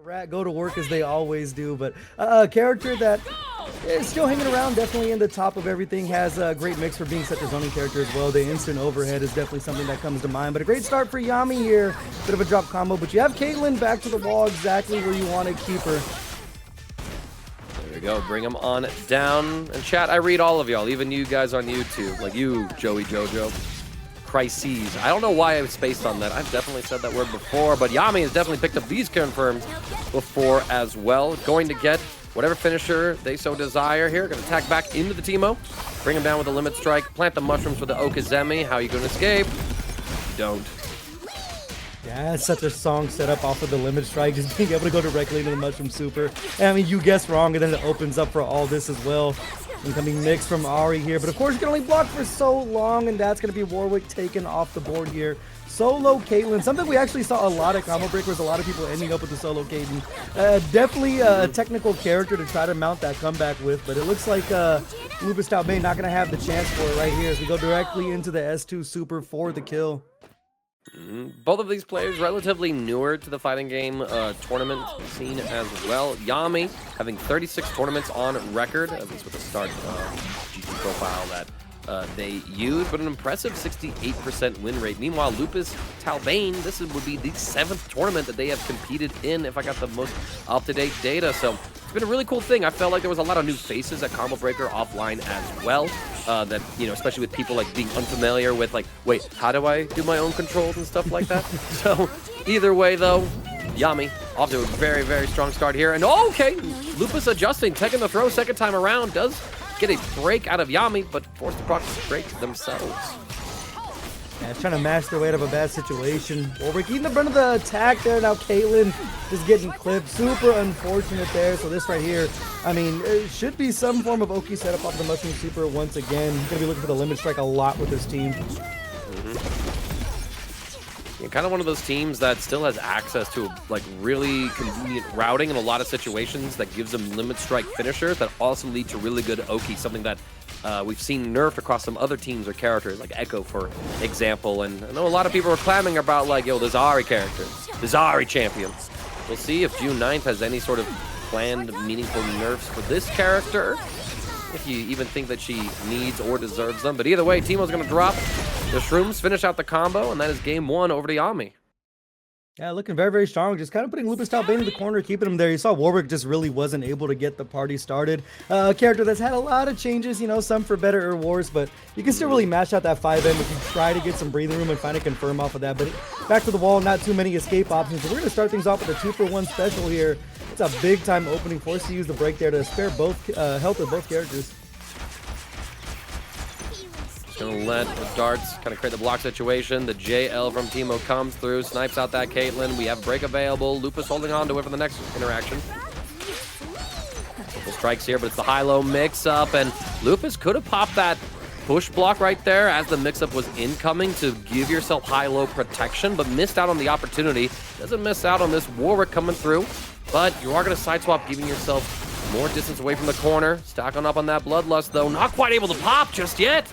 Rat go to work as they always do, but a character that is still hanging around, definitely in the top of everything, has a great mix for being such a zoning character as well. The instant overhead is definitely something that comes to mind, but a great start for Yamii here. Bit of a drop combo, but you have Caitlyn back to the wall exactly where you want to keep her. There we go, bring him on down. And chat, I read all of y'all, even you guys on YouTube, like you, Joey Jojo. Crises. I don't know why I spaced on that. I've definitely said that word before, but Yamii has definitely picked up these confirms before as well. Going to get whatever finisher they so desire here. Going to attack back into the Teemo. Bring him down with a limit strike. Plant the mushrooms for the Okazemi. How are you going to escape? You don't. Yeah, it's such a song setup off of the limit strike, just being able to go directly into the mushroom super. And I mean, you guessed wrong, and then it opens up for all this as well. Incoming mix from Ahri here, but of course you can only block for so long, and that's going to be Warwick taken off the board here. Solo Caitlyn, something we actually saw a lot of combo breakers, a lot of people ending up with the solo Caitlyn. Definitely a technical character to try to mount that comeback with, but it looks like LupusTalbain not going to have the chance for it right here as we go directly into the S2 super for the kill. Both of these players relatively newer to the fighting game tournament scene as well. Yamii having 36 tournaments on record, at least with the start GT profile that they use, but an impressive 68% win rate. Meanwhile, LupusTalbain, this would be the 7th tournament that they have competed in, if I got the most up-to-date data. So it's been a really cool thing. I felt like there was a lot of new faces at Combo Breaker offline as well. That, you know, especially with people like being unfamiliar with like, wait, how do I do my own controls and stuff like that? So either way though, Yamii off to a very, very strong start here. And oh, okay, Lupus adjusting, taking the throw second time around, does get a break out of Yamii, but forced the proc to break themselves. Yeah, trying to mash their way out of a bad situation. Warwick eating the brunt of the attack there. Now Caitlyn just getting clipped. Super unfortunate there. So this right here, I mean, it should be some form of Oki setup off the Mushroom Super once again. He's going to be looking for the limit strike a lot with his team. Yeah, kind of one of those teams that still has access to like really convenient routing in a lot of situations that gives them limit strike finishers that also lead to really good Oki, something that we've seen nerfed across some other teams or characters, like Ekko, for example. And I know a lot of people are clamming about, like, yo, this Ahri character, this Ahri champion. We'll see if June 9th has any sort of planned, meaningful nerfs for this character, if you even think that she needs or deserves them. But either way, Teemo's going to drop the shrooms, finish out the combo, and that is game 1 over to Yamii. Yeah, looking very, very strong. Just kind of putting LupusTalbain in the corner, keeping him there. You saw Warwick just really wasn't able to get the party started. A character that's had a lot of changes, you know, some for better or worse, but you can still really mash out that 5M if you try to get some breathing room and find a confirm off of that. But back to the wall, not too many escape options. So we're going to start things off with a 2-for-1 special here. It's a big-time opening, forced to use the break there to spare both health of both characters. Gonna let the darts kind of create the block situation. The JL from Teemo comes through, snipes out that Caitlyn. We have break available. Lupus holding on to it for the next interaction. Couple strikes here, but it's the high-low mix-up, and Lupus could have popped that push block right there as the mix-up was incoming to give yourself high-low protection, but missed out on the opportunity. Doesn't miss out on this Warwick coming through, but you are going to side swap, giving yourself more distance away from the corner. Stacking up on that Bloodlust, though. Not quite able to pop just yet.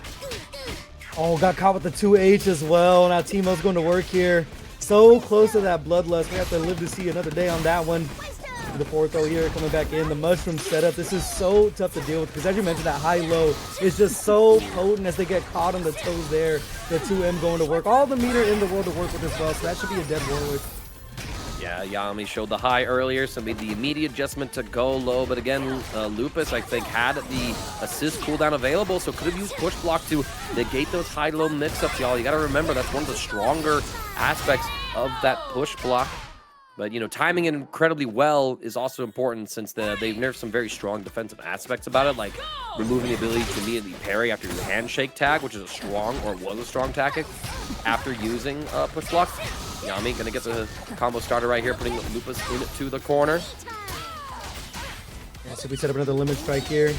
Oh, got caught with the 2H as well. Now Teemo's going to work here. So close to that Bloodlust. We have to live to see another day on that one. The 4-throw here coming back in. The mushroom setup. This is so tough to deal with because, as you mentioned, that high-low is just so potent as they get caught on the toes there. The 2M going to work. All the meter in the world to work with as well. So that should be a dead Warwick. Yeah, Yamii showed the high earlier, so made the immediate adjustment to go low. But again, Lupus, I think, had the assist cooldown available, so could have used push block to negate those high-low mix-ups, y'all. You got to remember, that's one of the stronger aspects of that push block. But, you know, timing it incredibly well is also important, since they've nerfed some very strong defensive aspects about it, like removing the ability to immediately parry after your handshake tag, which is a strong, or was a strong tactic, after using push block. Yamii gonna get the combo starter right here, putting Lupus into the corner. Yeah, so we set up another limit strike here.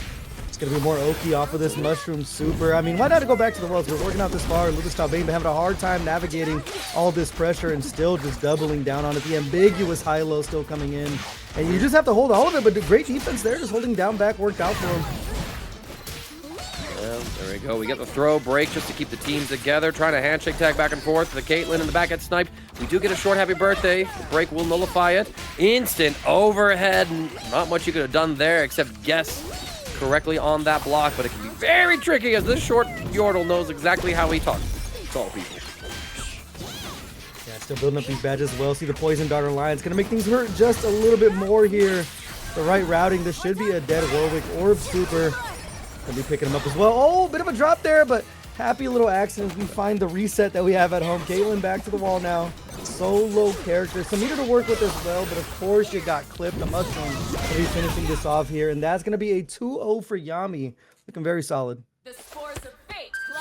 It's gonna be more Oki off of this mushroom super. I mean, why not go back to the worlds? We're working out this far. LupusTalbain been having a hard time navigating all this pressure and still just doubling down on it. The ambiguous high-low still coming in. And you just have to hold all of it, but the great defense there, just holding down back, worked out for him. There we go. We get the throw break just to keep the team together. Trying to handshake tag back and forth. The Caitlyn in the back gets sniped. We do get a short happy birthday. The break will nullify it. Instant overhead. Not much you could have done there except guess correctly on that block, but it can be very tricky as this short Yordle knows exactly how he talks. It's all people. Yeah, still building up these badges as well. See the Poison Dart line. It's going to make things hurt just a little bit more here. The right routing. This should be a dead Warwick. Orb Super. Gonna be picking him up as well. Oh, bit of a drop there, but happy little accidents. We find the reset that we have at home. Caitlyn back to the wall now. Solo character. Some meter to work with as well, but of course you got clipped. The Mushroom will be finishing this off here, and that's going to be a 2-0 for Yamii. Looking very solid.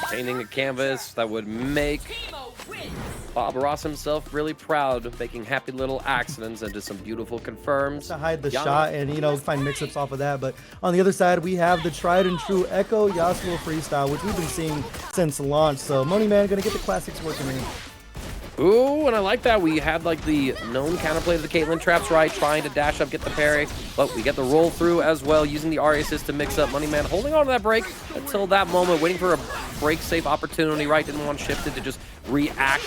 Painting the canvas that would make Bob Ross himself really proud of making happy little accidents into some beautiful confirms. To hide the shot and, you know, find mix-ups off of that. But on the other side, we have the tried and true Ekko Yasuo Freestyle, which we've been seeing since launch. So monyman going to get the classics working here. Ooh, and I like that. We had like the known counterplay to the Caitlyn traps, right? Trying to dash up, get the parry, but we get the roll through as well, using the Ahri assist to mix up. monyman holding on to that break until that moment, waiting for a break safe opportunity, right? Didn't want Shifted to just react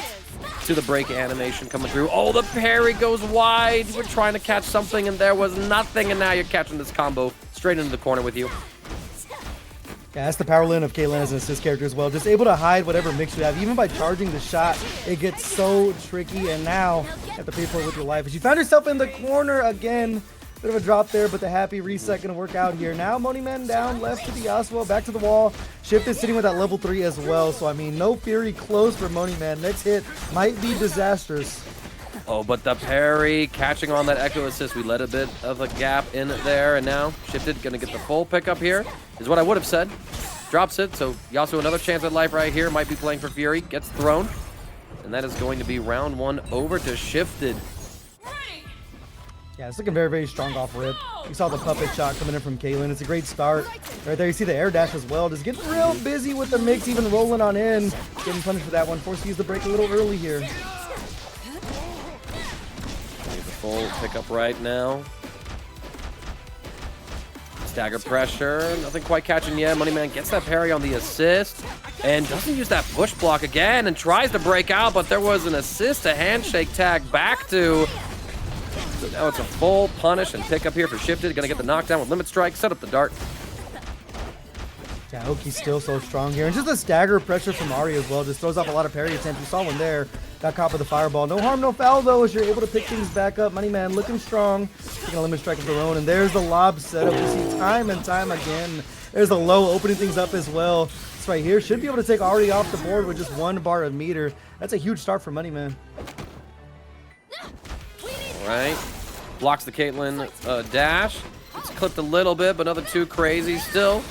to the break animation coming through. Oh, the parry goes wide. We're trying to catch something and there was nothing, and now you're catching this combo straight into the corner with you. Yeah, that's the power line of Caitlyn as an assist character as well. Just able to hide whatever mix you have. Even by charging the shot, it gets so tricky. And now you have to pay for it with your life. As you found yourself in the corner again. Bit of a drop there, but the happy reset going to work out here. Now monyman down, left to the Yasuo, back to the wall. Shifted sitting with that level 3 as well. So, I mean, no Fury close for monyman. Next hit might be disastrous. Oh, but the parry, catching on that Ekko assist. We let a bit of a gap in there, and now Shifted going to get the full pickup here, is what I would have said. Drops it, so Yasuo another chance at life right here. Might be playing for Fury, gets thrown. And that is going to be round 1 over to Shifted. Yeah, it's looking very, very strong off rip. You saw the puppet shot coming in from Caitlyn. It's a great start. Right there, you see the air dash as well. Just getting real busy with the mix, even rolling on in. Getting punished for that one. Forced to use the break a little early here. Full pickup right now. Stagger pressure, nothing quite catching yet. monyman gets that parry on the assist and doesn't use that push block again and tries to break out, but there was an assist to handshake tag back to. So now it's a full punish and pickup here for Shifted. Gonna get the knockdown with Limit Strike, set up the dart. Yeah, Oki's still so strong here. And just the stagger pressure from Ahri as well. Just throws off a lot of parry attempts. You saw one there. Got caught with the fireball. No harm, no foul, though, as you're able to pick things back up. monyman looking strong. Taking a limit strike of their own. And there's the lob setup. We see time and time again. There's the low opening things up as well. This right here should be able to take Ahri off the board with just 1 bar of meter. That's a huge start for monyman. All right. Blocks the Caitlyn dash. It's clipped a little bit, but nothing too crazy still.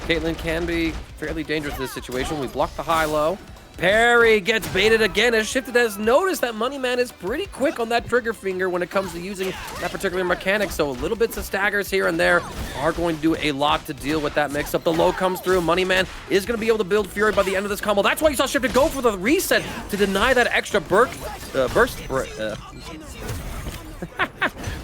Caitlyn can be fairly dangerous in this situation. We block the high-low. Parry gets baited again as Shifted has noticed that monyman is pretty quick on that trigger finger when it comes to using that particular mechanic. So little bits of staggers here and there are going to do a lot to deal with that mix-up. The low comes through. monyman is going to be able to build Fury by the end of this combo. That's why you saw Shifted go for the reset to deny that extra burst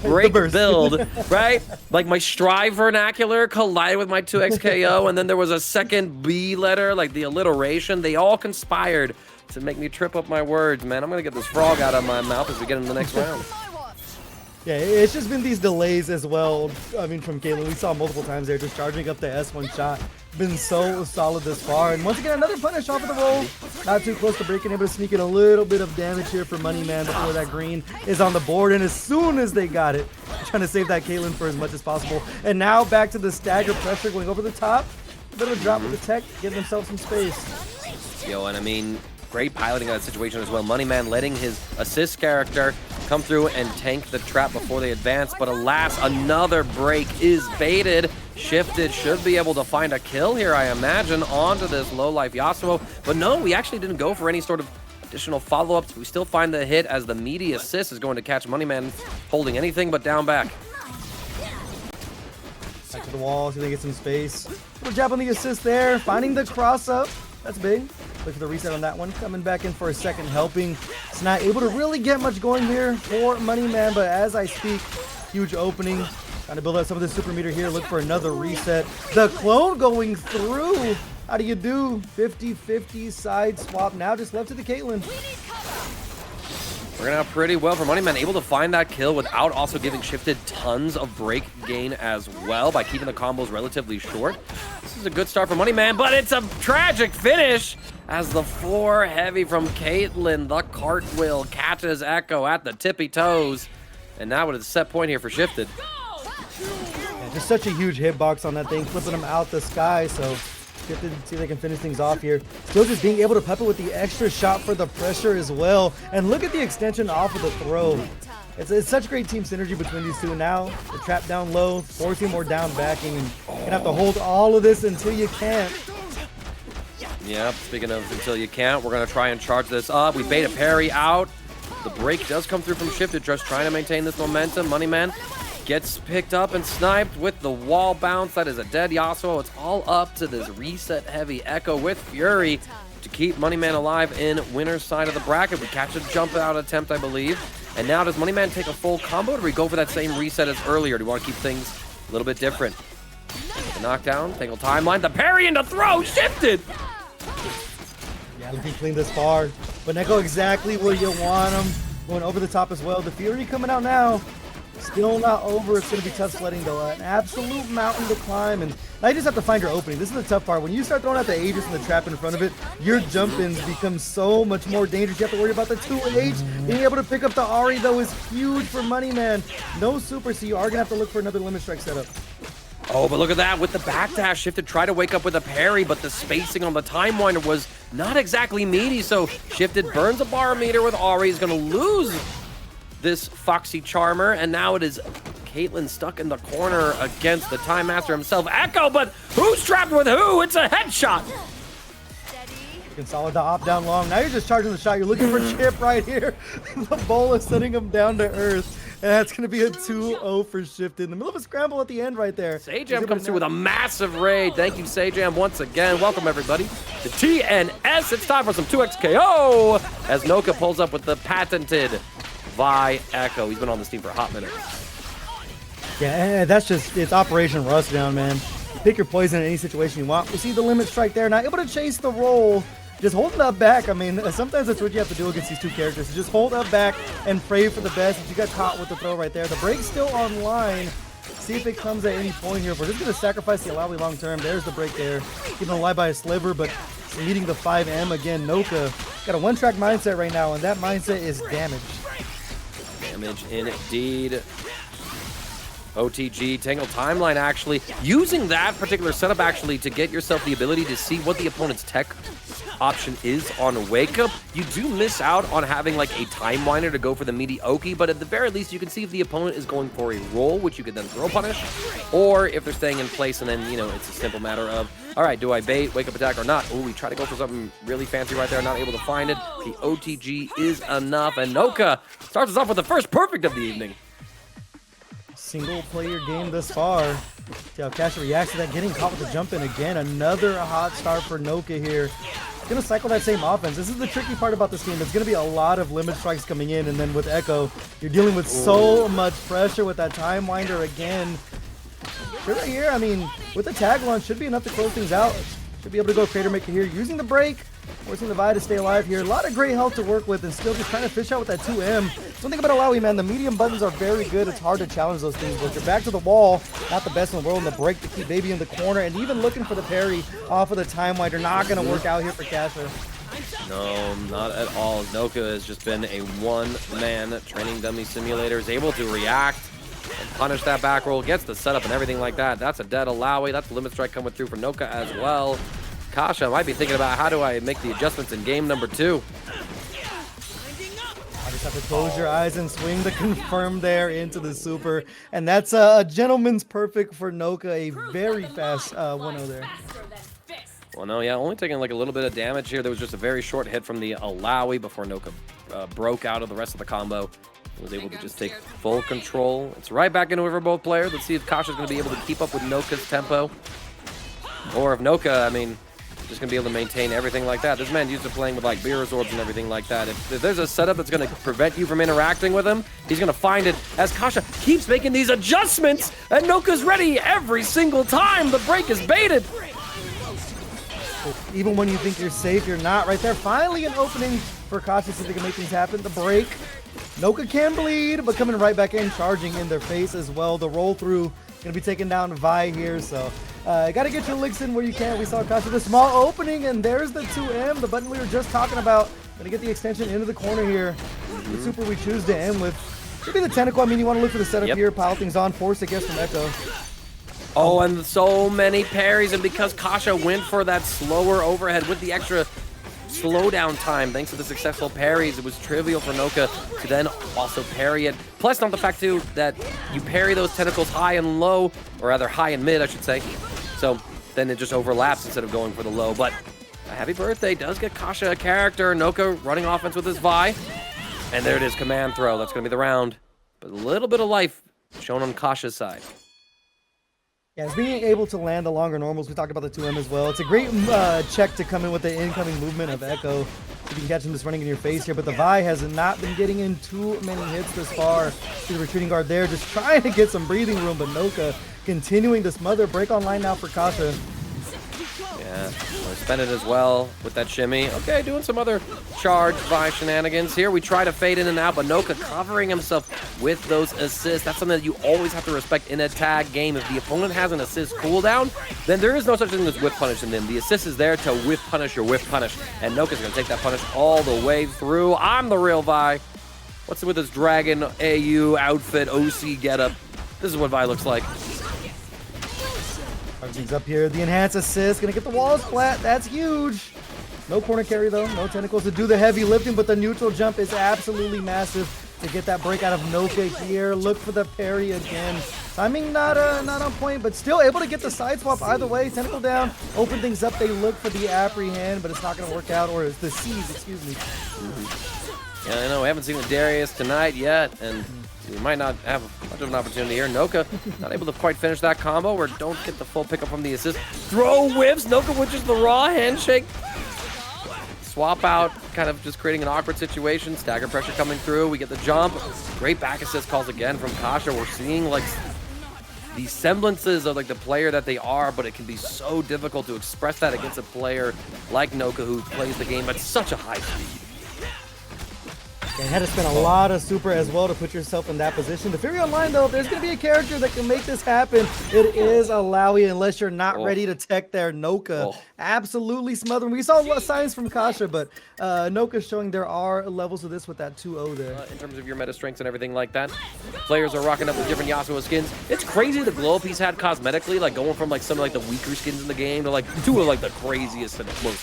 break build, right? Like my Strive vernacular collided with my 2x KO, and then there was a second B letter, like the alliteration. They all conspired to make me trip up my words, man. I'm gonna get this frog out of my mouth as we get into the next round. Yeah, it's just been these delays as well. I mean, from Caitlyn, we saw multiple times there just charging up the S1 shot. Been so solid this far. And once again, another punish off of the roll. Not too close to breaking, able to sneak in a little bit of damage here for monyman before that green is on the board. And as soon as they got it, trying to save that Caitlyn for as much as possible. And now back to the stagger pressure going over the top. A bit of a drop with the tech, give themselves some space. Yo, and I mean, great piloting of that situation as well. monyman letting his assist character come through and tank the trap before they advance, but alas, another break is baited. Shifted should be able to find a kill here, I imagine, onto this low-life Yasuo. But no, we actually didn't go for any sort of additional follow-ups. We still find the hit as the meaty assist is going to catch monyman holding anything but down back. Back to the wall, see if they get some space. Little jab on the assist there, finding the cross-up. That's big. Look for the reset on that one. Coming back in for a second helping. It's not able to really get much going here for monyman, but as I speak, huge opening. Trying to build up some of the super meter here. Look for another reset. The clone going through. How do you do? 50-50 side swap. Now just left to the Caitlyn. Working out pretty well for monyman, able to find that kill without also giving Shifted tons of break gain as well by keeping the combos relatively short. This is a good start for monyman, but it's a tragic finish as the 4 heavy from Caitlyn. The cartwheel catches Ekko at the tippy toes. And now it is a set point here for Shifted. Yeah, just such a huge hitbox on that thing, flipping him out the sky. So Shifted, see if they can finish things off here. Still just being able to pepper with the extra shot for the pressure as well. And look at the extension off of the throw. It's such great team synergy between these two. And now the trap down low, forcing more down backing. And you're gonna have to hold all of this until you can't. Yep, speaking of until you can't, we're gonna try and charge this up. We bait a parry out. The break does come through from Shifted, just trying to maintain this momentum. monyman gets picked up and sniped with the wall bounce. That is a dead Yasuo. It's all up to this reset heavy Ekko with Fury to keep monyman alive in winner's side of the bracket. We catch a jump out attempt, I believe. And now does monyman take a full combo, or do we go for that same reset as earlier? Do we want to keep things a little bit different? The knockdown, tangle timeline, the parry into throw, Shifted! Yeah, looking clean this far. But Ekko exactly where you want him. Going over the top as well. The Fury coming out now. Still not over. It's going to be tough sledding though. An absolute mountain to climb. And now you just have to find your opening. This is the tough part. When you start throwing out the Aegis and the trap in front of it, your jump-ins become so much more dangerous. You have to worry about the 2H. Being able to pick up the Ahri though is huge for monyman. No super, so you are going to have to look for another limit strike setup. Oh, but look at that. With the backdash, Shifted tried to wake up with a parry, but the spacing on the time winder was not exactly meaty. So Shifted burns a bar meter with Ahri. He's going to lose this Foxy Charmer, and now it is Caitlyn stuck in the corner against the Time Master himself, Ekko, but who's trapped with who? It's a headshot! You can solid the op down long. Now you're just charging the shot. You're looking for Chip right here. The bowl is sending him down to earth. And that's going to be a 2-0 for Shifted in the middle of a scramble at the end right there. Sajam comes through with a massive raid. Thank you, Sajam, once again. Welcome, everybody, to TNS. It's time for some 2xKO as Noka pulls up with the patented Vi Ekko. He's been on this team for a hot minute. Yeah, that's just, it's Operation Rust down, man. You pick your poison in any situation you want. We see the limit strike there. Not able to chase the roll. Just holding up back. I mean, sometimes that's what you have to do against these two characters. You just hold up back and pray for the best. But you got caught with the throw right there. The break's still online. See if it comes at any point here. We're just going to sacrifice the Illaoi long term. There's the break there. Keeping alive by a sliver, but meeting the 5M again. Noka got a one-track mindset right now, and that mindset is damage. Damage indeed. OTG, Tangle Timeline actually. Using that particular setup actually to get yourself the ability to see what the opponent's tech option is on Wake Up. You do miss out on having like a time winder to go for the mediocre, but at the very least you can see if the opponent is going for a roll, which you could then throw punish, or if they're staying in place, and then, you know, it's a simple matter of, all right, do I bait Wake Up attack or not? Oh, we try to go for something really fancy right there, not able to find it. The OTG is enough, and Noka starts us off with the first perfect of the evening. Single player game thus far. See how Kasha reacts to that, getting caught with the jump in again. Another hot start for Noka here. Gonna cycle that same offense. This is the tricky part about this team. There's gonna be a lot of limit strikes coming in, and then with Ekko, you're dealing with so much pressure with that time winder again. Right here, I mean, with the tag launch, should be enough to close things out. Should be able to go Crater Maker here, using the break, forcing the Vi to stay alive here. A lot of great health to work with, and still just trying to fish out with that 2M. Something about Illaoi, man, the medium buttons are very good. It's hard to challenge those things, but you're back to the wall. Not the best in the world, and the break to keep Baby in the corner, and even looking for the parry off of the time winder. Not going to work out here for Kasha. No, not at all. Noka has just been a one-man training dummy simulator. Is able to react and punish that back roll, gets the setup and everything like that. That's a dead Illaoi. That's a limit strike coming through for Noka as well. Kasha might be thinking about how do I make the adjustments in game number 2. I just have to close your eyes and swing the confirm there into the super. And that's a gentleman's perfect for Noka. A very fast 1-0 there. Well, no, yeah, only taking like a little bit of damage here. There was just a very short hit from the Illaoi before Noka broke out of the rest of the combo. Was able to just take full control. It's right back into it for both players. Let's see if Kasha's going to be able to keep up with Noka's tempo. Or if Noka, I mean, just going to be able to maintain everything like that. This man used to playing with like beer orbs and everything like that. If there's a setup that's going to prevent you from interacting with him, he's going to find it as Kasha keeps making these adjustments, and Noka's ready every single time. The break is baited. Even when you think you're safe, you're not. Right there, finally an opening for Kasha so they can make things happen. The break. Noka can bleed, but coming right back in, charging in their face as well. The roll through gonna be taking down Vi here, so gotta get your licks in where you can. We saw Kasha with a small opening, and there's the 2M, the button we were just talking about. Gonna get the extension into the corner here. The super we choose to end with. Should be the tentacle. I mean, you want to look for the setup here, pile things on, force it gets from Ekko. Oh, and so many parries, and because Kasha went for that slower overhead with the extra slowdown time, thanks to the successful parries, it was trivial for Noka to then also parry it. Plus, not the fact, too, that you parry those tentacles high and low, or rather high and mid, I should say. So then it just overlaps instead of going for the low. But a happy birthday does get Kasha a character. Noka running offense with his Vi. And there it is, command throw. That's going to be the round. But a little bit of life shown on Kasha's side. Yeah, it's being able to land the longer normals. We talked about the 2M as well. It's a great check to come in with the incoming movement of Ekko. If you can catch him just running in your face here. But the Vi has not been getting in too many hits this far. See the retreating guard there, just trying to get some breathing room. But Noka continuing to smother. Break online now for Kasha. Yeah, spend it as well with that shimmy. Okay, doing some other charge Vi shenanigans here. We try to fade in and out, but Noka covering himself with those assists. That's something that you always have to respect in a tag game. If the opponent has an assist cooldown, then there is no such thing as whiff punish in them. The assist is there to whiff punish your whiff punish, and Noka's going to take that punish all the way through. I'm the real Vi. What's it with this Dragon AU outfit, OC getup? This is what Vi looks like. Everything's up here. The enhanced assist. Gonna get the walls flat. That's huge. No corner carry though. No tentacles to do the heavy lifting, but the neutral jump is absolutely massive to get that break out of Noka here. Look for the parry again. Timing not on point, but still able to get the side swap either way. Tentacle down. Open things up. They look for the apprehend, but it's not gonna work out. Or the seize, excuse me. Yeah, I know. We haven't seen the Darius tonight yet, and we might not have much of an opportunity here. Noka not able to quite finish that combo, or don't get the full pickup from the assist. Throw whiffs. Noka with just the raw handshake. Swap out, kind of just creating an awkward situation. Stagger pressure coming through. We get the jump. Great back assist calls again from Kasha. We're seeing like the semblances of like the player that they are, but it can be so difficult to express that against a player like Noka who plays the game at such a high speed. And had to spend a lot of super as well to put yourself in that position. The Fury Online, though, if there's going to be a character that can make this happen, it is Illaoi, unless you're not ready to tech there. Noka absolutely smothering. We saw signs from Kasha, but Noka's showing there are levels of this with that 2-0 there. In terms of your meta strengths and everything like that, players are rocking up with different Yasuo skins. It's crazy the glow up he's had cosmetically, like going from like some of like the weaker skins in the game to like two of like the craziest and most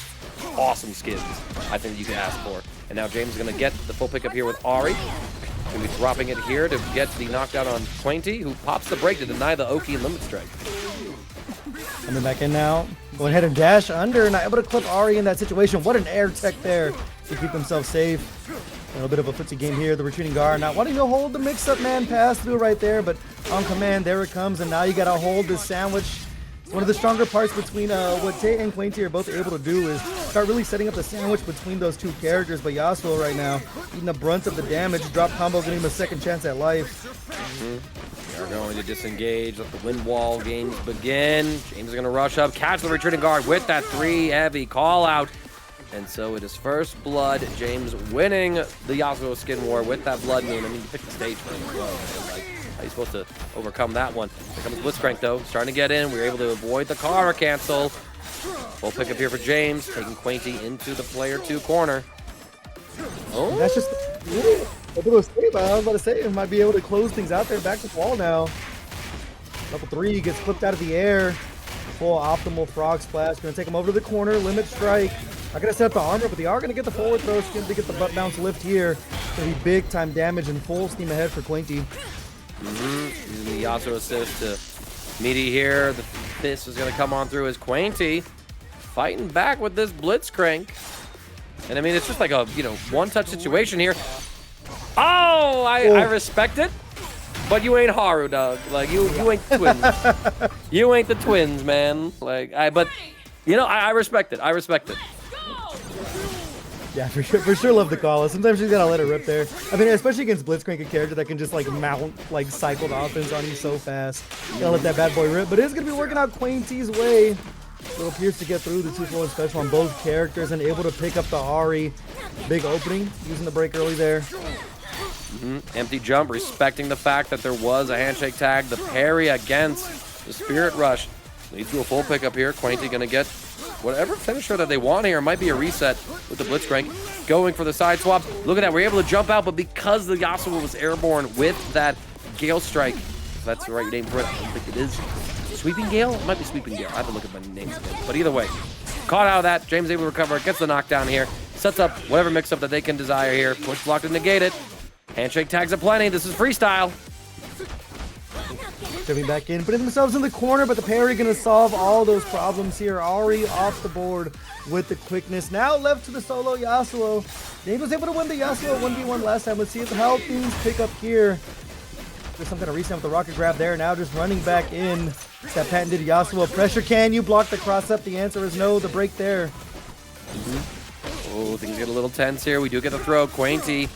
awesome skins I think you can ask for. And now James is going to get the full pickup here with Ahri. Going to be dropping it here to get the knockdown on Quainty, who pops the break to deny the Oki and Limit Strike. Coming back in now. Going ahead and dash under, not able to clip Ahri in that situation. What an air tech there to keep himself safe. A little bit of a footsie game here. The retreating guard not wanting to hold the mix-up man pass through right there, but on command, there it comes. And now you got to hold this sandwich. One of the stronger parts between what Tate and Quainty are both able to do is start really setting up the sandwich between those two characters. But Yasuo right now, eating the brunt of the damage. Drop combo, giving him a second chance at life. We are going to disengage. Let the wind wall games begin. James is going to rush up, catch the retreating guard with that 3 heavy call out. And so it is first blood. James winning the Yasuo skin war with that blood moon. I mean, you picked the stage for him as well. Like, how are you supposed to overcome that one? Here comes Blitzcrank, though. Starting to get in. We were able to avoid the car cancel. Full pickup here for James. Taking Quainty into the player 2 corner. Oh. That's just... I was about to say, it might be able to close things out there. Back to the wall now. Level 3 gets flipped out of the air. Full optimal frog splash. Going to take him over to the corner. Limit strike. Not going to set up the armor, but they are going to get the forward throw. Going to get the butt bounce lift here. Going to be big time damage and full steam ahead for Quainty. Using the Yasuo assist to Meaty here. The fist is going to come on through as Quainty fighting back with this Blitzcrank. And I mean, it's just like a, one-touch situation here. Oh, I respect it. But you ain't Haru, dog. Like, you ain't twins. You ain't the twins, man. Like, I respect it. I respect it. Yeah, for sure love the call. Sometimes you just gotta let it rip there. I mean, especially against Blitzcrank, a character that can just like mount, like cycle the offense on you so fast. You gotta let that bad boy rip. But it's gonna be working out Quainty's way. So it appears to get through the 2-4 special on both characters and able to pick up the Ahri. Big opening, using the break early there. Empty jump, respecting the fact that there was a handshake tag. The parry against the Spirit Rush leads to a full pickup here. Quainty gonna get whatever finisher that they want here. Might be a reset with the Blitzcrank. Going for the side swap. Look at that, we're able to jump out, but because the Yasuo was airborne with that Gale Strike, if that's the right name for it, I don't think it is. Sweeping Gale? It might be Sweeping Gale. I have to look at my names again. But either way, caught out of that. James able to recover, gets the knockdown here. Sets up whatever mix-up that they can desire here. Push block to negate it. Handshake tags aplenty. This is Freestyle. Stepping back in, putting themselves in the corner, but the parry gonna solve all those problems here. Ahri off the board with the quickness. Now left to the solo Yasuo. James was able to win the Yasuo 1v1 last time. Let's see how things pick up here. There's some kind of reset with the rocket grab there. Now just running back in. It's that patented Yasuo pressure. Can you block the cross up? The answer is no. The break there. Oh, things get a little tense here. We do get the throw. Quainty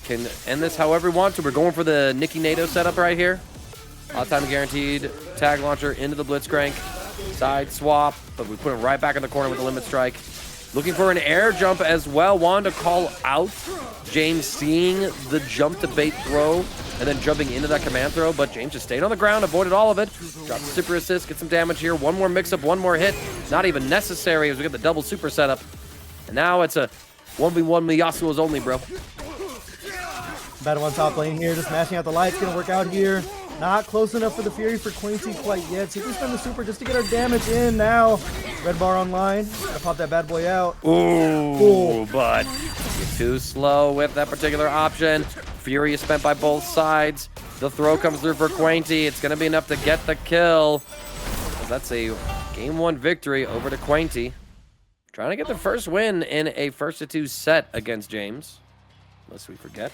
can end this however we want to. We're going for the Nikki Nato setup right here. All time guaranteed. Tag launcher into the Blitzcrank. Side swap, but we put him right back in the corner with the limit strike. Looking for an air jump as well. Wanted to call out James seeing the jump to bait throw and then jumping into that command throw, but James just stayed on the ground, avoided all of it. Drops the super assist, get some damage here. One more mix-up, one more hit. Not even necessary as we get the double super setup. And now it's a 1v1 Yasuo's only, bro. Battle on top lane here, just mashing out the lights. Gonna work out here. Not close enough for the Fury for Quainty quite yet. See if we spend the super just to get our damage in now. Red bar online. Gotta pop that bad boy out. Ooh, but you're too slow with that particular option. Fury is spent by both sides. The throw comes through for Quainty. It's gonna be enough to get the kill. That's a game 1 victory over to Quainty. Trying to get the first win in a 1-2 set against James. Lest we forget.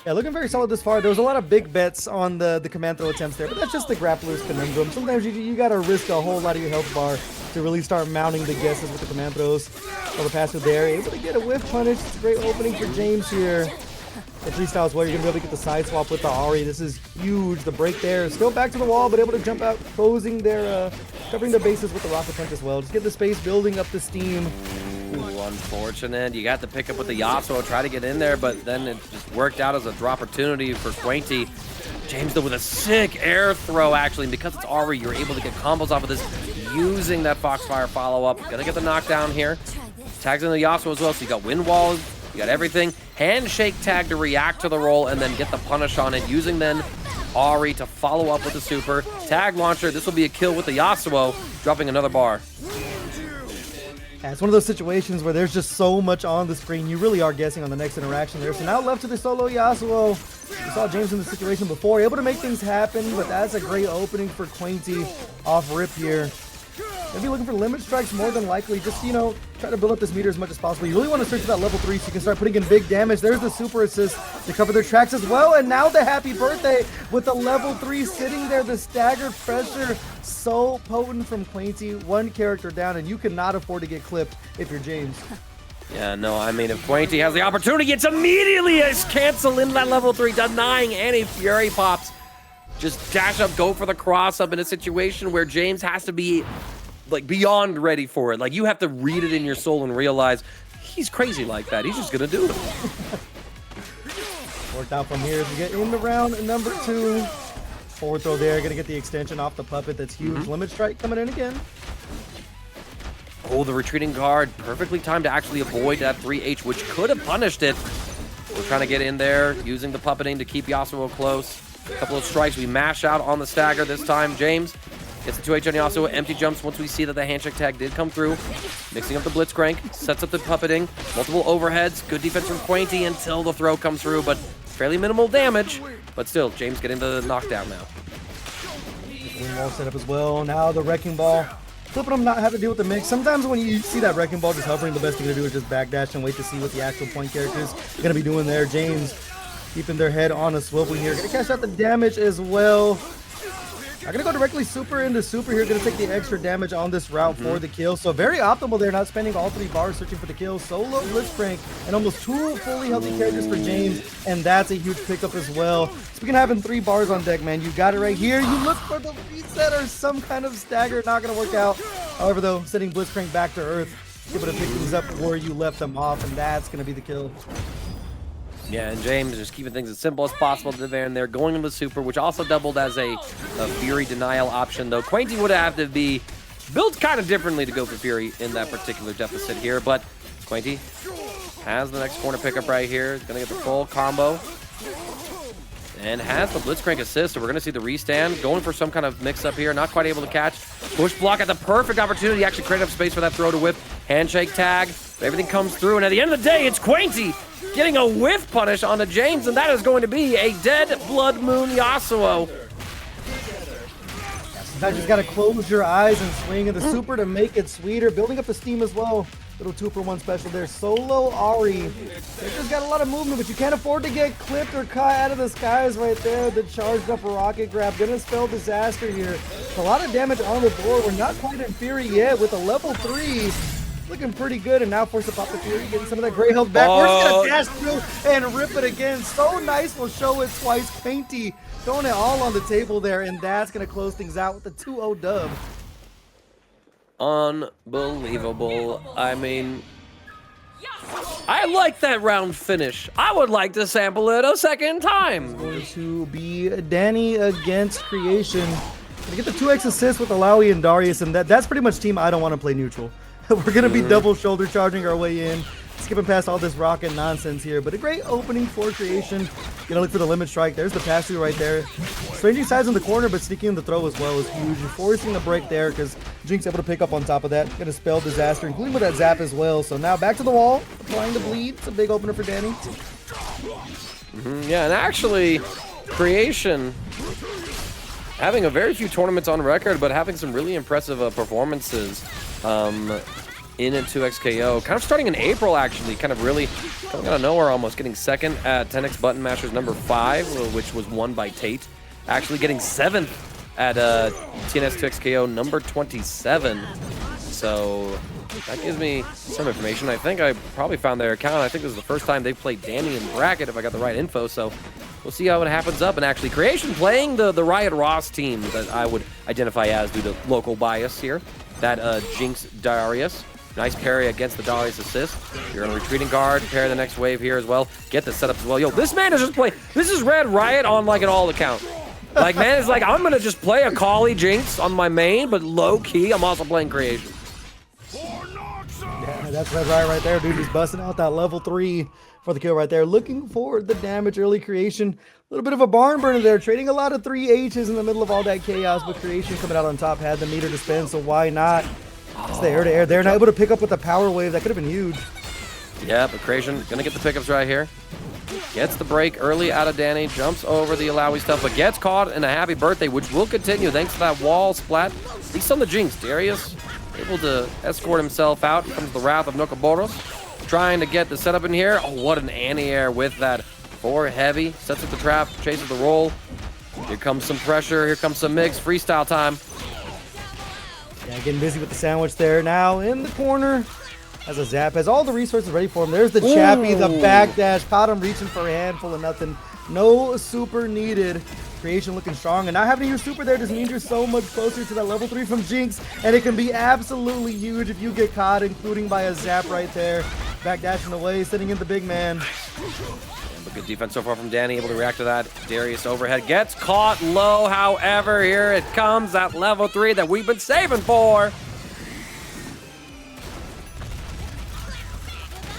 Yeah, looking very solid this far. There was a lot of big bets on the command throw attempts there, but that's just the grappler's conundrum. Sometimes you gotta risk a whole lot of your health bar to really start mounting the guesses with the command throws. Well, the pass through there, able to get a whiff punish. It's a great opening for James here. The freestyle as well, you're gonna be able to get the side swap with the Ahri. This is huge. The break there, still back to the wall, but able to jump out, closing their, covering their bases with the rocket punch as well. Just get the space, building up the steam. Ooh, unfortunate. You got the pickup with the Yasuo, try to get in there, but then it just worked out as a draw opportunity for Quainty. James though with a sick air throw actually, and because it's Ahri, you're able to get combos off of this using that Foxfire follow-up. Gonna get the knockdown here. Tags in the Yasuo as well, so you got wind walls, you got everything. Handshake tag to react to the roll and then get the punish on it, using then Ahri to follow up with the super. Tag launcher, this will be a kill with the Yasuo, dropping another bar. Yeah, it's one of those situations where there's just so much on the screen, you really are guessing on the next interaction there. So now left to the solo Yasuo. We saw James in the situation before, able to make things happen, but that's a great opening for Quainty off rip here. Maybe looking for limit strikes more than likely. Just, you know, try to build up this meter as much as possible. You really want to search for that level 3 so you can start putting in big damage. There's the super assist to cover their tracks as well. And now the happy birthday with the level 3 sitting there. The staggered pressure so potent from Quainty. One character down, and you cannot afford to get clipped if you're James. Yeah, no, I mean, if Quainty has the opportunity, it's immediately a cancel in that level 3, denying any Fury pops. Just dash up, go for the cross up in a situation where James has to be like beyond ready for it. Like, you have to read it in your soul and realize he's crazy like that. He's just gonna do it. Worked out from here as we get into round number 2. Forward throw there, gonna get the extension off the puppet. That's huge. Limit strike coming in again. Oh, the retreating guard, perfectly timed to actually avoid that 3H, which could have punished it. We're trying to get in there, using the puppeting to keep Yasuo close. A couple of strikes, we mash out on the stagger this time. James gets the 2H on Yasuo, empty jumps once we see that the handshake tag did come through. Mixing up the Blitzcrank, sets up the puppeting, multiple overheads, good defense from Quainty until the throw comes through, but fairly minimal damage. But still, James getting the knockdown now. Wing wall set up as well. Now the wrecking ball. Flipping them, not have to deal with the mix. Sometimes when you see that wrecking ball just hovering, the best thing to do is just backdash and wait to see what the actual point character is going to be doing there. James keeping their head on a swivel here. Going to cash out the damage as well. I'm gonna go directly super into super here, gonna take the extra damage on this route for the kill. So very optimal there, not spending all 3 bars searching for the kill. Solo Blitzcrank and almost 2 fully healthy characters for James, and that's a huge pickup as well. Speaking of having 3 bars on deck, man, you got it right here. You look for the reset or some kind of stagger, not gonna work out. However though, sending Blitzcrank back to earth, able to pick things up where you left them off, and that's gonna be the kill. Yeah, and James just keeping things as simple as possible to the end there, going into the super, which also doubled as a Fury denial option, though Quainty would have to be built kind of differently to go for Fury in that particular deficit here, but Quainty has the next corner pickup right here. He's going to get the full combo and has the Blitzcrank assist, so we're going to see the restand, going for some kind of mix-up here, not quite able to catch. Push block at the perfect opportunity, actually create up space for that throw to whip. Handshake tag, everything comes through, and at the end of the day, it's Quainty getting a whiff punish onto James, and that is going to be a dead Blood Moon Yasuo. Now just gotta close your eyes and swing in the super to make it sweeter, building up the steam as well. Little 2-for-1 special there. Solo Ahri. They just got a lot of movement, but you can't afford to get clipped or caught out of the skies right there. The charged up rocket grab. Gonna spell disaster here. A lot of damage on the board. We're not quite in Fury yet with a level 3. Looking pretty good, and now force to pop the Fury, getting some of that gray health back. We're just gonna dash through and rip it again. So nice, we'll show it twice. Quainty throwing it all on the table there, and that's gonna close things out with the 2-0 dub. Unbelievable. I mean, I like that round finish. I would like to sample it a second time. It's going to be Danny against Creation. Gonna get the 2x assist with Illaoi and Darius, and that's pretty much team I don't want to play neutral. We're going to be double shoulder charging our way in, skipping past all this rocket nonsense here, but a great opening for Creation. Gonna look for the limit strike. There's the pass through right there. Stranging sides in the corner, but sneaking in the throw as well is huge. Forcing the break there because Jinx able to pick up on top of that. Gonna spell disaster, including with that zap as well. So now back to the wall, applying the bleed. It's a big opener for Danny. Yeah, and actually, Creation having a very few tournaments on record, but having some really impressive performances in a 2x KO. Kind of starting in April, actually, kind of really coming out of nowhere almost, getting second at 10x Button Masters number 5, which was won by Tate. Actually getting 7th at TNS 2x KO number 27. So that gives me some information. I think I probably found their account. I think this is the first time they've played Danny in bracket, if I got the right info. So we'll see how it happens up. And actually, Creation playing the Riot Ross team that I would identify as due to local bias here. That Jinx Darius. Nice parry against the Darius assist. You're in a retreating guard. Parry the next wave here as well. Get the setup as well. Yo, this man is just playing. This is Red Riot on like an all account. Like, man is like, I'm going to just play Akali Jinx on my main, but low key, I'm also playing Creation. Yeah, that's Red Riot right there, dude. He's busting out that level 3 for the kill right there. Looking for the damage early. Creation. A little bit of a barn burner there. Trading a lot of 3Hs in the middle of all that chaos, but Creation coming out on top had the meter to spend, so why not? It's the air-to-air. They're not able to pick up with the power wave. That could have been huge. Yeah, but Creation gonna get the pickups right here. Gets the break early out of Danny. Jumps over the Illaoi stuff, but gets caught in a happy birthday, which will continue thanks to that wall splat. At least on the Jinx. Darius able to escort himself out. Here comes the Wrath of Noka. Trying to get the setup in here. Oh, what an anti-air with that 4 heavy. Sets up the trap, chases the roll. Here comes some pressure. Here comes some mix. Freestyle time. Yeah, getting busy with the sandwich there. Now in the corner. Has a zap. Has all the resources ready for him. There's the Chappie, the backdash. Caught him reaching for a handful of nothing. No super needed. Creation looking strong. And not having to use super there just means you're so much closer to that level 3 from Jinx. And it can be absolutely huge if you get caught, including by a zap right there. Backdashing away, sitting in the big man. But good defense so far from Danny, able to react to that. Darius overhead gets caught low. However, here it comes, that level 3 that we've been saving for.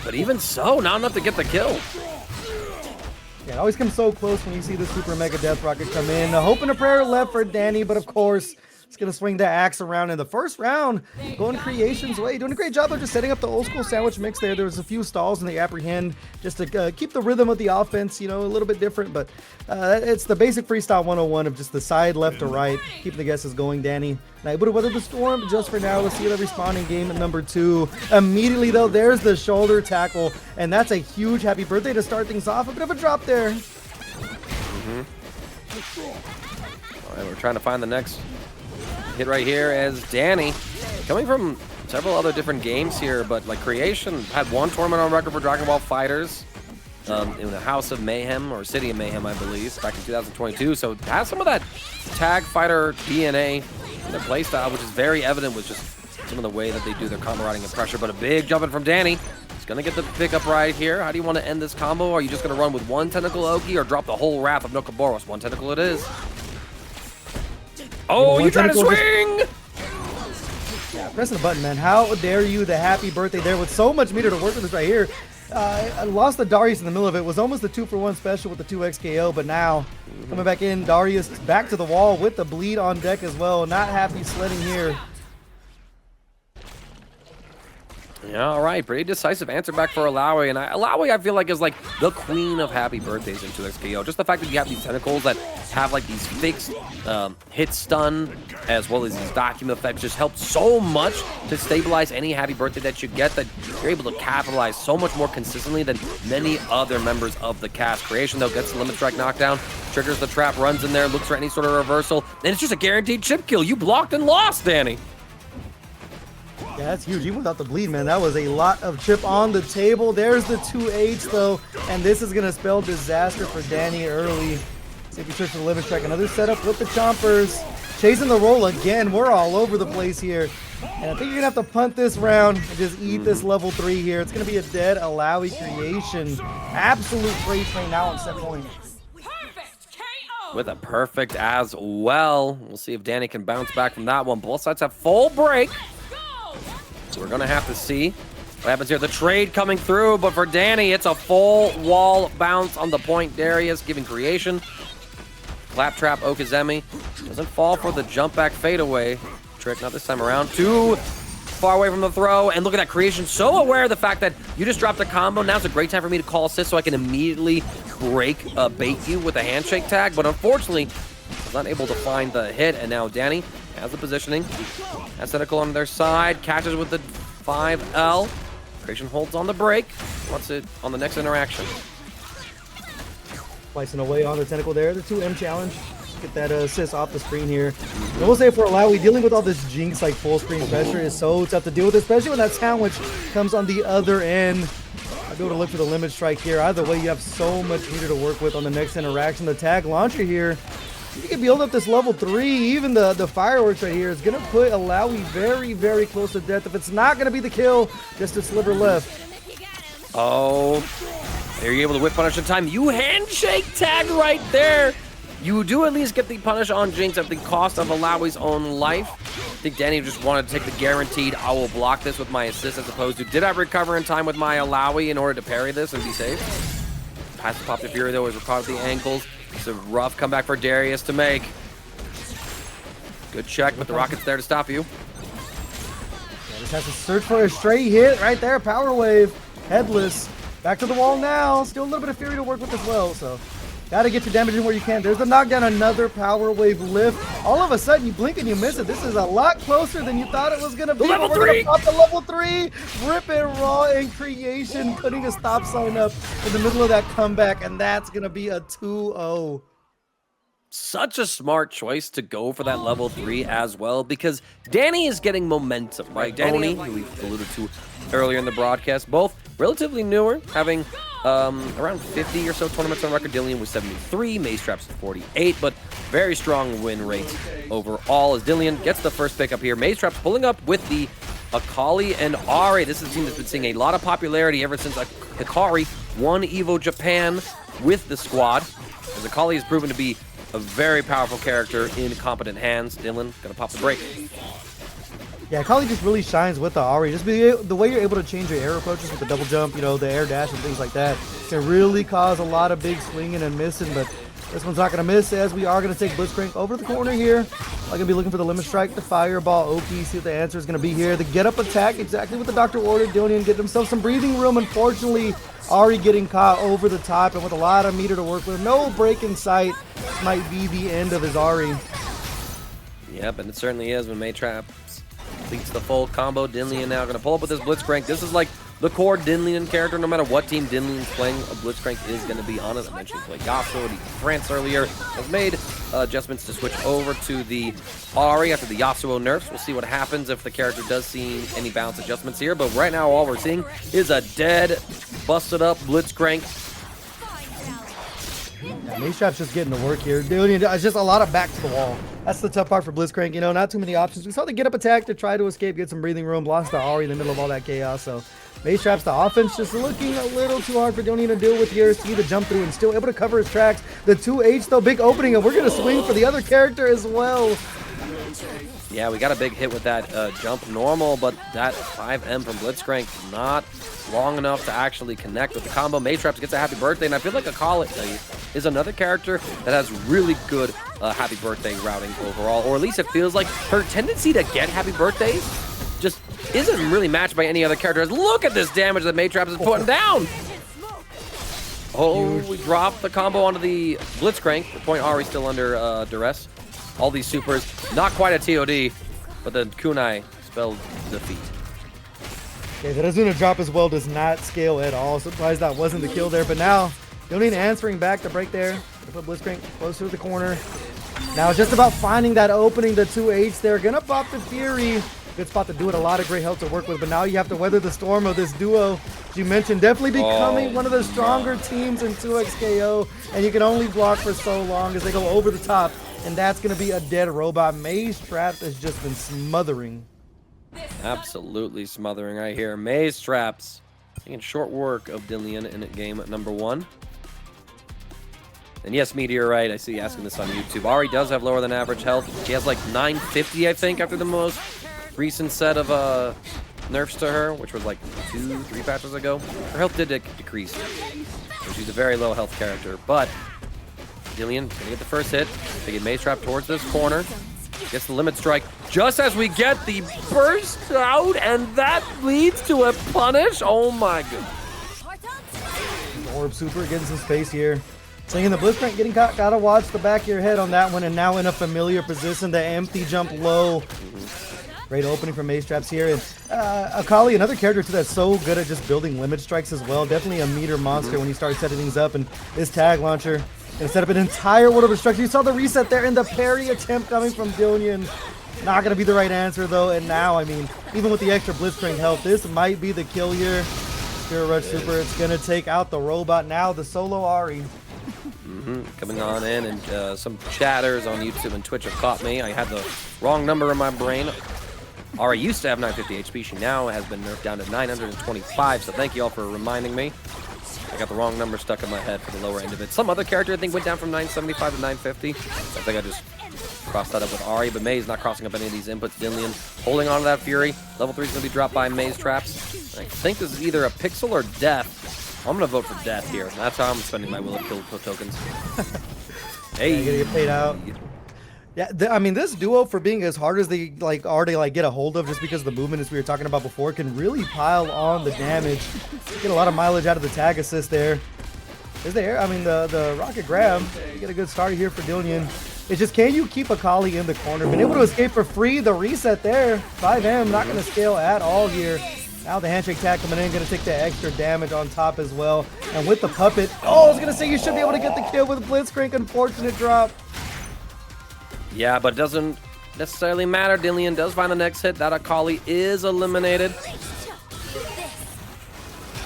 But even so, not enough to get the kill. Yeah, it always comes so close when you see the super mega death rocket come in. Hoping a prayer left for Danny, but of course, it's going to swing the axe around in the first round. Going Creation's way. Doing a great job of just setting up the old school sandwich mix there. There was a few stalls in the apprehend just to keep the rhythm of the offense, you know, a little bit different. But it's the basic freestyle 101 of just the side left to right. Keeping the guesses going, Danny. Now able to weather the storm just for now. Let's see that respawning game at number 2. Immediately, though, there's the shoulder tackle. And that's a huge happy birthday to start things off. A bit of a drop there. All right, we're trying to find the next hit right here as Danny, coming from several other different games here, but like Creation had one tournament on record for Dragon Ball Fighters in the House of Mayhem, or City of Mayhem, I believe, back in 2022. So it has some of that tag fighter DNA in their playstyle, which is very evident with just some of the way that they do their combo routing and pressure. But a big jump in from Danny. He's going to get the pickup right here. How do you want to end this combo? Are you just going to run with one tentacle Oki or drop the whole wrath of Nokaboros? One tentacle it is. Oh, you trying to swing! Yeah, pressing the button, man. How dare you? The happy birthday there with so much meter to work with this right here. I lost the Darius in the middle of it. It was almost the 2-for-1 special with the 2x KO, but now coming back in, Darius back to the wall with the bleed on deck as well. Not happy sledding here. Yeah, all right. Pretty decisive answer back for Illaoi. And Illaoi, I feel like, is like the queen of happy birthdays in 2xKO. Just the fact that you have these tentacles that have like these fixed hit stun, as well as these document effects, just help so much to stabilize any happy birthday that you get, that you're able to capitalize so much more consistently than many other members of the cast. Creation, though, gets the limit strike knockdown, triggers the trap, runs in there, looks for any sort of reversal, and it's just a guaranteed chip kill. You blocked and lost, Danny. Yeah, that's huge. Even without the bleed, man, that was a lot of chip on the table. There's the 2H, though, and this is going to spell disaster for Danny early. See if he search for the limit strike. Another setup with the chompers. Chasing the roll again. We're all over the place here. And I think you're going to have to punt this round and just eat this level 3 here. It's going to be a dead Illaoi creation. Absolute freight train now on set point. With a perfect as well. We'll see if Danny can bounce back from that one. Both sides have full break. So we're going to have to see what happens here. The trade coming through, but for Danny, it's a full wall bounce on the point. Darius giving creation. Claptrap Okazemi doesn't fall for the jump back fadeaway trick, not this time around. Too far away from the throw, and look at that creation. So aware of the fact that you just dropped a combo. Now's a great time for me to call assist so I can immediately bait you with a handshake tag, but unfortunately, was not able to find the hit, and now Danny has the positioning. Aesthetical on their side, catches with the 5L. Creation holds on the break. Wants it on the next interaction. Slicing away on the tentacle there. The 2M challenge. Get that assist off the screen here. And we'll say for Illaoi, dealing with all this Jinx like full screen pressure is so tough to deal with, especially when that sandwich comes on the other end. I'll be able to look for the limit strike here. Either way, you have so much meter to work with on the next interaction. The tag launcher here, you can build up this level 3. Even the fireworks right here is going to put Illaoi very, very close to death. If it's not going to be the kill, just a sliver left. Oh, are you able to whip punish in time? You handshake tag right there. You do at least get the punish on Jinx at the cost of Illaoi's own life. I think Danny just wanted to take the guaranteed, I will block this with my assist, as opposed to, did I recover in time with my Illaoi in order to parry this and be safe? Pass the Pop to Fury, though, is caught at the ankles. It's a rough comeback for Darius to make. Good check, but the rocket's there to stop you. Yeah, just has to search for a straight hit right there. Power wave, headless. Back to the wall now. Still a little bit of Fury to work with as well, so gotta get your damage in where you can. There's the knockdown, another power wave lift. All of a sudden, you blink and you miss it. This is a lot closer than you thought it was gonna be. Level 3! We're gonna pop the level 3. Rip it raw in creation, putting a stop sign up in the middle of that comeback, and that's gonna be a 2-0. Such a smart choice to go for that level 3 as well, because Danny is getting momentum, right? Danny, who we alluded to earlier in the broadcast, both relatively newer, having around 50 or so tournaments on record. Dylnyan with 73, Mazetraps 48, but very strong win rates overall as Dylnyan gets the first pick up here. Mazetraps pulling up with the Akali and Ahri. This is a team that's been seeing a lot of popularity ever since Akali won Evo Japan with the squad, as Akali has proven to be a very powerful character in competent hands. Dylan gonna pop the break. Yeah, Akali just really shines with the Ahri. Just the way you're able to change your air approaches with the double jump, you know, the air dash and things like that, can really cause a lot of big swinging and missing, but this one's not going to miss, as we are going to take Blitzcrank over the corner here. I'm going to be looking for the limit strike, the fireball, Oki, see what the answer is going to be here. The get up attack, exactly what the doctor ordered. Dylnyan getting himself some breathing room. Unfortunately, Ahri getting caught over the top and with a lot of meter to work with. No break in sight. This might be the end of his Ahri. Yep, and it certainly is when Mazetraps completes the full combo. Dylnyan now going to pull up with this Blitzcrank. This is like the core Dylnyan character. No matter what team Dylnyan's playing, a Blitzcrank is going to be on it. I mentioned he played Yasuo, he France earlier. Has made adjustments to switch over to the Ahri after the Yasuo nerfs. We'll see what happens if the character does see any balance adjustments here. But right now, all we're seeing is a dead, busted up Blitzcrank. Yeah, Mazetraps just getting to work here. Dude, it's just a lot of back to the wall. That's the tough part for Blitzcrank. You know, not too many options. We saw the get up attack to try to escape, get some breathing room. Lost to Ahri in the middle of all that chaos. So Mazetraps, the offense just looking a little too hard for Dylnyan to deal with here. See the jump through and still able to cover his tracks. The 2H though, big opening, and we're going to swing for the other character as well. Yeah, we got a big hit with that jump normal, but that 5M from Blitzcrank not long enough to actually connect with the combo. Mazetraps gets a happy birthday, and I feel like Akali is another character that has really good happy birthday routing overall, or at least it feels like her tendency to get happy birthdays just isn't really matched by any other character. Look at this damage that Mazetraps is putting down. Oh, we dropped the combo onto the Blitzcrank. The point Ahri still under duress. All these supers, not quite a TOD, but the kunai spelled defeat. Okay, the Razuna drop as well does not scale at all. Surprised that wasn't the kill there, but now Dylnyan answering back the break there. Put Blitzcrank closer to the corner. Now it's just about finding that opening, the 2H there. Gonna pop the Fury. Good spot to do it. A lot of great help to work with, but now you have to weather the storm of this duo. As you mentioned, definitely becoming one of the stronger teams in 2xKO, and you can only block for so long as they go over the top, and that's going to be a dead robot. Mazetraps has just been smothering. Absolutely smothering right here. Mazetraps taking short work of Dylnyan in game number 1. And yes, Meteorite, I see you asking this on YouTube. Ahri does have lower than average health. She has like 950, I think, after the most recent set of nerfs to her, which was like 2-3 patches ago. Her health did decrease, so she's a very low health character. But Dylnyan gonna get the first hit. They get Mazetrap towards this corner. Gets the limit strike just as we get the burst out, and that leads to a punish. Oh my goodness. Orb super getting some space here. Slinging the Blitzcrank, getting caught. Gotta watch the back of your head on that one, and now in a familiar position. The empty jump low. Great opening from Mazetraps here. And Akali, another character too that's so good at just building limit strikes as well. Definitely a meter monster when you start setting things up. And this tag launcher gonna set up an entire world of destruction. You saw the reset there and the parry attempt coming from Dylnyan. Not gonna be the right answer though. And now, I mean, even with the extra Blitzcrank health, this might be the kill here. Spirit Rush Super, it's gonna take out the robot now. The solo Ahri. Coming on in, and some chatters on YouTube and Twitch have caught me. I had the wrong number in my brain. Ahri used to have 950 HP. She now has been nerfed down to 925, so thank you all for reminding me. I got the wrong number stuck in my head for the lower end of it. Some other character, I think, went down from 975 to 950. So I think I just crossed that up with Ahri, but Maze not crossing up any of these inputs. Dylnyan holding on to that Fury. Level 3 is going to be dropped by Mazetraps. I think this is either a pixel or death. I'm going to vote for death here. That's how I'm spending my Will of Kill tokens. Hey. Yeah, gonna get paid out. Yeah, I mean, this duo, for being as hard as they are to get a hold of, just because of the movement as we were talking about before, can really pile on the damage. Get a lot of mileage out of the tag assist there. There's the air. I mean, the rocket grab. You get a good start here for Dylnyan. It's just, can you keep Akali in the corner? Been able to escape for free. The reset there. 5M not going to scale at all here. Now the handshake tag coming in, going to take the extra damage on top as well. And with the puppet, oh, I was going to say you should be able to get the kill with Blitzcrank. Unfortunate drop. Yeah, but it doesn't necessarily matter. Dylnyan does find the next hit. That Akali is eliminated.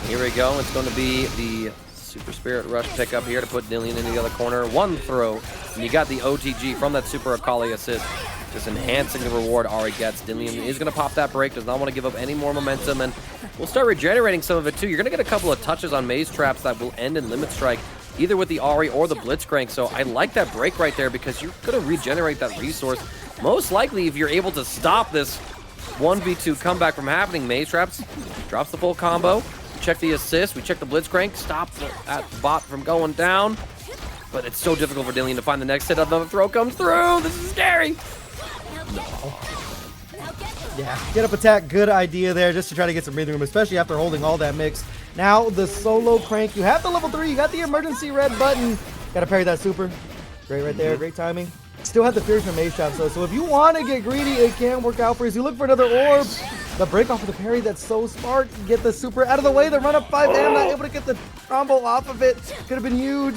Here we go. It's going to be the Super Spirit Rush pickup here to put Dylnyan in the other corner. One throw, and you got the OTG from that Super Akali assist, just enhancing the reward Ahri gets. Dylnyan is going to pop that break, does not want to give up any more momentum, and we'll start regenerating some of it too. You're going to get a couple of touches on Mazetraps that will end in Limit Strike, either with the Ahri or the Blitzcrank. So I like that break right there because you're going to regenerate that resource. Most likely, if you're able to stop this 1v2 comeback from happening, Mazetraps drops the full combo. Check the assist, we check the Blitzcrank, stop that bot from going down. But it's so difficult for Dylnyan to find the next hit. Another throw comes through. This is scary. No. Yeah, get up attack, good idea there, just to try to get some breathing room, especially after holding all that mix. Now the solo crank, you have the level 3, you got the emergency red button. Gotta parry that super. Great right there, great timing. Still have the Fury from Mazetraps though, so if you want to get greedy, it can work out for you. So you look for another orb. The break off of the parry, that's so smart. Get the super out of the way, the run up 5M, not able to get the combo off of it. Could have been huge.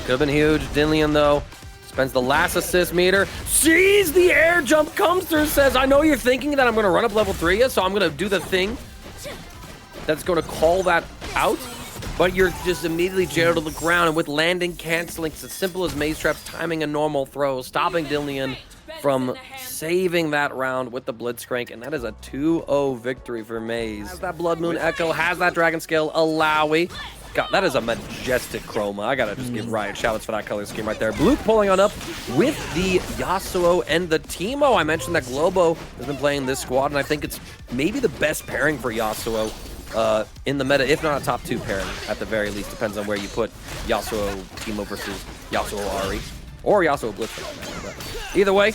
Could have been huge. Dylnyan though, Spends the last assist meter. Sees the air jump, comes through, says, I know you're thinking that I'm going to run up level 3, so I'm going to do the thing that's going to call that out. But you're just immediately jailed to the ground, and with landing canceling, it's as simple as Mazetraps timing a normal throw, stopping Dylnyan from saving that round with the Blitzcrank, and that is a 2-0 victory for Maze. Has that Blood Moon Ekko, has that Dragon Scale Illaoi. God, that is a majestic chroma. I gotta just give Riot shoutouts for that color scheme right there. Blook pulling on up with the Yasuo and the Teemo. I mentioned that Globo has been playing this squad, and I think it's maybe the best pairing for Yasuo in the meta, if not a top 2 pairing at the very least. Depends on where you put Yasuo Teemo versus Yasuo Ahri or Yasuo Blitzcrank. Either way,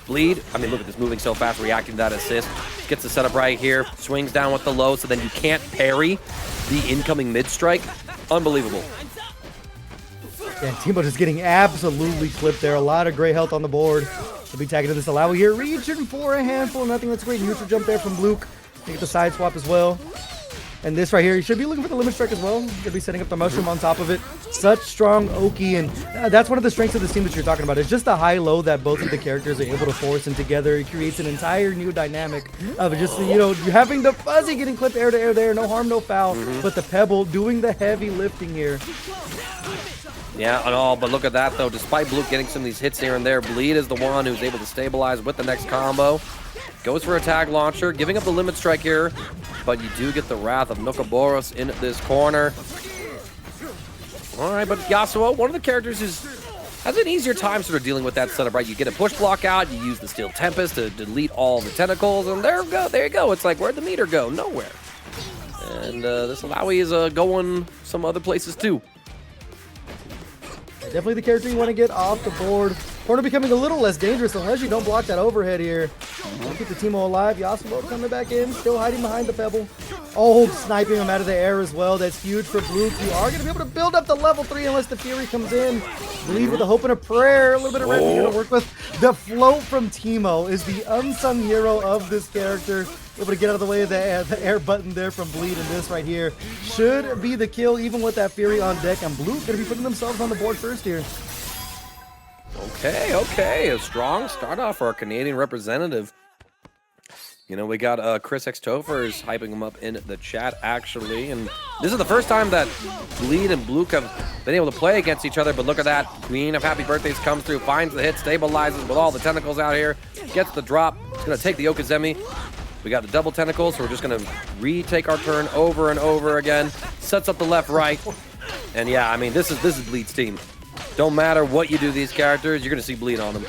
Bleed, I mean, look at this, moving so fast, reacting to that assist. Gets the setup right here, swings down with the low, so then you can't parry the incoming mid-strike. Unbelievable. Yeah, Teemo just getting absolutely clipped there. A lot of great health on the board. He'll be tagging to this Illaoi here, reaching for a handful. Nothing. That's great. Neutral jump there from Blook. Get the side swap as well. And this right here, you should be looking for the limit strike as well. You should be setting up the mushroom on top of it. Such strong Oki, and that's one of the strengths of this team that you're talking about. It's just the high-low that both of the characters are able to force, and together it creates an entire new dynamic of just, you know, you having the Fuzzy getting clipped air to air there, no harm, no foul, but the Pebble doing the heavy lifting here. Yeah, and all, but look at that though. Despite Blook getting some of these hits here and there, Bleed is the one who's able to stabilize with the next combo. Goes for a tag launcher, giving up the limit strike here, but you do get the wrath of Noka in this corner. All right, but Yasuo, one of the characters has an easier time sort of dealing with that setup, right? You get a push block out, you use the Steel Tempest to delete all the tentacles, and there you go. It's like, where'd the meter go? Nowhere. And this Illaoi is going some other places too. Definitely the character you want to get off the board. Corner becoming a little less dangerous unless you don't block that overhead here. Keep the Teemo alive. Yasuo coming back in, still hiding behind the Pebble. Oh, sniping him out of the air as well. That's huge for Blook. You are going to be able to build up to level 3 unless the Fury comes in. Bleed with a hope and a prayer. A little bit of red here to work with. The float from Teemo is the unsung hero of this character. Able to get out of the way of the air button there from Bleed, and this right here should be the kill even with that Fury on deck, and Blue going to be putting themselves on the board first here. Okay. A strong start off for our Canadian representative. You know, we got Chris X Tophers hyping him up in the chat, actually. And this is the first time that Bleed and Blook have been able to play against each other. But look at that. Queen of Happy Birthdays comes through, finds the hit, stabilizes with all the tentacles out here, gets the drop. It's going to take the Okazemi. We got the double tentacles, so we're just going to retake our turn over and over again. Sets up the left, right. And yeah, I mean, this is Bleed's team. Don't matter what you do to these characters, you're going to see Bleed on them.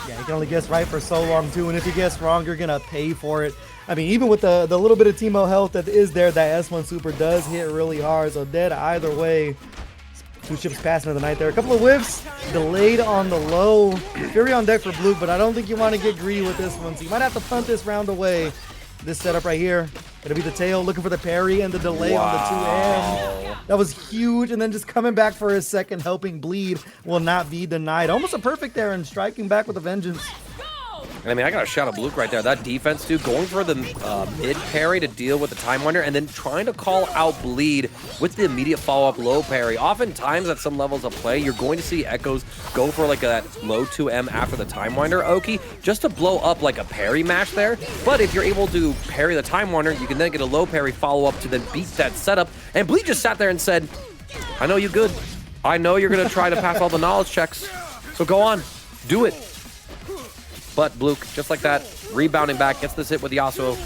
Yeah, you can only guess right for so long, too. And if you guess wrong, you're going to pay for it. I mean, even with the little bit of Teemo health that is there, that S1 super does hit really hard. So dead either way. Two ships passing the night there. A couple of whiffs, delayed on the low. Fury on deck for Blue, but I don't think you want to get greedy with this one. So you might have to punt this round away. This setup right here. Gonna be the tail, looking for the parry and the delay on the 2M. That was huge, and then just coming back for a second, helping Bleed will not be denied. Almost a perfect there, and striking back with a vengeance. I mean, I got a shot of Blook right there. That defense, dude, going for the mid parry to deal with the Time Wander, and then trying to call out Bleed with the immediate follow-up low parry. Oftentimes, at some levels of play, you're going to see Echoes go for like that low 2M after the Time Wander, Oki, just to blow up like a parry mash there. But if you're able to parry the Time Wander, you can then get a low parry follow-up to then beat that setup. And Bleed just sat there and said, I know you good. I know you're going to try to pass all the knowledge checks. So go on, do it. But Blook, just like that, rebounding back, gets this hit with Yasuo.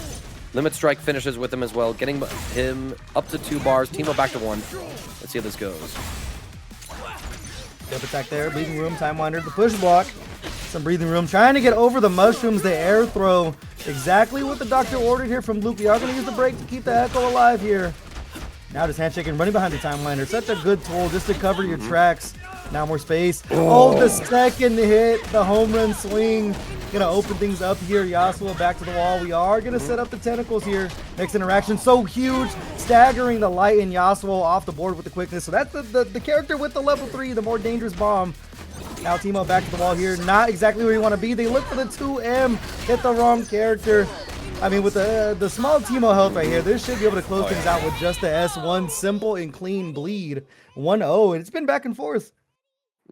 Limit Strike finishes with him as well, getting him up to 2 bars. Teemo back to 1. Let's see how this goes. Step attack there, breathing room, Time Wander, the push block. Some breathing room, trying to get over the mushrooms, the air throw. Exactly what the doctor ordered here from Blook. We are going to use the break to keep the Ekko alive here. Now just handshake and running behind the Time Wander. Such a good tool just to cover your tracks. Now more space. Oh, the second hit, the home run swing. Gonna open things up here. Yasuo back to the wall. We are gonna set up the tentacles here. Next interaction, so huge, staggering the light and Yasuo off the board with the quickness. So that's the character with the level 3, the more dangerous bomb. Now Teemo back to the wall here. Not exactly where you want to be. They look for the 2M, hit the wrong character. I mean, with the small Teemo health right here, this should be able to close things out with just the S1. Simple and clean Bleed. 1-0, and it's been back and forth.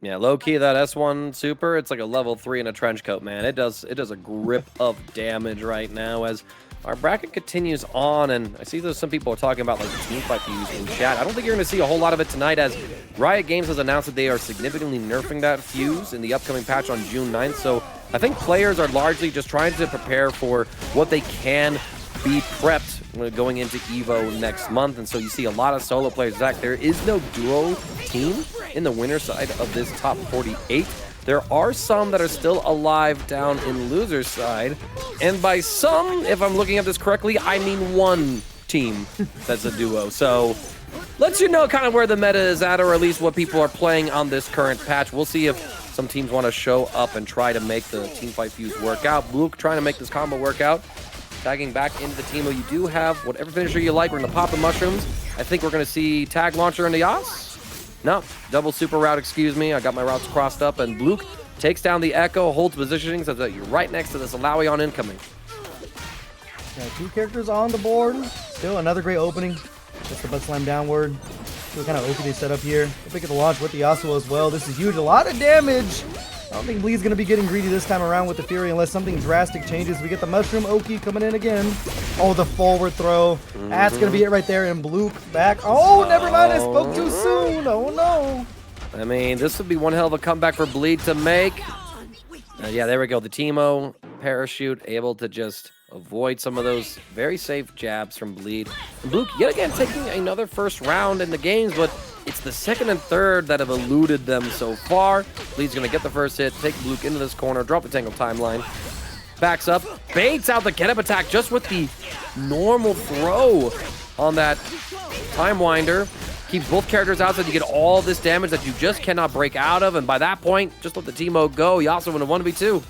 Yeah, low key that S1 super, it's like a level 3 in a trench coat, man. It does a grip of damage right now as our bracket continues on, and I see there's some people are talking about like the team fight fuse in chat. I don't think you're going to see a whole lot of it tonight as Riot Games has announced that they are significantly nerfing that fuse in the upcoming patch on June 9th. So I think players are largely just trying to prepare for what they can be prepped going into EVO next month. And so you see a lot of solo players. Zach, there is no duo team in the winner side of this top 48. There are some that are still alive down in loser side. And by some, if I'm looking at this correctly, I mean one team that's a duo. So lets you know kind of where the meta is at, or at least what people are playing on this current patch. We'll see if some teams want to show up and try to make the teamfight fuse work out. Blook trying to make this combo work out. Tagging back into the Teemo. You do have whatever finisher you like. We're going to pop the mushrooms. I think we're going to see tag launcher into Yas. No, double super route, excuse me. I got my routes crossed up, and Blook takes down the Ekko, holds positioning so that you're right next to this Illaoi on incoming. Yeah, 2 characters on the board. Still another great opening. Just the butt slam downward. What kind of opening they set up here. We'll pick at the launch with the Yasuo as well. This is huge. A lot of damage. I don't think Bleed's going to be getting greedy this time around with the Fury unless something drastic changes. We get the Mushroom Oki coming in again. Oh, the forward throw. That's going to be it right there. And Blook back. Oh, never mind. I spoke too soon. Oh, no. I mean, this would be one hell of a comeback for Bleed to make. Yeah, there we go. The Teemo parachute able to just avoid some of those very safe jabs from Bleed. And Blook, yet again, taking another first round in the games, but it's the second and third that have eluded them so far. Bleed's going to get the first hit, take Blook into this corner, drop the Tangle timeline. Backs up, baits out the get-up attack just with the normal throw on that Time Winder. Keeps both characters outside. You get all this damage that you just cannot break out of, and by that point, just let the Teemo go. Yasuo in a 1v2.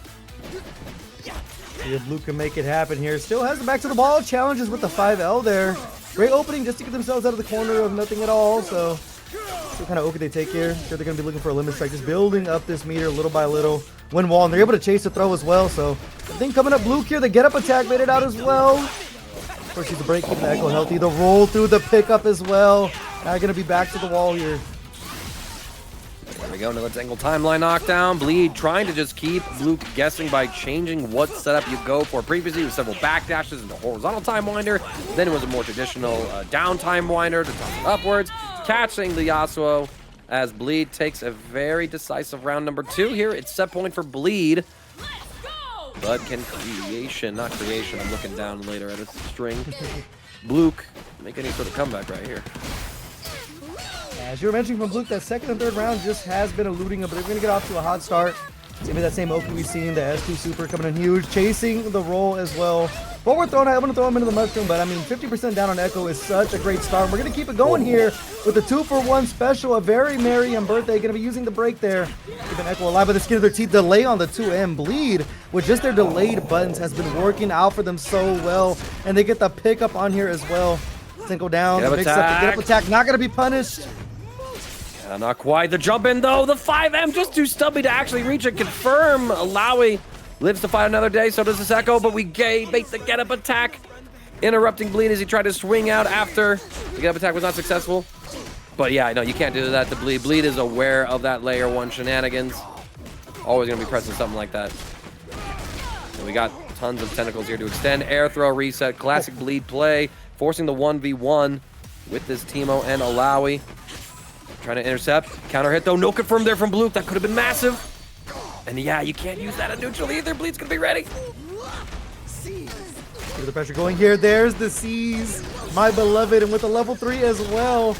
See if Blook can make it happen here. Still has the back to the ball. Challenges with the 5L there. Great opening just to get themselves out of the corner of nothing at all, so... What kind of open they take here? Sure, they're going to be looking for a limit strike, just building up this meter little by little. Win wall, and they're able to chase the throw as well. So, I think coming up Blook here, the get up attack made it out as well. Of course, he's a break, keeping the Ekko healthy. The roll through the pickup as well. Now going to be back to the wall here. There we go, another Tangle timeline knockdown. Bleed trying to just keep Blook guessing by changing what setup you go for. Previously, it was several backdashes into horizontal time winder. Then it was a more traditional down time winder to toss upwards. Catching the Yasuo as Bleed takes a very decisive round number 2 here. It's set point for Bleed. But can creation, not creation, I'm looking down later at a string. Blook make any sort of comeback right here. As you were mentioning from Blook, that second and third round just has been eluding them, but they're going to get off to a hot start. It's going to be that same Oki we've seen, the S2 super coming in huge, chasing the roll as well. Forward throw, I'm going to throw him into the mushroom, but I mean, 50% down on Ekko is such a great start. We're going to keep it going here with the 2-for-1 special, a very merry and birthday. Going to be using the break there. Keeping Ekko alive by the skin of their teeth. Delay on the 2M. Bleed, with just their delayed buttons, has been working out for them so well. And they get the pickup on here as well. Tinkle down, mix up the get up attack. Not going to be punished. Not quite. The jump in, though. The 5M just too stubby to actually reach and confirm. Illaoi lives to fight another day. So does this Ekko, but we bait the get-up attack. Interrupting Bleed as he tried to swing out after the get-up attack was not successful. But yeah, I know you can't do that to Bleed. Bleed is aware of that layer 1 shenanigans. Always going to be pressing something like that. And we got tons of tentacles here to extend. Air throw reset. Classic Bleed play. Forcing the 1v1 with this Teemo and Illaoi. Trying to intercept. Counter hit though. No confirm there from Blook. That could have been massive. And yeah, you can't use that at neutral either. Bleed's going to be ready. The pressure going here. There's the C's. My beloved. And with the level 3 as well.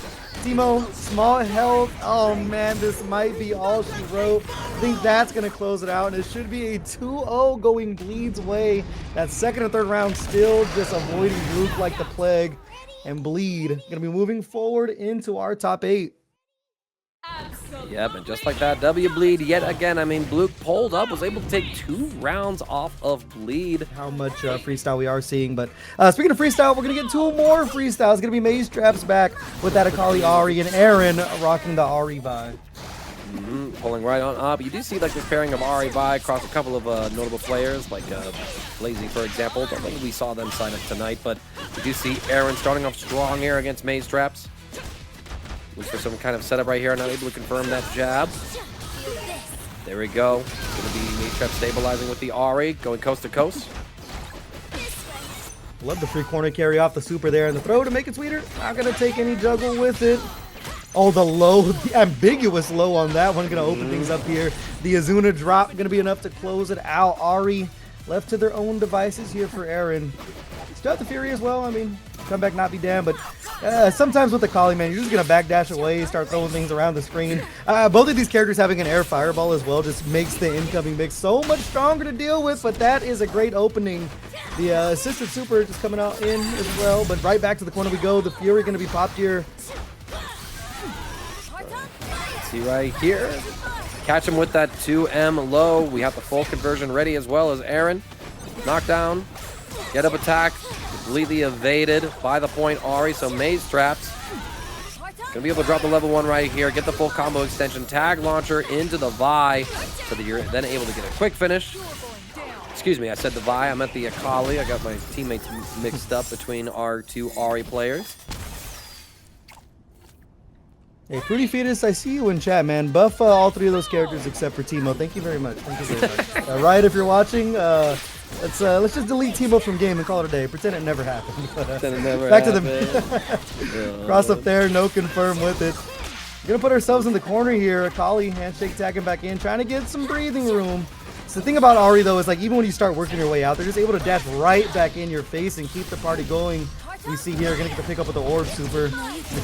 Teemo, small health. Oh man, this might be all she wrote. I think that's going to close it out. And it should be a 2-0 going Bleed's way. That second and third round still just avoiding Blook like the plague. And Bleed going to be moving forward into our top 8. Yep, and just like that, W Bleed yet again. I mean, Blook pulled up, was able to take 2 rounds off of Bleed. How much freestyle we are seeing. But speaking of freestyle, we're going to get 2 more freestyles. It's going to be Mazetraps back with that Akali Ahri and Erin rocking the Ahri vibe. Pulling right on up. You do see like this pairing of Ahri vibe across a couple of notable players, like Lazy, for example. Don't think we saw them sign up tonight, but we do see Erin starting off strong here against Mazetraps. Look for some kind of setup right here. Not able to confirm that jab. There we go. It's going to be Mazetraps stabilizing with the Ahri, going coast to coast. Love the free corner carry off the super there and the throw to make it sweeter. Not going to take any juggle with it. Oh, the low, the ambiguous low on that one. Going to open things up here. The Azuna drop going to be enough to close it out. Ahri left to their own devices here for Erin. Still have the Fury as well. I mean, come back, not be damned. But sometimes with Akali, man, you're just going to backdash away, start throwing things around the screen. Both of these characters having an air fireball as well just makes the incoming mix so much stronger to deal with. But that is a great opening. The assisted super just coming out in as well. But right back to the corner we go. The Fury going to be popped here. See right here. Catch him with that 2M low. We have the full conversion ready as well as Erin. Knockdown. Get up attack. Completely evaded by the point Ahri. So Mazetraps gonna be able to drop the level 1 right here. Get the full combo extension. Tag launcher into the Vi. So that you're then able to get a quick finish. Excuse me, I said the Vi. I meant the Akali. I got my teammates mixed up between our two Ahri players. Hey, Fruity Fetus, I see you in chat, man. Buff all 3 of those characters except for Teemo. Thank you very much. Thank you very much. Riot, if you're watching, let's just delete Teemo from game and call it a day. Pretend it never happened. Pretend it never back happened. to the cross up there. No confirm with it. Gonna put ourselves in the corner here. Akali handshake tagging back in, trying to get some breathing room. So the thing about Ahri though is like even when you start working your way out, they're just able to dash right back in your face and keep the party going. You see here, gonna get the pick up with the orb super. They're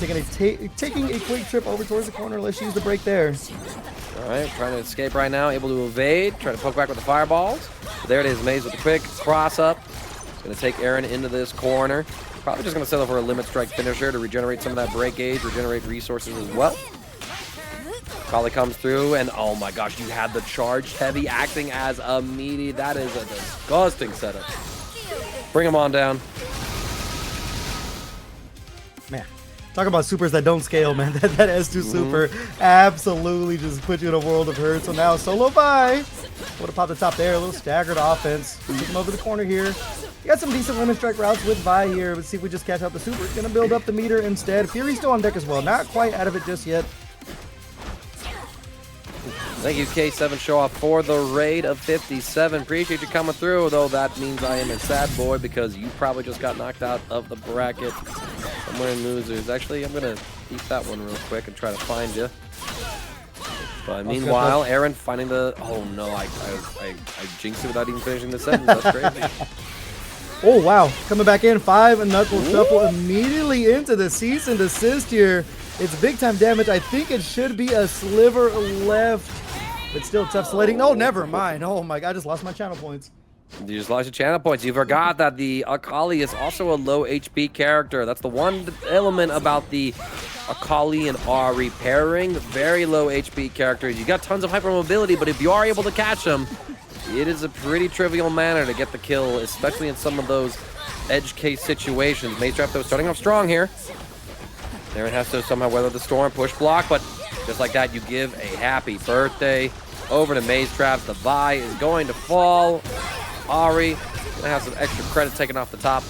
taking a quick trip over towards the corner. Let's use the break there. All right, trying to escape right now, able to evade, try to poke back with the fireballs. There it is, Maze with the quick cross up. It's gonna take Erin into this corner. Probably just gonna settle for a limit strike finisher to regenerate some of that break gauge, regenerate resources as well. Akali comes through, and oh my gosh, you had the charged heavy acting as a meaty. That is a disgusting setup. Bring him on down. Man, talk about supers that don't scale, man. That S2 super absolutely just put you in a world of hurt. So now solo Vi. Would have popped the top there. A little staggered offense. Take him over the corner here. You got some decent limit strike routes with Vi here. Let's see if we just catch out the super. Gonna build up the meter instead. Fury's still on deck as well. Not quite out of it just yet. Thank you, K7 Show Off, for the raid of 57. Appreciate you coming through, though that means I am a sad boy because you probably just got knocked out of the bracket somewhere in losers. Actually, I'm going to eat that one real quick and try to find you. But meanwhile, Erin finding the... Oh, no, I jinxed it without even finishing the sentence. That's crazy. Oh, wow. Coming back in. 5 and knuckle shuffle immediately into the cease and desist here. It's big time damage. I think it should be a sliver left, but still tough sledding. Oh, never mind. Oh my God, I just lost my channel points. You just lost your channel points. You forgot that the Akali is also a low HP character. That's the one element about the Akali and Ahri pairing. Very low HP characters. You got tons of hypermobility, but if you are able to catch them, it is a pretty trivial manner to get the kill, especially in some of those edge case situations. Mazetraps though starting off strong here. Erin has to somehow weather the storm, push block, but just like that, you give a happy birthday over to Mazetraps. The Vi is going to fall. Ahri gonna have some extra credit taken off the top.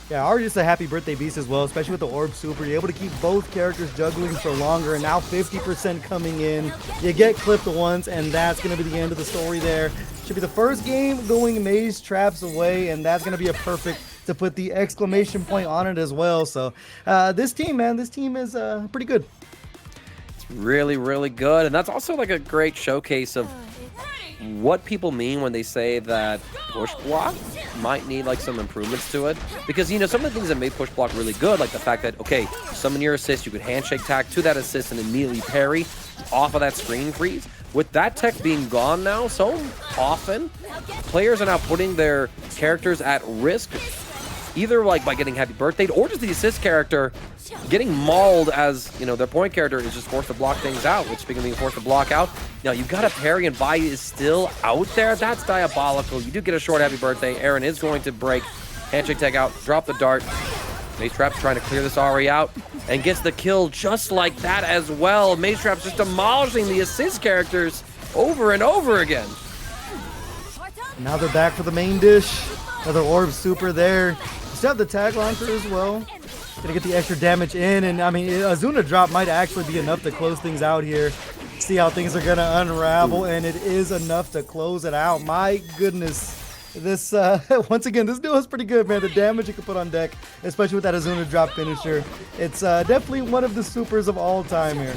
Yeah, Ahri just a happy birthday beast as well, especially with the orb super. You're able to keep both characters juggling for longer, and now 50% coming in. You get clipped once, and that's gonna be the end of the story there. Should be the first game going Mazetraps away, and that's gonna be a perfect to put the exclamation point on it as well. So this team, man, this team is pretty good. It's really, really good. And that's also like a great showcase of what people mean when they say that push block might need like some improvements to it. Because, you know, some of the things that made push block really good, like the fact that, okay, summon your assist, you could handshake tag to that assist and immediately parry off of that screen freeze. With that tech being gone now so often, players are now putting their characters at risk, either like by getting happy birthday or just the assist character getting mauled as, you know, their point character is just forced to block things out, which speaking of being forced to block out, now you've got a parry and Vi is still out there. That's diabolical. You do get a short happy birthday. Erin is going to break. Handshake tag out, drop the dart. Mazetraps trying to clear this Ahri out and gets the kill just like that as well. Mazetraps just demolishing the assist characters over and over again. Now they're back for the main dish. Another orb super there. Still have the tag launcher as well. Gonna get the extra damage in, and I mean, Azuna drop might actually be enough to close things out here. see how things are going to unravel, and it is enough to close it out. My goodness. This, once again, this duo is pretty good, man. The damage you can put on deck, especially with that Azuna drop finisher. It's definitely one of the supers of all time here.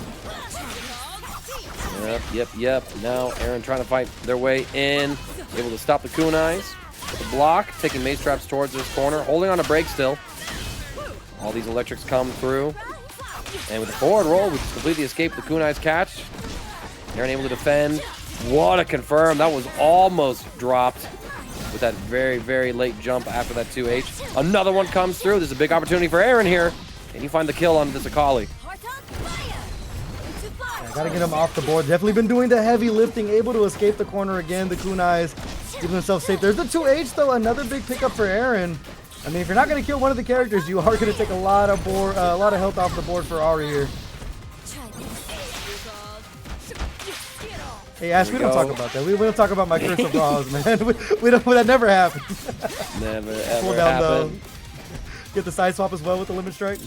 Yep. Now Erin trying to fight their way in. Able to stop the kunais. The block, taking Mazetraps towards this corner. Holding on a break still. All these electrics come through. And with the forward roll, we just completely escape the kunais catch. Erin able to defend. What a confirm. That was almost dropped with that very, very late jump after that 2H. Another one comes through. There's a big opportunity for Erin here. Can you find the kill on this Akali? Gotta get him off the board. Definitely been doing the heavy lifting, able to escape the corner again. The kunais keeping himself safe. There's the 2H though, another big pickup for Erin. I mean, if you're not gonna kill one of the characters, you are gonna take a lot of health off the board for Ahri here. Hey Ash, we don't talk about that. We don't talk about my curse of bras, man. we don't. That never happened. Never ever Pull down happened. Get the side swap as well with the limit strike.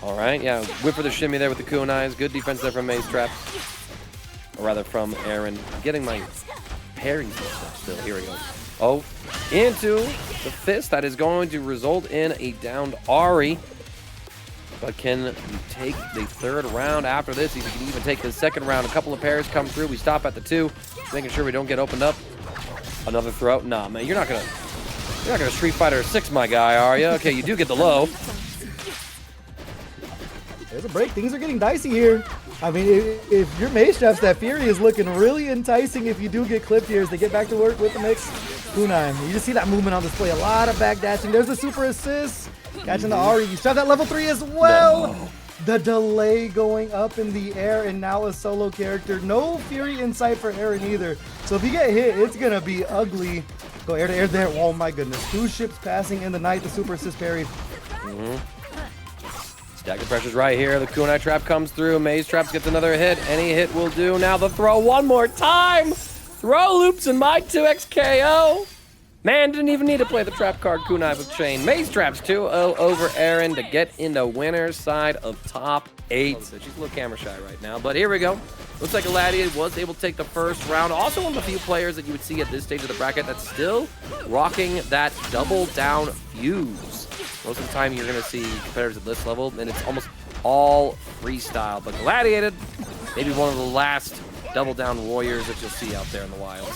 All right, yeah, whip for the shimmy there with the kunais. Good defense there from Mazetraps. Or rather from Erin. I'm getting my parries still. Here we go. Oh, into the fist. That is going to result in a downed Ahri. But can you take the third round after this? You can even take the second round. A couple of pairs come through. We stop at the 2, making sure we don't get opened up. Another throw. Nah, man, you're not gonna Street Fighter 6, my guy, are you? Okay, you do get the low. There's a break. Things are getting dicey here. I mean, if your Mazetraps, that Fury is looking really enticing if you do get clipped here as they get back to work with the mix. Kunai, you just see that movement on display. A lot of back dashing. There's the super assist. Catching the Ahri. You still have that level 3 as well. No. The delay going up in the air, and now a solo character. No Fury in sight for Erin either. So if you get hit, it's going to be ugly. Go air to air there. Oh my goodness. 2 ships passing in the night. The super assist parried. Stagger pressure's right here. The kunai trap comes through. Mazetraps gets another hit. Any hit will do. Now the throw one more time. Throw loops in my 2x KO. Man, didn't even need to play the trap card kunai with chain. Mazetraps 2-0 over Erin to get into winner's side of top 8. So she's a little camera shy right now, but here we go. Looks like Galladiated was able to take the first round. Also one of the few players that you would see at this stage of the bracket that's still rocking that double down fuse. Most of the time you're going to see competitors at this level, and it's almost all freestyle. But Galladiated, maybe one of the last double down warriors that you'll see out there in the wild.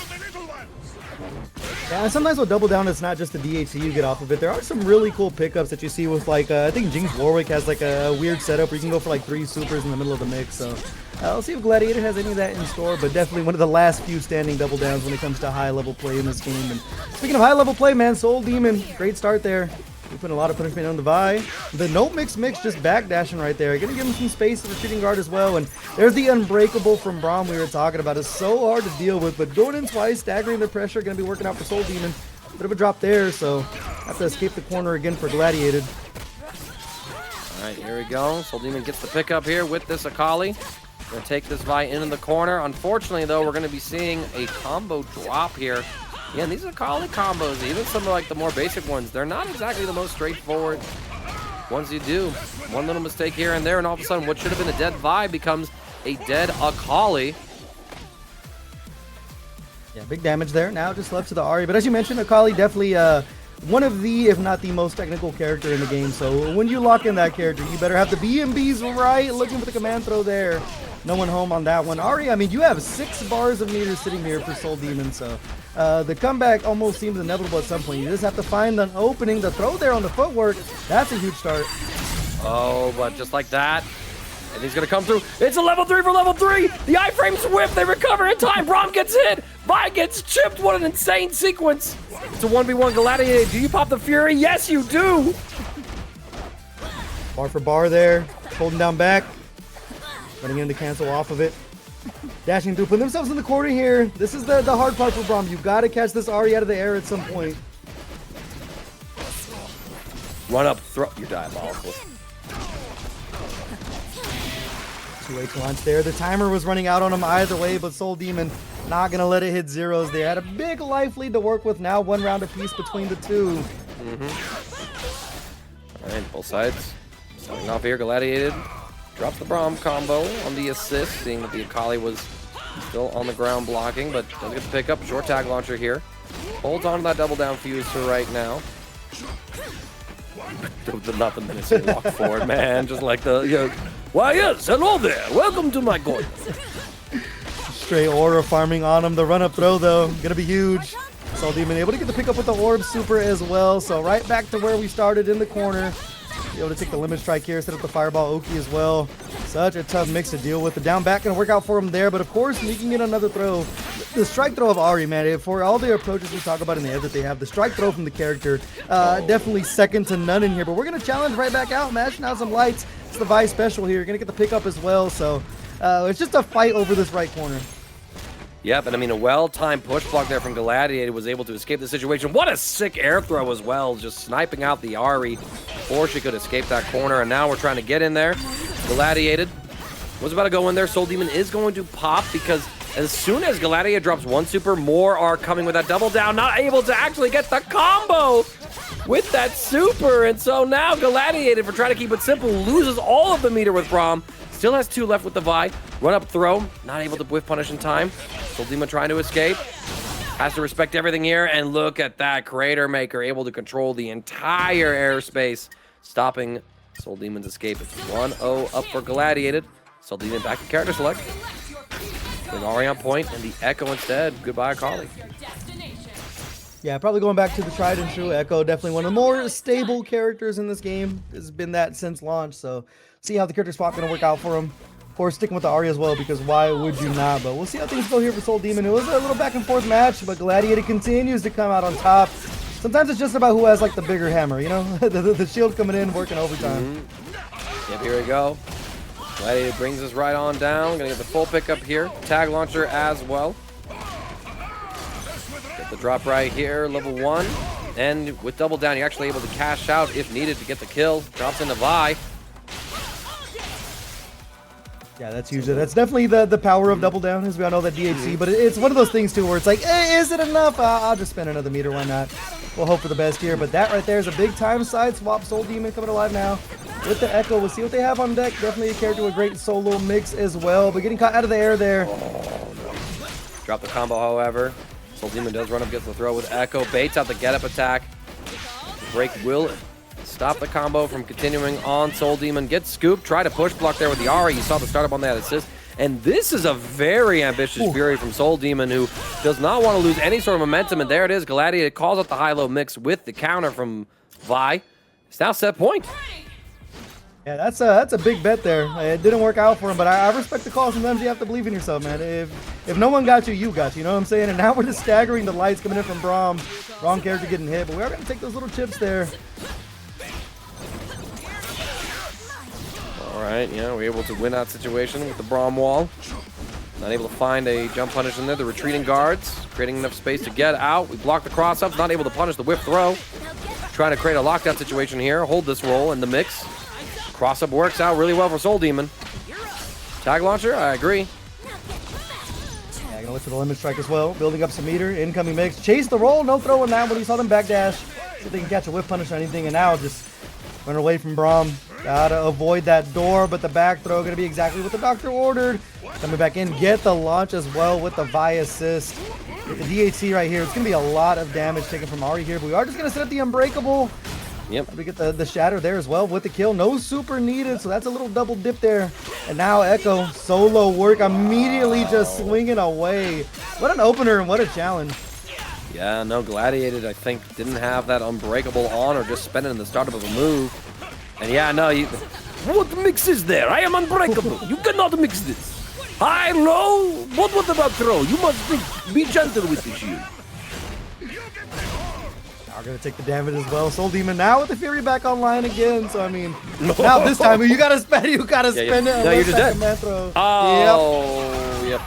Yeah, and sometimes with double down, it's not just the DHC you get off of it. There are some really cool pickups that you see with, like, I think Jinx Warwick has like a weird setup where you can go for like 3 supers in the middle of the mix. So I'll see if Gladiator has any of that in store, but definitely one of the last few standing double downs when it comes to high level play in this game. And speaking of high level play, man, SoulDemon, great start there. We're putting a lot of punishment on the Vi. The no mix just backdashing right there. Gonna give him some space to the shooting guard as well. And there's the unbreakable from Braum we were talking about. It's so hard to deal with, but going in twice, staggering the pressure, gonna be working out for SoulDemon. Bit of a drop there, so have to escape the corner again for Galladiated. All right, here we go. SoulDemon gets the pickup here with this Akali. Gonna take this Vi into the corner. Unfortunately, though, we're gonna be seeing a combo drop here. Yeah, and these Akali combos, even some of like the more basic ones, they're not exactly the most straightforward ones you do. One little mistake here and there, and all of a sudden what should have been a dead Vi becomes a dead Akali. Yeah, big damage there. Now just left to the Ahri. But as you mentioned, Akali definitely one of the, if not the most technical character in the game. So when you lock in that character, you better have the BMBs right. Looking for the command throw there. No one home on that one. Ahri, I mean, you have 6 bars of meters sitting here for SoulDemon, so the comeback almost seems inevitable at some point. You just have to find an opening. The throw there on the footwork, that's a huge start. Oh, but just like that, and he's going to come through. It's a level 3 for level 3. The iframes whip. They recover in time. Braum gets hit. Vi gets chipped. What an insane sequence. It's a 1v1 Galladiated. Do you pop the Fury? Yes, you do. Bar for bar there. Holding down back. Running in to cancel off of it. Dashing through. Putting themselves in the corner here. This is the hard part for Braum. You've got to catch this Ahri out of the air at some point. Run up. Throw. You're diabolical. 2H launch there. The timer was running out on him either way, but SoulDemon not going to let it hit zeros. They had a big life lead to work with now. 1 round apiece between the two. All right, both sides. Starting off here, Galladiated. Drops the Braum combo on the assist, seeing that the Akali was still on the ground blocking, but doesn't get the pickup. Short tag launcher here. Holds on to that double down fuse for right now. Not the menacing walk forward, man. Just like the, you know, why yes, hello there. Welcome to my corner. Straight aura farming on him. The run-up throw, though, gonna be huge. SoulDemon able to get the pick up with the orb super as well. So right back to where we started in the corner. Be able to take the limit strike here, set up the fireball Oki as well. Such a tough mix to deal with. The down back gonna work out for him there, but of course sneaking in another throw. The strike throw of Ahri, man, for all the approaches we talk about in the edge that they have, the strike throw from the character, definitely second to none in here. But we're gonna challenge right back out, mashing out some lights. It's the Vi special here. Gonna get the pickup as well. So it's just a fight over this right corner. Yep, and I mean, a well-timed push block there from Galladiated was able to escape the situation. What a sick air throw as well, just sniping out the Ahri before she could escape that corner. And now we're trying to get in there. Galladiated was about to go in there. SoulDemon is going to pop because as soon as Galladiated drops one super, more are coming with that double down, not able to actually get the combo with that super. And so now Galladiated, for trying to keep it simple, loses all of the meter with Braum. Still has 2 left with the Vi. Run up throw, not able to whiff punish in time. SoulDemon trying to escape. Has to respect everything here, and look at that Crater Maker able to control the entire airspace, stopping SoulDemon's escape. It's 1-0 up for Galladiated. SoulDemon back to character select. With Ahri on point, and the Ekko instead. Goodbye, Akali. Yeah, probably going back to the tried and true Ekko. Definitely one of the more stable characters in this game. Has been that since launch, so see how the character swap going to work out for him. Of course, sticking with the Ahri as well, because why would you not? But we'll see how things go here for SoulDemon. It was a little back and forth match, but Galladiated continues to come out on top. Sometimes it's just about who has like the bigger hammer, you know? the shield coming in, working overtime. Yep, here we go. Galladiated brings us right on down. Gonna get the full pickup here. Tag launcher as well. Get the drop right here, level 1. And with double down, you're actually able to cash out if needed to get the kill. Drops into Vi. Yeah, that's huge. That's definitely the power of double down, as we all know that DHC, but it's one of those things too where it's like, is it enough? I'll just spend another meter, why not? We'll hope for the best here, but that right there is a big time side swap. SoulDemon coming alive now with the Ekko. We'll see what they have on deck. Definitely a character with great solo mix as well, but getting caught out of the air there. Oh, no. Drop the combo, however. SoulDemon does run up, gets the throw with Ekko, baits out the get-up attack. Break will stop the combo from continuing on. SoulDemon gets scooped, try to push block there with the Ahri. You saw the startup on that assist. And this is a very ambitious Fury from SoulDemon, who does not want to lose any sort of momentum. And there it is. Galladiated calls out the high-low mix with the counter from Vi. It's now set point. Yeah, that's a big bet there. It didn't work out for him, but I respect the call. Sometimes you have to believe in yourself, man. If no one got you, you got you. You know what I'm saying? And now we're just staggering the lights coming in from Braum. Wrong character getting hit, but we are going to take those little chips there. All right, yeah, we're able to win that situation with the Braum wall. Not able to find a jump punish in there. The retreating guards, creating enough space to get out. We block the cross-ups, not able to punish the whip throw. Trying to create a lockdown situation here. Hold this roll in the mix. Cross-up works out really well for SoulDemon. Tag launcher, I agree. Yeah, gonna look for the limit strike as well. Building up some meter, incoming mix. Chase the roll, no throw in that one. He saw them backdash. See if they can catch a whip punish or anything, and now just run away from Braum. Gotta avoid that door, but the back throw gonna be exactly what the doctor ordered. Coming back in, get the launch as well with the Vi assist. With the DHC right here, it's gonna be a lot of damage taken from Ahri here, but we are just gonna set up the Unbreakable. Yep. We get the shatter there as well with the kill. No super needed, so that's a little double dip there. And now Ekko, solo work, immediately just swinging away. What an opener and what a challenge. Yeah, no, Galladiated, I think, didn't have that Unbreakable on or just spent it in the startup of a move. And yeah, no, what mix is there? I am unbreakable. You cannot mix this. High, low, what about throw? You must be gentle with the shield. Now gonna take the damage as well. SoulDemon now with the Fury back online again. So I mean, now this time you gotta spend it. No, you're just dead. Throw. Oh, yep.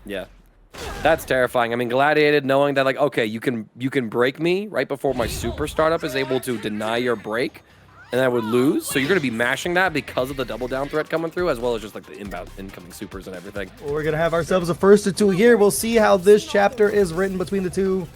Yeah. That's terrifying. I mean, Galladiated knowing that, like, okay, you can break me right before my super startup is able to deny your break. And I would lose, so you're going to be mashing that because of the double down threat coming through, as well as just like the inbound incoming supers and everything. Well, we're going to have ourselves a first to two here. We'll see how this chapter is written between the two.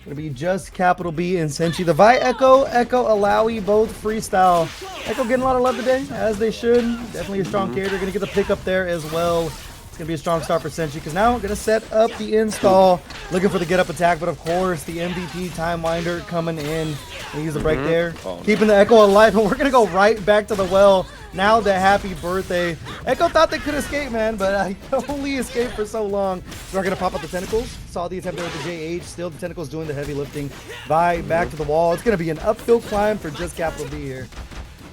Gonna be JustCapitalB and Senshii. The Vi Ekko, Illaoi, both freestyle. Ekko getting a lot of love today, as they should. Definitely a strong character. Gonna get the pick up there as well. It's gonna be a strong start for Senshii, because now gonna set up the install. Looking for the get up attack, but of course the MVP Time Winder coming in. Gonna use the break there. Keeping the Ekko alive, and we're gonna go right back to the well. Now the happy birthday. Ekko thought they could escape, man, but I only escaped for so long. So we're gonna pop up the tentacles. Saw the attempt there with the JH. Still the tentacles doing the heavy lifting. Vi back to the wall. It's gonna be an uphill climb for JustCapitalB here.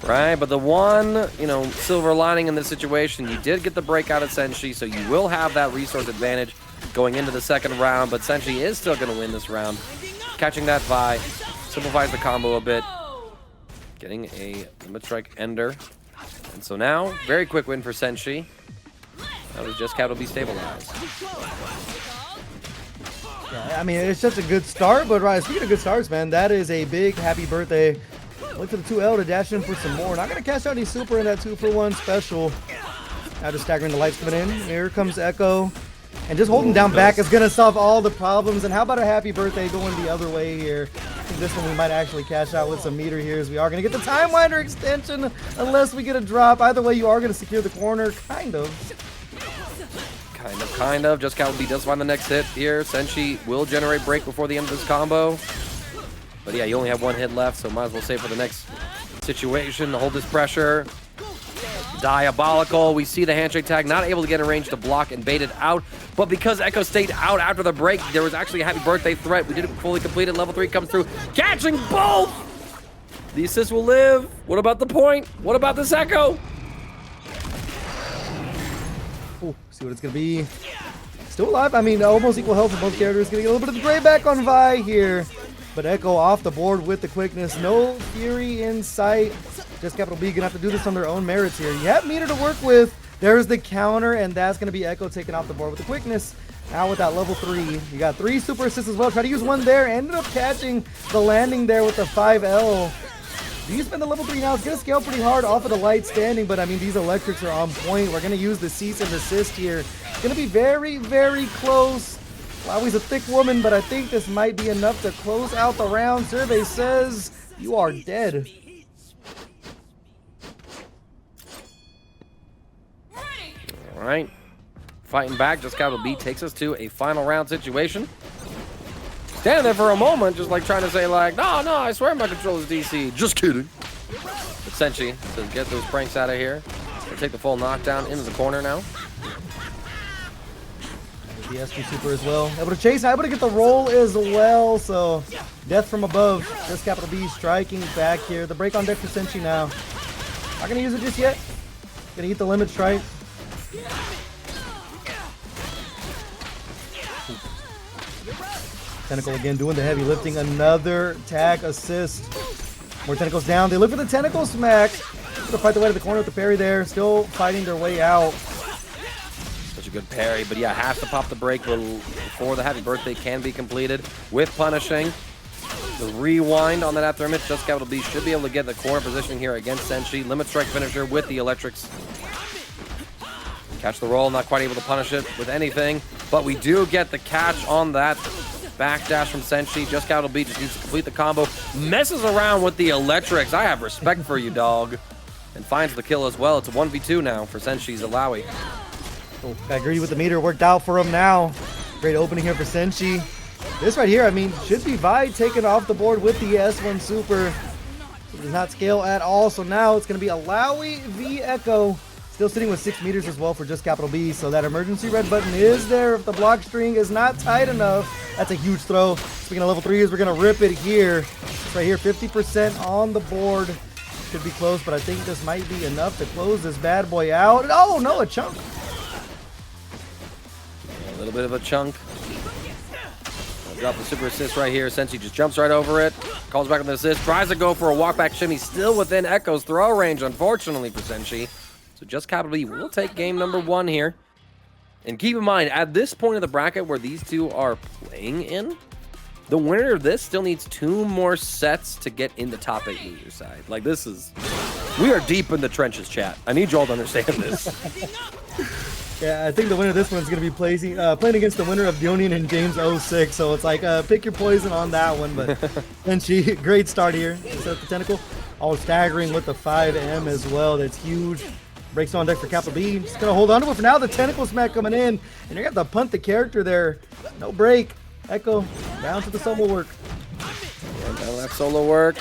Right, but the one, silver lining in this situation, you did get the breakout at Senshii, so you will have that resource advantage going into the second round, but Senshii is still going to win this round. Catching that Vi simplifies the combo a bit. Getting a Limit Strike Ender. And so now, very quick win for Senshii. That was JustCapitalB stabilized. Yeah, I mean, it's just a good start, but right, speaking of good starts, man, that is a big happy birthday. Look to the 2L to dash in for some more. Not going to cash out any super in that 2-for-1 special. Now just staggering the lights coming in. Here comes Ekko. And just holding down back is going to solve all the problems. And how about a happy birthday going the other way here? I think this one we might actually cash out with some meter here, as we are going to get the Time Winder extension unless we get a drop. Either way, you are going to secure the corner, kind of. Kind of. JustCapitalB does find the next hit here. Senshii will generate break before the end of this combo. But yeah, you only have one hit left, so might as well save for the next situation. Hold this pressure. Diabolical. We see the handshake tag, not able to get in range to block and bait it out. But because Ekko stayed out after the break, there was actually a happy birthday threat. We didn't fully complete it. Level 3 comes through, catching both! The assist will live. What about the point? What about this Ekko? Ooh, see what it's going to be. Still alive. I mean, almost equal health for both characters. Going to get a little bit of the gray back on Vi here. But Ekko off the board with the quickness. No Fury in sight. JustCapitalB going to have to do this on their own merits here. You have meter to work with. There's the counter, and that's going to be Ekko taking off the board with the quickness. Now with that level 3, you got 3 super assists as well. Try to use one there. Ended up catching the landing there with the 5L. Do you spend the level 3 now? It's going to scale pretty hard off of the light standing, but I mean, these electrics are on point. We're going to use the cease and desist here. It's going to be very, very close. Illaoi's a thick woman, but I think this might be enough to close out the round. Survey says you are dead. All right. Fighting back, JustCapitalB takes us to a final round situation. Standing there for a moment, just like trying to say like, no, I swear my controller's DC. Just kidding. But Senshii says get those pranks out of here. We'll take the full knockdown into the corner now. The SP super as well. Able to chase, able to get the roll as well. So death from above. JustCapitalB striking back here. The break on deck for Senshii now. Not gonna use it just yet. Gonna eat the limit strike. Tentacle again doing the heavy lifting. Another tag assist. More tentacles down. They look for the tentacle smack. Gonna fight the way to the corner with the parry there. Still fighting their way out. Such a good parry, but yeah, has to pop the break before the happy birthday can be completed with punishing. The rewind on that after image. JustCapitalB should be able to get the corner positioning here against Senshii. Limit strike finisher with the electrics. Catch the roll, not quite able to punish it with anything, but we do get the catch on that backdash from Senshii. JustCapitalB just needs to complete the combo. Messes around with the electrics. I have respect for you, dog. And finds the kill as well. It's a 1v2 now for Senshii's Illaoi. Oh, got greedy with the meter. Worked out for him now. Great opening here for Senshii. This right here, I mean, should be Vi taken off the board with the S1 super. It does not scale at all. So now it's going to be Illaoi v Ekko. Still sitting with 6 meters as well for JustCapitalB, so that emergency red button is there if the block string is not tight enough. That's a huge throw. Speaking of level 3s, we're going to rip it here. It's right here, 50% on the board. Could be close, but I think this might be enough to close this bad boy out. Oh, no, a chunk. A little bit of a chunk. Drop the super assist right here. Senshii just jumps right over it. Calls back on the assist. Tries to go for a walk back shimmy. Still within Ekko's throw range, unfortunately, for Senshii. So JustCapitalB will take game number 1 here. And keep in mind, at this point of the bracket where these two are playing in, the winner of this still needs 2 more sets to get in the top 8 loser side. Like, this is... We are deep in the trenches, chat. I need you all to understand this. Yeah, I think the winner of this one is going to be playing against the winner of Dylnyan and James 06. So it's like pick your poison on that one. But Senshii, great start here. Set up the tentacle. All staggering with the 5M as well. That's huge. Breaks on deck for CapitalB. Just going to hold on to it for now. The tentacle smack coming in. And you're going to have to punt the character there. No break. Ekko down to the solo work. Yeah, that'll have solo work.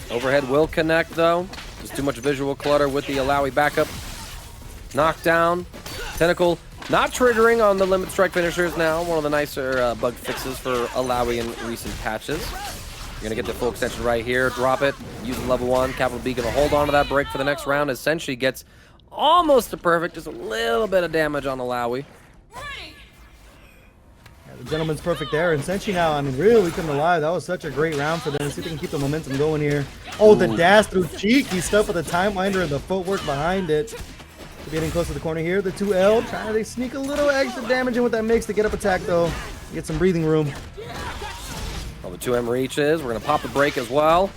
Overhead will connect though. Just too much visual clutter with the Illaoi backup. Knockdown. Tentacle not triggering on the limit strike finishers now. One of the nicer bug fixes for Illaoi in recent patches. You're going to get the full extension right here. Drop it. Use the level 1. CapitalB going to hold on to that break for the next round as Senshii gets almost to perfect. Just a little bit of damage on Illaoi. Yeah, the gentleman's perfect there. And Senshii now, I mean, really coming alive. That was such a great round for them. See if they can keep the momentum going here. Oh, the dash through cheeky stuff with the time winder and the footwork behind it. Getting close to the corner here. The 2L trying to sneak a little extra damage in with that mix to get up attack though. Get some breathing room. Well, the 2M reaches. We're going to pop the break as well.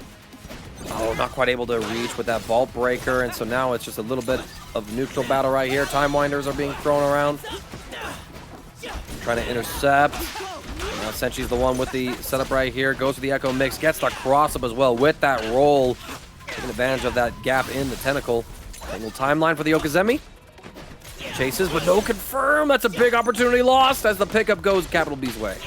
Oh, not quite able to reach with that vault breaker. And so now it's just a little bit of neutral battle right here. Time winders are being thrown around. Trying to intercept. Now Senshii's the one with the setup right here. Goes to the Ekko mix. Gets the cross up as well with that roll. Taking advantage of that gap in the tentacle. A little timeline for the Okazemi. Chases, but no confirm. That's a big opportunity lost as the pickup goes CapitalB's way.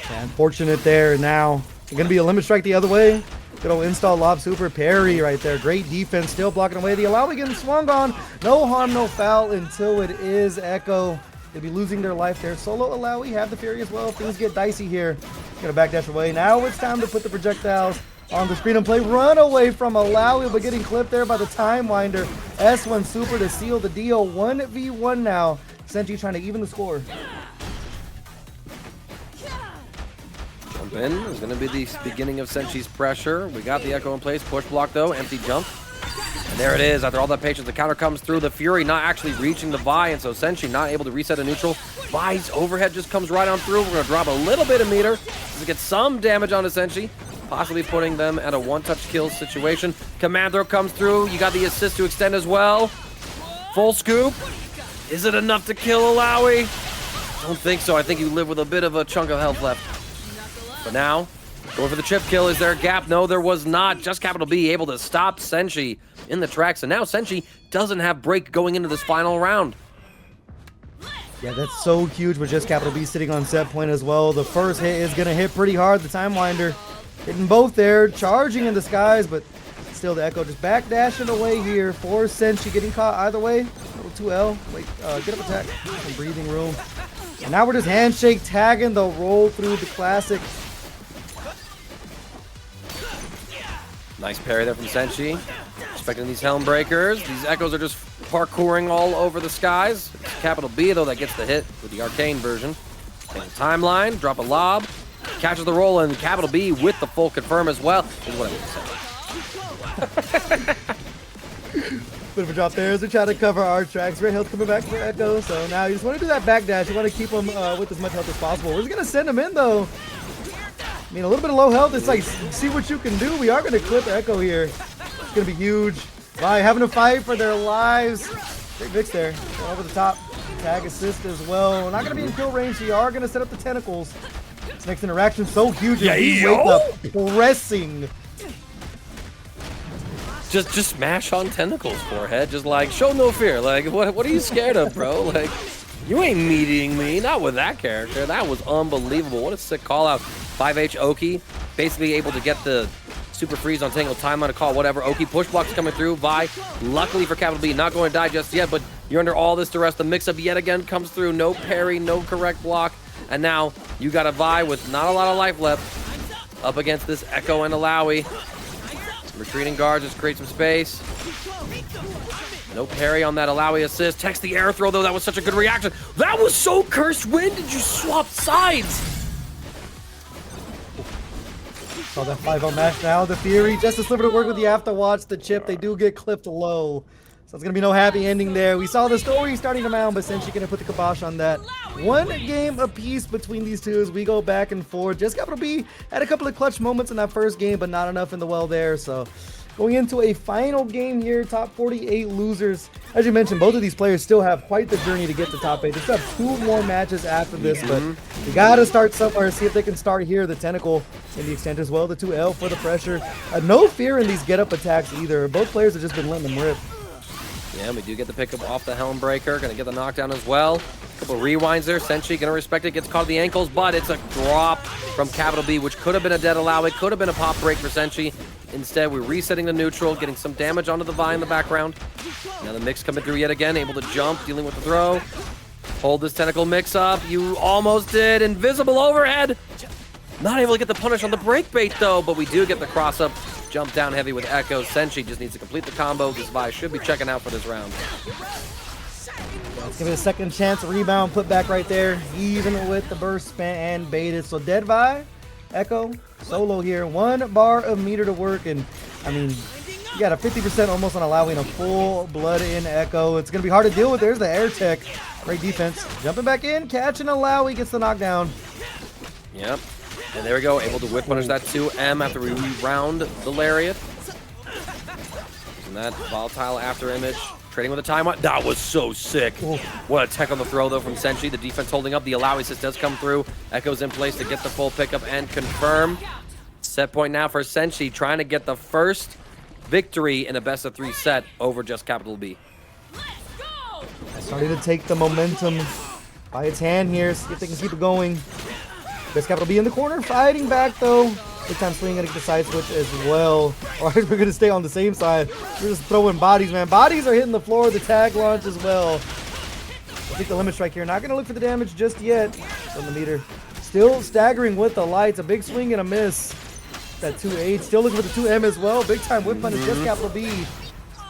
Yeah, unfortunate there. Now, it's going to be a limit strike the other way. Good old install lob super parry right there. Great defense, still blocking away. The Illaoi getting swung on. No harm, no foul until it is Ekko. They'll be losing their life there. Solo Illaoi have the Fury as well. Things get dicey here. Gonna backdash away. Now it's time to put the projectiles on the screen and play. Run away from Illaoi, but getting clipped there by the time winder. S1 super to seal the deal. 1v1 now. Senshii trying to even the score. Jump in is going to be the beginning of Senshii's pressure. We got the Ekko in place. Push block though. Empty jump. And there it is. After all that patience, the counter comes through. The Fury not actually reaching the Vi, and so Senshii not able to reset a neutral. Vi's overhead just comes right on through. We're going to drop a little bit of meter to get some damage onto Senshii, possibly putting them at a one-touch kill situation. Command throw comes through. You got the assist to extend as well. Full scoop. Is it enough to kill Illaoi? Don't think so. I think you live with a bit of a chunk of health left. But now, going for the chip kill. Is there a gap? No, there was not. JustCapitalB able to stop Senshii in the tracks. And now Senshii doesn't have break going into this final round. Yeah, that's so huge with JustCapitalB sitting on set point as well. The first hit is going to hit pretty hard. The time winder hitting both there, charging in the skies, but still the Ekko just backdashing away here for Senshii, getting caught either way. Little 2L, wait, get up attack, some breathing room. And now we're just handshake tagging the roll through the classic. Nice parry there from Senshii. Expecting these helm breakers. These Echoes are just parkouring all over the skies. It's CapitalB though that gets the hit with the arcane version. Take the timeline, drop a lob, catches the roll, and CapitalB with the full confirm as well is what I would say. Bit of a drop there as we try to cover our tracks. Great health coming back for Ekko. So now you just want to do that backdash. You want to keep him with as much health as possible. We're just going to send him in though. I mean, a little bit of low health. It's like, see what you can do. We are going to clip Ekko here. It's going to be huge. Vi having to fight for their lives. Great mix there. Going over the top. Tag assist as well. We're not going to be in kill range. We are going to set up the tentacles. This next interaction so huge. Yeah, we wake up pressing. Just smash on tentacles, forehead. Just like, show no fear. Like, what are you scared of, bro? Like, you ain't meeting me. Not with that character. That was unbelievable. What a sick call out. 5H Oki, basically able to get the super freeze on Tangle timeline to call whatever. Oki push blocks coming through. Vi, luckily for CapitalB, not going to die just yet, but you're under all this duress. The mix-up yet again comes through. No parry, no correct block. And now you got a Vi with not a lot of life left up against this Ekko and Illaoi. Retreating guards just create some space. No parry on that Illaoi assist. Text the air throw though. That was such a good reaction. That was so cursed. When did you swap sides? Saw that 5-0 match now. The Fury just a sliver to work with the afterwatch. The chip, they do get clipped low. So it's going to be no happy ending there. We saw the story starting to mount, but Senshii going to put the kibosh on that. One game apiece between these two as we go back and forth. JustCapitalB had a couple of clutch moments in that first game, but not enough in the well there. So going into a final game here, top 48 losers. As you mentioned, both of these players still have quite the journey to get to top 8. They still have 2 more matches after this, but you gotta start somewhere, see if they can start here. The Tentacle in the extent as well, the 2L for the pressure. No fear in these get-up attacks either. Both players have just been letting them rip. Yeah, we do get the pickup off the Helm Breaker. Gonna get the knockdown as well. Couple rewinds there. Senshii gonna respect it. Gets caught at the ankles, but it's a drop from Capital B, which could have been a dead Illaoi. Could have been a pop break for Senshii. Instead, we're resetting the neutral, getting some damage onto the Vi in the background. Now the mix coming through yet again, able to jump, dealing with the throw. Hold this tentacle mix up. You almost did. Invisible overhead. Not able to get the punish on the break bait though, but we do get the cross up. Jump down heavy with Ekko. Senshii just needs to complete the combo. This Vi should be checking out for this round. Let's give it a second chance. Rebound put back right there. Even with the burst spam and baited. So dead Vi, Ekko, solo here. 1 bar of meter to work. And I mean, you got a 50% almost on allowing a full blood in Ekko. It's going to be hard to deal with. There's the air tech. Great defense. Jumping back in. Catching Illaoi. Gets the knockdown. Yep. And there we go, able to whip punish that 2M after we round the Lariat. And that volatile after image. Trading with a time. That was so sick. Ooh. What a tech on the throw, though, from Senshii. The defense holding up. The Illaoi assist does come through. Ekko's in place to get the full pickup and confirm. Set point now for Senshii, trying to get the first victory in a best-of-3 set over JustCapitalB. Starting to take the momentum by its hand here. See if they can keep it going. JustCapitalB in the corner, fighting back though. Big time swing, gonna get the side switch as well. Alright, we're gonna stay on the same side. We're just throwing bodies, man. Bodies are hitting the floor, the tag launch as well. We'll take the limit strike here. Not gonna look for the damage just yet from the meter. Still staggering with the lights. A big swing and a miss. That 2-8. Still looking for the 2M as well. Big time whip punish, JustCapitalB.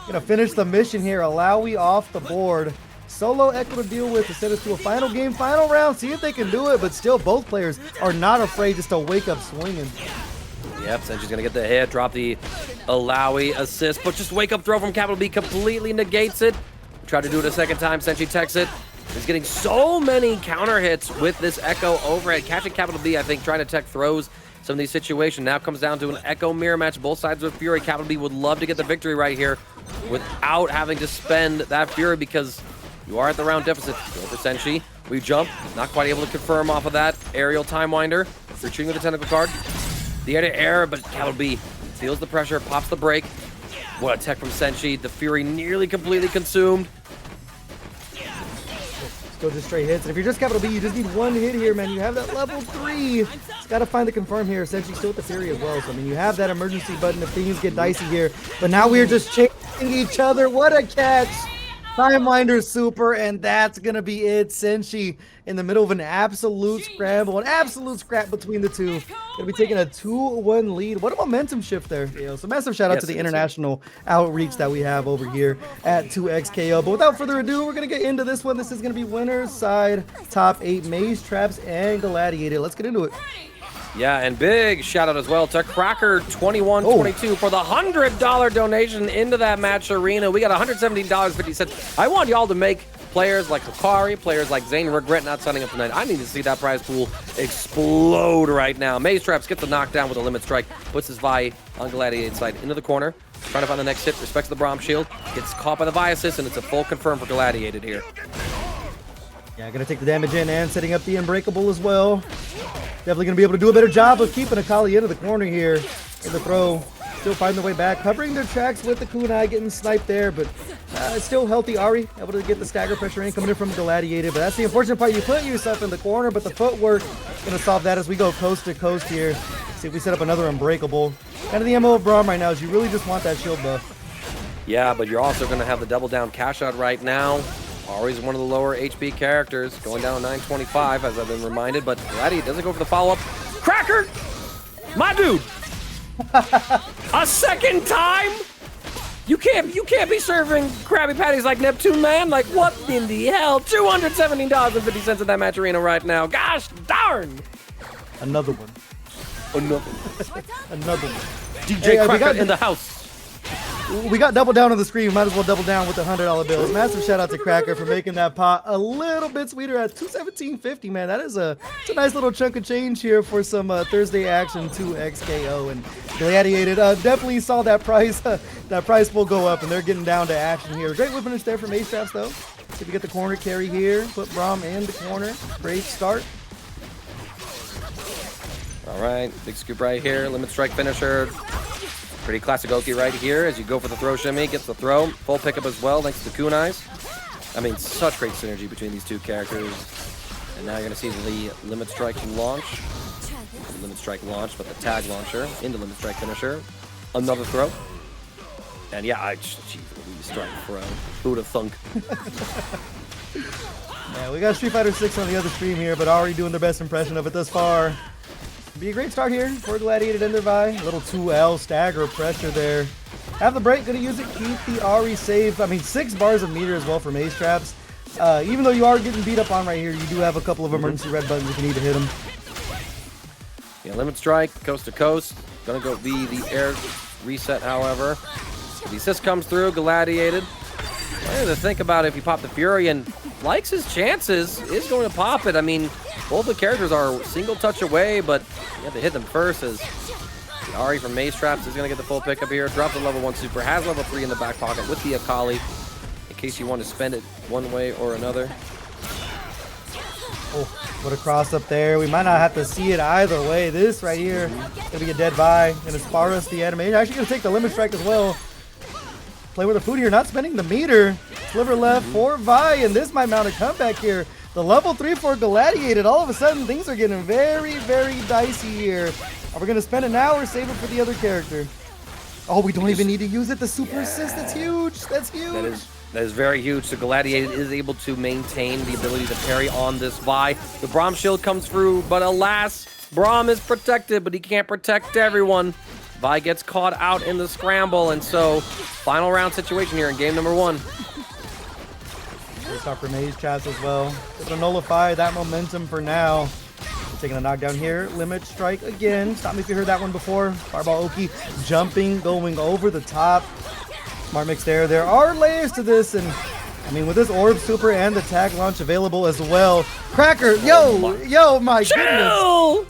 Gonna finish the mission here. Illaoi off the board. Solo Ekko to deal with to send us to a final game, final round. See if they can do it, but still both players are not afraid just to wake up swinging. Yep, Senshii's gonna get the hit, drop the Illaoi assist, but just wake up throw from Capital B completely negates it. Try to do it a second time, Senshii techs it. He's getting so many counter hits with this Ekko overhead. Catching Capital B, I think, trying to tech throws some of these situations. Now comes down to an Ekko mirror match, both sides with Fury. Capital B would love to get the victory right here without having to spend that Fury because you are at the round deficit. Go for Senshii. We jump. Not quite able to confirm off of that. Aerial Time Winder. Retreating with the tentacle card. The air, but Capital B feels the pressure, pops the break. What a tech from Senshii. The Fury nearly completely consumed. Still just straight hits. And if you're just Capital B, you just need 1 hit here, man. You have that level 3. Just got to find the confirm here. Senshii still with the Fury as well. So, I mean, you have that emergency button if things get dicey here. But now we're just chasing each other. What a catch. Time Winder super, and that's going to be it. Senshii in the middle of an absolute scramble, an absolute scrap between the two. Going to be taking a 2-1 lead. What a momentum shift there. So massive shout out to the international outreach that we have over here at 2XKO. But without further ado, we're going to get into this one. This is going to be winner's side, top 8, Mazetraps and Galladiated. Let's get into it. Yeah, and big shout out as well to Cracker2122 for the $100 donation into that match arena. We got $117.50. I want y'all to make players like Akali, players like Zane regret not signing up tonight. I need to see that prize pool explode right now. Mazetraps gets the knockdown with a limit strike, puts his Vi on Galladiated side into the corner, trying to find the next hit, respects the Braum shield, gets caught by the Vi assist, and it's a full confirm for Galladiated here. Yeah, gonna take the damage in and setting up the Unbreakable as well. Definitely going to be able to do a better job of keeping Akali into the corner here in the throw. Still finding their way back, covering their tracks with the kunai, getting sniped there, but still healthy. Ahri able to get the stagger pressure in, coming in from Galladiated. But that's the unfortunate part. You put yourself in the corner, but the footwork going to solve that as we go coast to coast here. See if we set up another Unbreakable. Kind of the MO of Braum right now is you really just want that shield buff. Yeah, but you're also going to have the double down cash out right now. Always one of the lower HP characters, going down to 925, as I've been reminded, but Galladiated doesn't go for the follow-up. Cracker! My dude! A second time? You can't be serving Krabby Patties like Neptune, man. Like, what in the hell? $217.50 in that match arena right now. Gosh darn! Another one. Another one. Another one. DJ Cracker in the house. We got double down on the screen. Might as well double down with the $100 bills. Massive shout out to Cracker for making that pot a little bit sweeter at $217.50, man. That is it's a nice little chunk of change here for some Thursday action 2XKO and Galladiated. Definitely saw that price will go up, and they're getting down to action here. Great whip finish there for Mazetraps, though. See if we get the corner carry here. Put Braum in the corner. Great start. All right, big scoop right here. Limit strike finisher. Pretty classic Oki right here as you go for the throw shimmy. Gets the throw. Full pickup as well thanks to kunais. I mean, such great synergy between these two characters. And now you're going to see the limit strike launch. The limit strike launch, but the tag launcher into limit strike finisher. Another throw. And yeah, geez, strike throw. Who would have thunk? Yeah, we got Street Fighter 6 on the other stream here, but already doing their best impression of it thus far. Be a great start here for Gladiated and their Vi. A little 2L stagger pressure there. Have the break, gonna use it, keep the Ahri safe. I mean, 6 bars of meter as well for Mazetraps. Even though you are getting beat up on right here, you do have a couple of emergency red buttons if you need to hit them. Yeah, limit strike, coast to coast. Gonna go be the air reset, however. The assist comes through, Galladiated. I have to think about if you pop the Fury and likes his chances, is going to pop it. I mean, both the characters are single touch away, but you have to hit them first as the Ahri from Mazetraps is going to get the full pickup here. Drops the level 1 super, has level 3 in the back pocket with the Akali in case you want to spend it one way or another. Oh, what a cross up there. We might not have to see it either way. This right here, gonna be a dead Vi. Gonna spar us the animation. Actually gonna take the limit strike as well. Play with the food here, not spending the meter. Sliver left for Vi, and this might mount a comeback here. The level 3 for Galladiated. All of a sudden, things are getting very, very dicey here. Are we gonna spend it now or save it for the other character? Oh, we don't even need to use it. The super assist, that's huge. That's huge. That is very huge. So Galladiated is able to maintain the ability to parry on this Vi. The Braum shield comes through, but alas, Braum is protected, but he can't protect everyone. Vi gets caught out in the scramble, and so final round situation here in game number 1. Great start for Mazetraps as well. Able to nullify that momentum for now. Taking a knockdown here. Limit strike again. Stop me if you heard that one before. Fireball Oki jumping, going over the top. Smart mix there. There are layers to this, and I mean, with this orb super and the tag launch available as well. Cracker, yo, my goodness.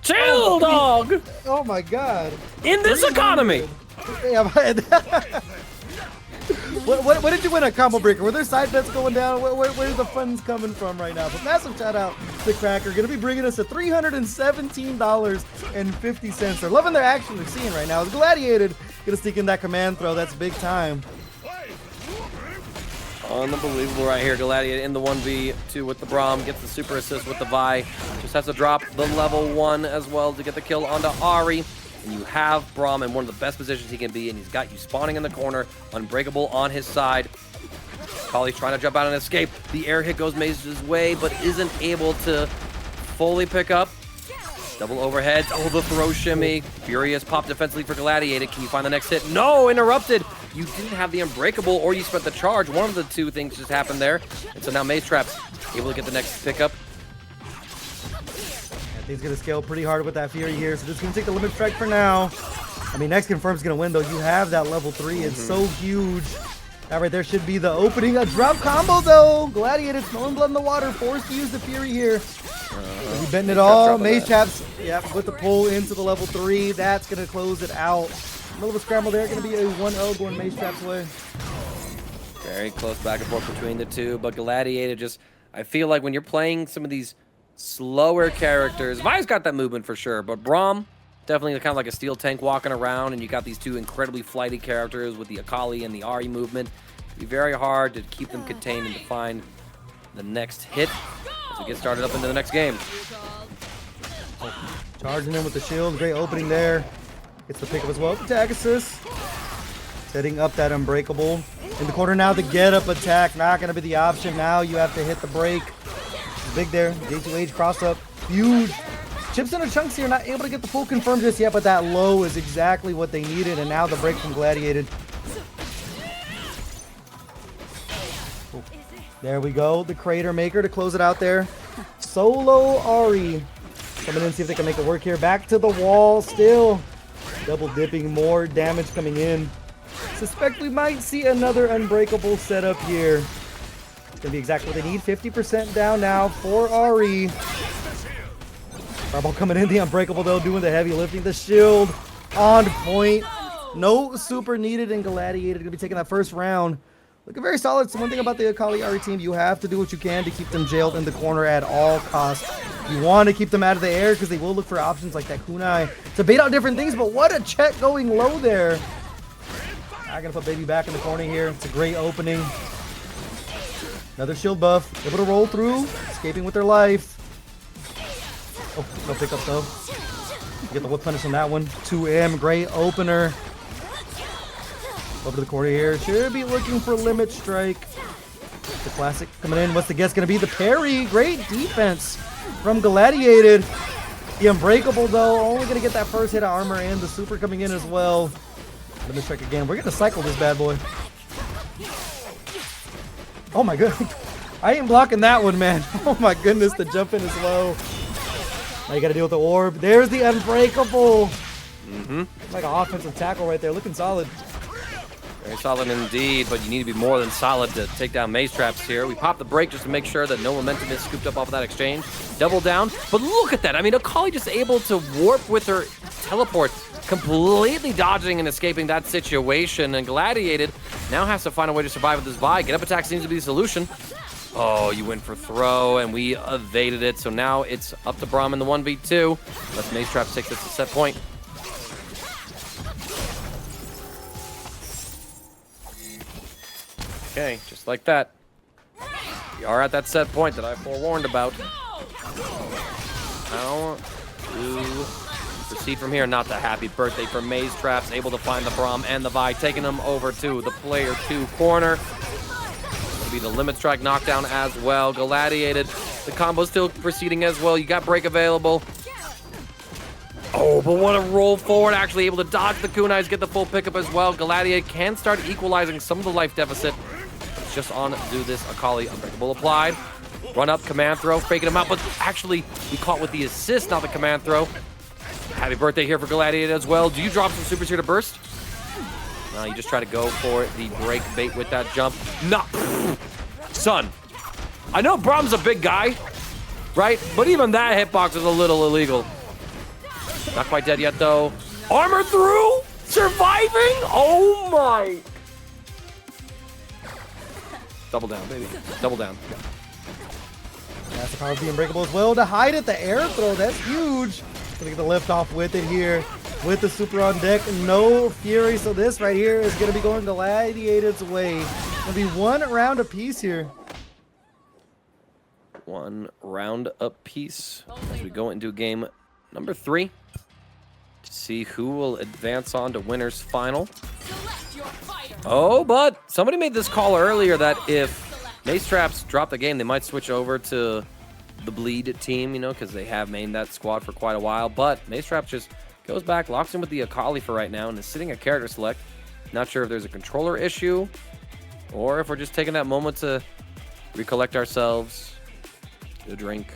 Chill, dog. Oh my god. In this economy. Yeah, what did you win at Combo Breaker? Were there side bets going down? Where's the funds coming from right now? But massive shout out to Cracker. Going to be bringing us to $317.50. They're loving their action they're seeing right now. It's Gladiated. Going to sneak in that command throw. That's big time. Unbelievable right here. Galladiated in the 1v2 with the Braum. Gets the super assist with the Vi. Just has to drop the level 1 as well to get the kill onto Ahri. And you have Braum in one of the best positions he can be, and he's got you spawning in the corner, unbreakable on his side. Akali's trying to jump out and escape. The air hit goes Maze's way, but isn't able to fully pick up. Double overhead. Oh, the throw shimmy. Furious pop defensively for Galladiated. Can you find the next hit? No, interrupted. You didn't have the unbreakable, or you spent the charge. One of the two things just happened there. And so now Mazetraps able to get the next pickup. He's going to scale pretty hard with that Fury here, so just going to take the limit strike for now. I mean, next confirm's going to win, though. You have that level 3. It's so huge. That right there should be the opening. A drop combo, though. Gladiated, throwing blood in the water. Forced to use the Fury here. He's betting it all. Mazetraps, yep, with the pull into the level 3. That's going to close it out. Middle of a scramble there. Going to be a 1-0 going Mazetraps' way. Very close back and forth between the two, but Galladiated just, I feel like when you're playing some of these slower characters, Vi's got that movement for sure, but Braum, definitely kind of like a steel tank walking around, and you got these two incredibly flighty characters with the Akali and the Ahri movement. It'd be very hard to keep them contained and to find the next hit as we get started up into the next game. Charging in with the shield, great opening there. Gets the pickup as well. Tag assist. Setting up that unbreakable. In the corner now, the get up attack, not going to be the option. Now you have to hit the break. Big there, J2H cross up, huge. Chips into chunks here, not able to get the full confirm just yet, but that low is exactly what they needed, and now the break from Gladiated. Oh, there we go, the Crater Maker to close it out there. Solo Ahri coming in, see if they can make it work here. Back to the wall, still double dipping, more damage coming in. Suspect we might see another unbreakable setup here. It's gonna be exactly what they need. 50% down now for Ahri. Fireball coming in, the unbreakable though, doing the heavy lifting. The shield on point. No super needed in Galladiated. Gonna be taking that first round. Looking very solid. So one thing about the Akali Ahri team, you have to do what you can to keep them jailed in the corner at all costs. You want to keep them out of the air because they will look for options like that kunai to bait out different things. But what a check going low there. I'm gonna put baby back in the corner here. It's a great opening. Another shield buff. Able to roll through. Escaping with their life. Oh, no pickup though. Get the whip punish on that one. 2M. Great opener. Over to the corner here. Should be looking for limit strike. The classic coming in. What's the guess gonna be? The parry. Great defense from Galladiated. The unbreakable though. Only gonna get that first hit of armor and the super coming in as well. Limit strike again. We're gonna cycle this bad boy. Oh my god. I ain't blocking that one, man. Oh my goodness. The jump in is low. Now you gotta deal with the orb. There's the unbreakable. Like an offensive tackle right there. Looking solid. Very solid indeed, but you need to be more than solid to take down Mazetraps here. We pop the break just to make sure that no momentum is scooped up off of that exchange. Double down, but look at that. I mean, Akali just able to warp with her teleport, completely dodging and escaping that situation. And Galladiated now has to find a way to survive with this Vi. Get up attack seems to be the solution. Oh, you went for throw, and we evaded it. So now it's up to Braum in the 1v2. Let's Mazetraps take this to set point. Okay, just like that. We are at that set point that I forewarned about. How to proceed from here? Not the happy birthday for Mazetraps. Able to find the Braum and the Vi, taking them over to the player 2 corner. It'll be the limit strike knockdown as well. Galladiated. The combo still proceeding as well. You got break available. Oh, but what a roll forward. Actually able to dodge the kunais, get the full pickup as well. Galladiated can start equalizing some of the life deficit. Just on to do this. Akali, unbreakable applied. Run up, command throw, faking him out, but actually we caught with the assist, not the command throw. Happy birthday here for Galladiated as well. Do you drop some supers here to burst? No, you just try to go for the break bait with that jump. No, son. I know Braum's a big guy, right? But even that hitbox is a little illegal. Not quite dead yet though. Armor through, surviving. Oh my. Double down, baby. Double down. That's the power of the unbreakable as well to hide it. The air throw, that's huge. Gonna get the lift off with it here. With the super on deck, no fury. So this right here is gonna be going Galladiated's way. Gonna be one round apiece here. One round apiece as we go into game number 3 to see who will advance on to winner's final. Oh, but somebody made this call earlier that if Mazetraps drop the game, they might switch over to the Bleed team, you know, because they have mained that squad for quite a while. But Mazetraps just goes back, locks in with the Akali for right now, and is sitting at character select. Not sure if there's a controller issue or if we're just taking that moment to recollect ourselves, get a drink.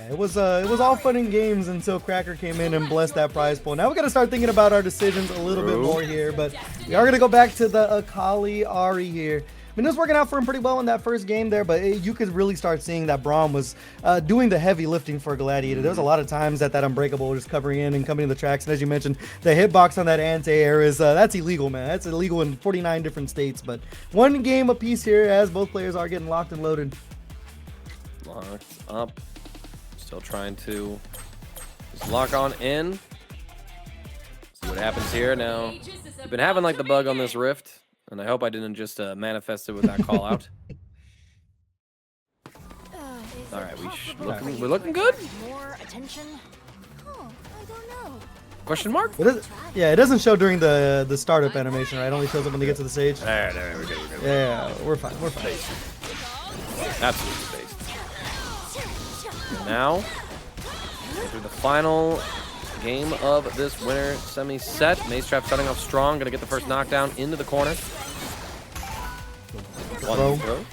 It was all fun and games until Cracker came in and blessed that prize pool. Now we got to start thinking about our decisions a little bit more here, but we are going to go back to the Akali Ahri here. I mean, it was working out for him pretty well in that first game there, but you could really start seeing that Braum was doing the heavy lifting for Galladiated. There was a lot of times that unbreakable was just covering in and coming to the tracks, and as you mentioned, the hitbox on that anti-air is that's illegal, man. That's illegal in 49 different states, but one game apiece here as both players are getting locked and loaded. Locked up. Still trying to just lock on in. See what happens here. Now, we've been having like the bug on this rift, and I hope I didn't just manifest it with that call out. All right, we're looking good. Question mark? Yeah, it doesn't show during the startup animation, right? It only shows up when they get to the stage. All right, we're good. Yeah, we're fine. We're fine. Absolutely based. Now, into the final game of this winner semi set. Mazetraps starting off strong, gonna get the first knockdown into the corner. One throw.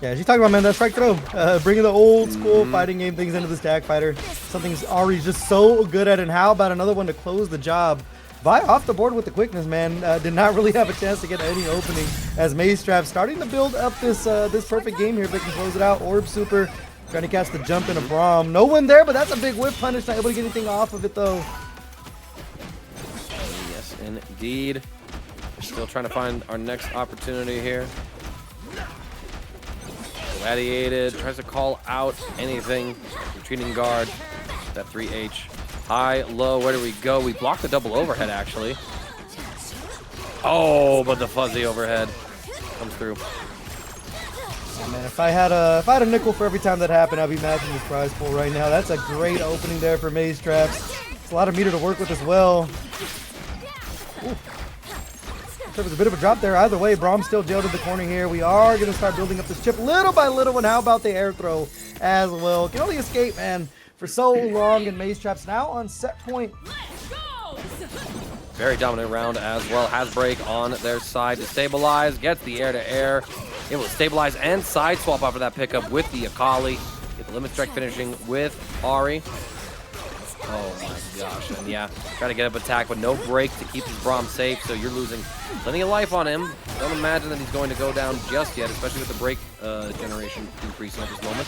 Yeah, as you talk about, man, that strike throw, bringing the old school fighting game things into this tag fighter. Something Ahri's just so good at, and how about another one to close the job? Vi off the board with the quickness, man. Did not really have a chance to get any opening as Mazetraps starting to build up this this perfect game here if they can close it out. Orb super, trying to catch the jump into Braum. No one there, but that's a big whip punish. Not able to get anything off of it, though. Yes, indeed. We're still trying to find our next opportunity here. Galladiated tries to call out anything. Retreating guard. That 3H. High, low, where do we go? We blocked the double overhead, actually. Oh, but the fuzzy overhead comes through. Oh, man, if I had a nickel for every time that happened, I'd be matching this prize pool right now. That's a great opening there for Mazetraps. It's a lot of meter to work with as well. Ooh. There was a bit of a drop there. Either way, Braum still jailed in the corner here. We are going to start building up this chip little by little. And how about the air throw as well? Can only escape, man, for so long. And Mazetraps now on set point. Very dominant round as well. Has break on their side to stabilize. Gets the air-to-air. It will stabilize and side swap after that pickup with the Akali. Get the limit strike finishing with Ahri. Oh my gosh, and yeah, try to get up attack, but no break to keep his Braum safe, so you're losing plenty of life on him. Don't imagine that he's going to go down just yet, especially with the break generation increasing at this moment.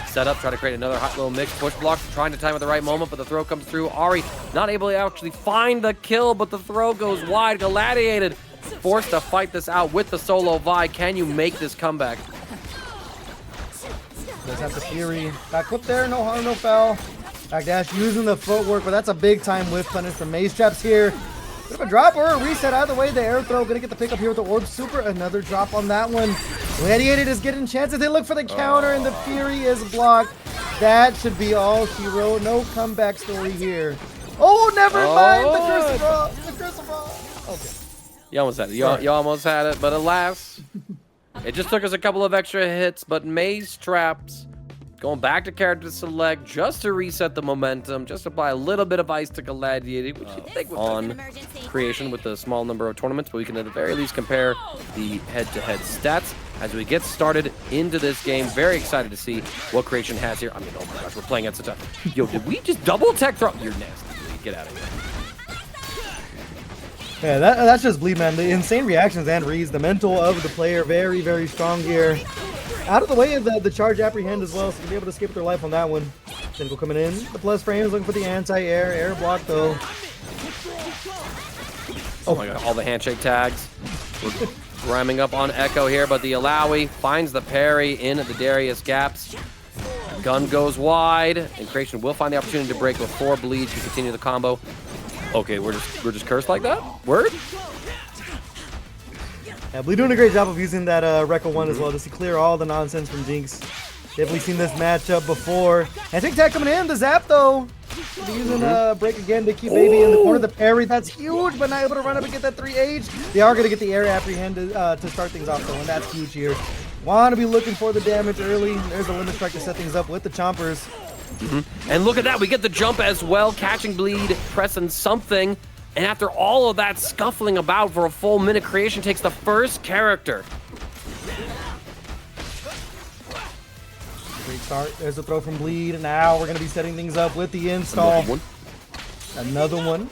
Set up, try to create another hot little mix, push block, trying to time at the right moment, but the throw comes through. Ahri not able to actually find the kill, but the throw goes wide. Galladiated forced to fight this out with the solo Vi. Can you make this comeback? Does have the Fury. Back up there, no harm, no foul. Backdash using the footwork, but that's a big time whiff punish from Mazetraps here. Bit of a drop or a reset. Either way, the air throw gonna get the pickup here with the Orb Super. Another drop on that one. Gladiated is getting chances. They look for the counter, and the Fury is blocked. That should be all hero. No comeback story here. Oh, never mind. The curse of Braum. The curse of Braum. Okay. You almost had it. You almost had it, but alas, it just took us a couple of extra hits. But Mazetraps going back to character select just to reset the momentum, just apply a little bit of ice to Galladiated, which you think on creation with the small number of tournaments, but we can at the very least compare the head-to-head stats as we get started into this game. Very excited to see what creation has here. I mean, oh my gosh, we're playing at such a... Yo, did we just double tech throw? You're nasty, dude. Get out of here. Yeah, that's just bleed, man. The insane reactions and reads, the mental of the player, very, very strong here. Out of the way of the charge apprehend as well, so you'll be able to escape their life on that one. Tentacle coming in. The plus frames looking for the anti-air. Air block, though. Oh my god, all the handshake tags. We're ramming up on Ekko here, but the Illaoi finds the parry in the Darius gaps. Gun goes wide, and Creation will find the opportunity to break before Bleed to continue the combo. Okay, we're just cursed like that? Word? Yeah, Bleed doing a great job of using that Rekka 1 as well, just to clear all the nonsense from Jinx. Definitely seen this matchup before. And Tic Tac coming in, the zap though. Using break again to keep Baby in the corner. The parry, that's huge, but not able to run up and get that 3H. They are going to get the air apprehended to start things off though, and that's huge here. Want to be looking for the damage early. There's a limit strike to set things up with the chompers. And look at that, we get the jump as well, catching Bleed, pressing something. And after all of that scuffling about for a full minute, Creation takes the first character. Great start. There's a throw from Bleed. Now we're going to be setting things up with the install. Another one.